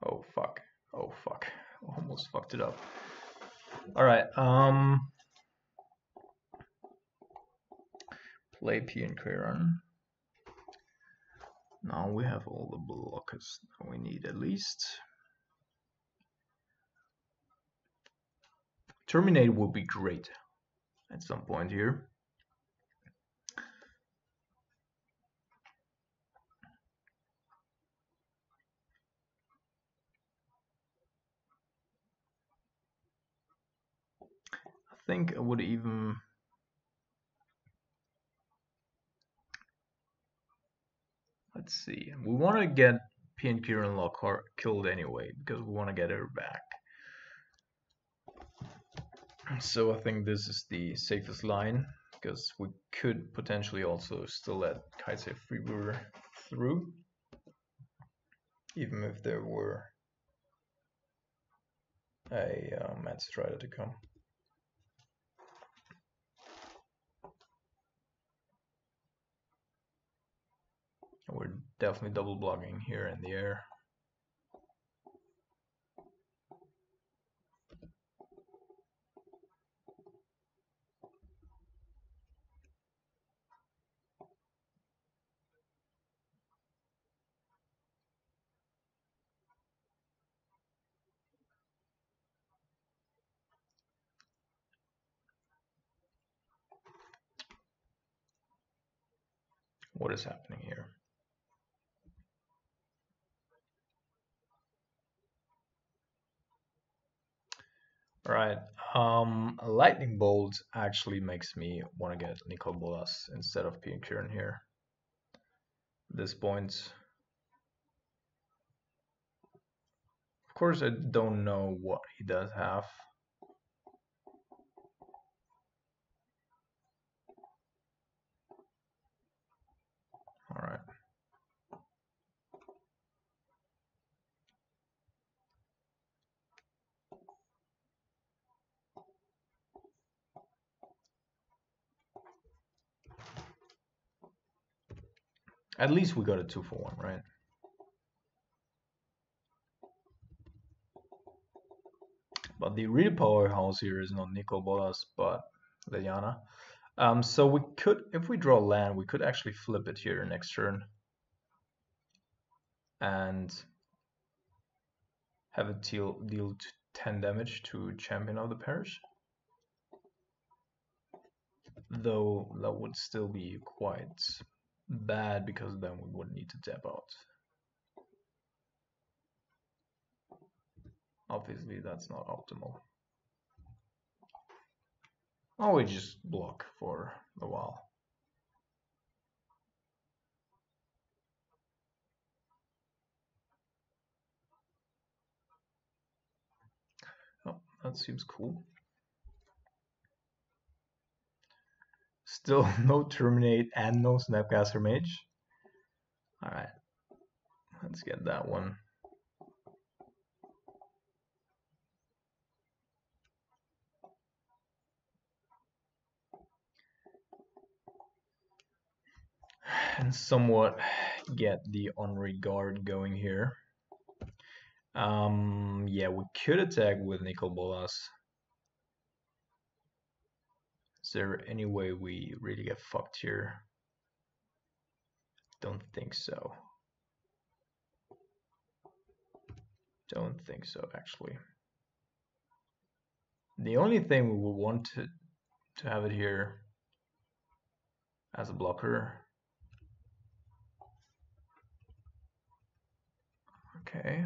Oh fuck. Oh fuck. Almost fucked it up. Alright, play P and Kieran. Now we have all the blockers we need at least. Terminate would be great at some point here. I think I would even let's see. We want to get P and Kieran Lockhart killed anyway because we want to get her back. So I think this is the safest line because we could potentially also still let Kaise Freebrewer through, even if there were a Mad Strider to come. We're definitely double blocking here in the air. What is happening here? Alright, Lightning Bolt actually makes me want to get nicol bolas instead of P and Kieran here. At this point. Of course, I don't know what he does have. Alright. At least we got a 2-for-1, right? But the real powerhouse here is not nicol bolas, but Liliana. So we could, if we draw land, we could actually flip it here next turn. And have it deal 10 damage to Champion of the Parish. Though that would still be quite bad because then we would need to tap out. Obviously that's not optimal. Or we just block for a while. Oh, that seems cool. Still no Terminate and no Snapcaster Mage. Alright, let's get that one. And somewhat get the Honorary Guard going here. Yeah, we could attack with nicol bolas. Is there any way we really get fucked here? Don't think so. Don't think so, actually. The only thing we would want to have it here as a blocker. Okay.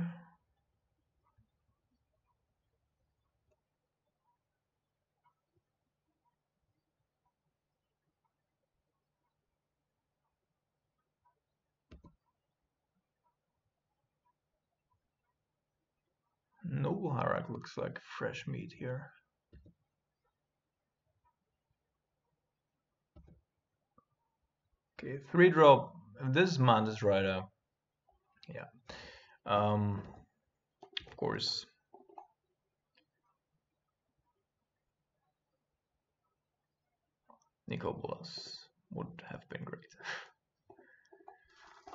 Noble Harak looks like fresh meat here. Okay, 3-drop. If this is Mantis Rider, yeah. Of course. nicol bolas would have been great.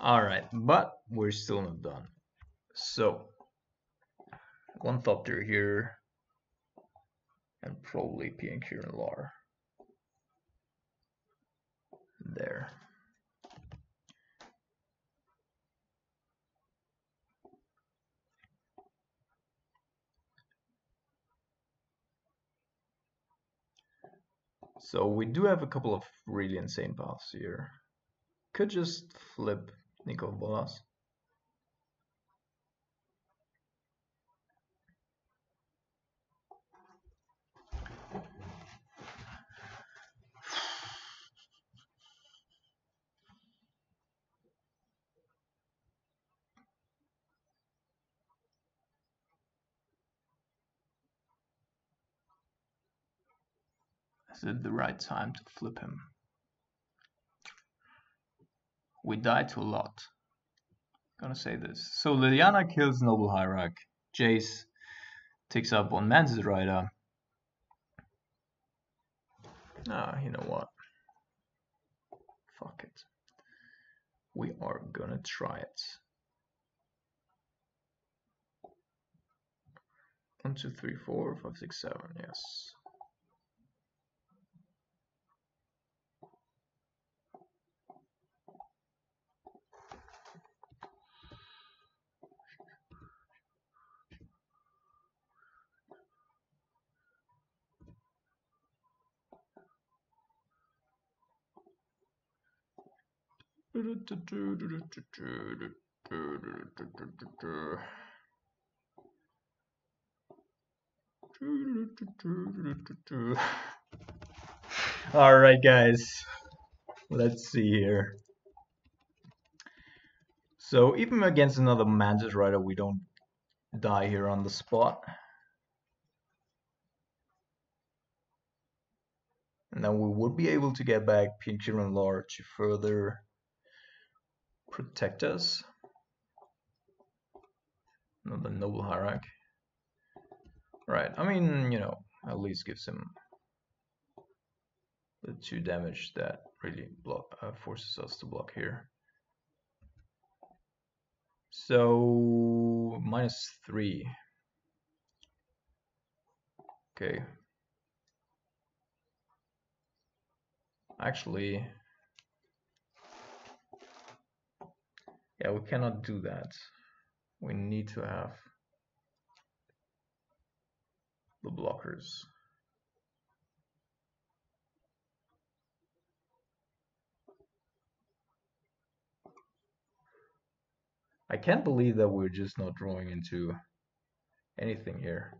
Alright, but we're still not done. So, one Thopter here, and probably P and Kieran Lar. There. So we do have a couple of really insane paths here. Could just flip nicol bolas. Is it the right time to flip him? We died to a lot. Gonna say this. So Liliana kills Noble Hierarch. Jace takes up on Mantis Rider. You know what? Fuck it. We are gonna try it. 1, 2, 3, 4, 5, 6, 7, yes. Alright guys, let's see here. So even against another Mantis Rider we don't die here on the spot. And then we would be able to get back Pincher and Lore to further protect us. Another Noble Hierarch. Right, I mean, you know, at least gives him the 2 damage that really forces us to block here. So -3. Okay. Actually, yeah, we cannot do that. We need to have the blockers. I can't believe that we're just not drawing into anything here.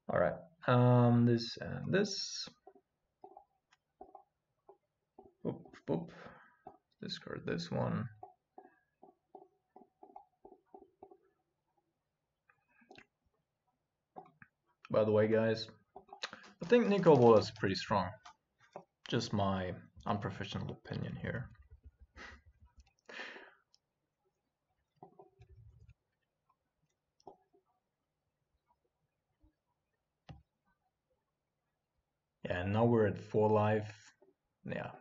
All right, this and this. Boop, boop. Discard this one. By the way, guys, I think nicol bolas is pretty strong. Just my unprofessional opinion here. Yeah, now we're at 4 life. Yeah,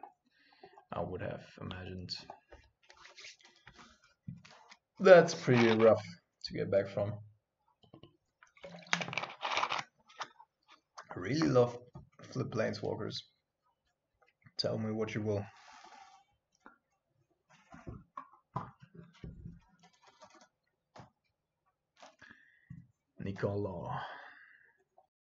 I would have imagined. That's pretty rough to get back from. I really love flip planeswalkers. Tell me what you will. Nicol.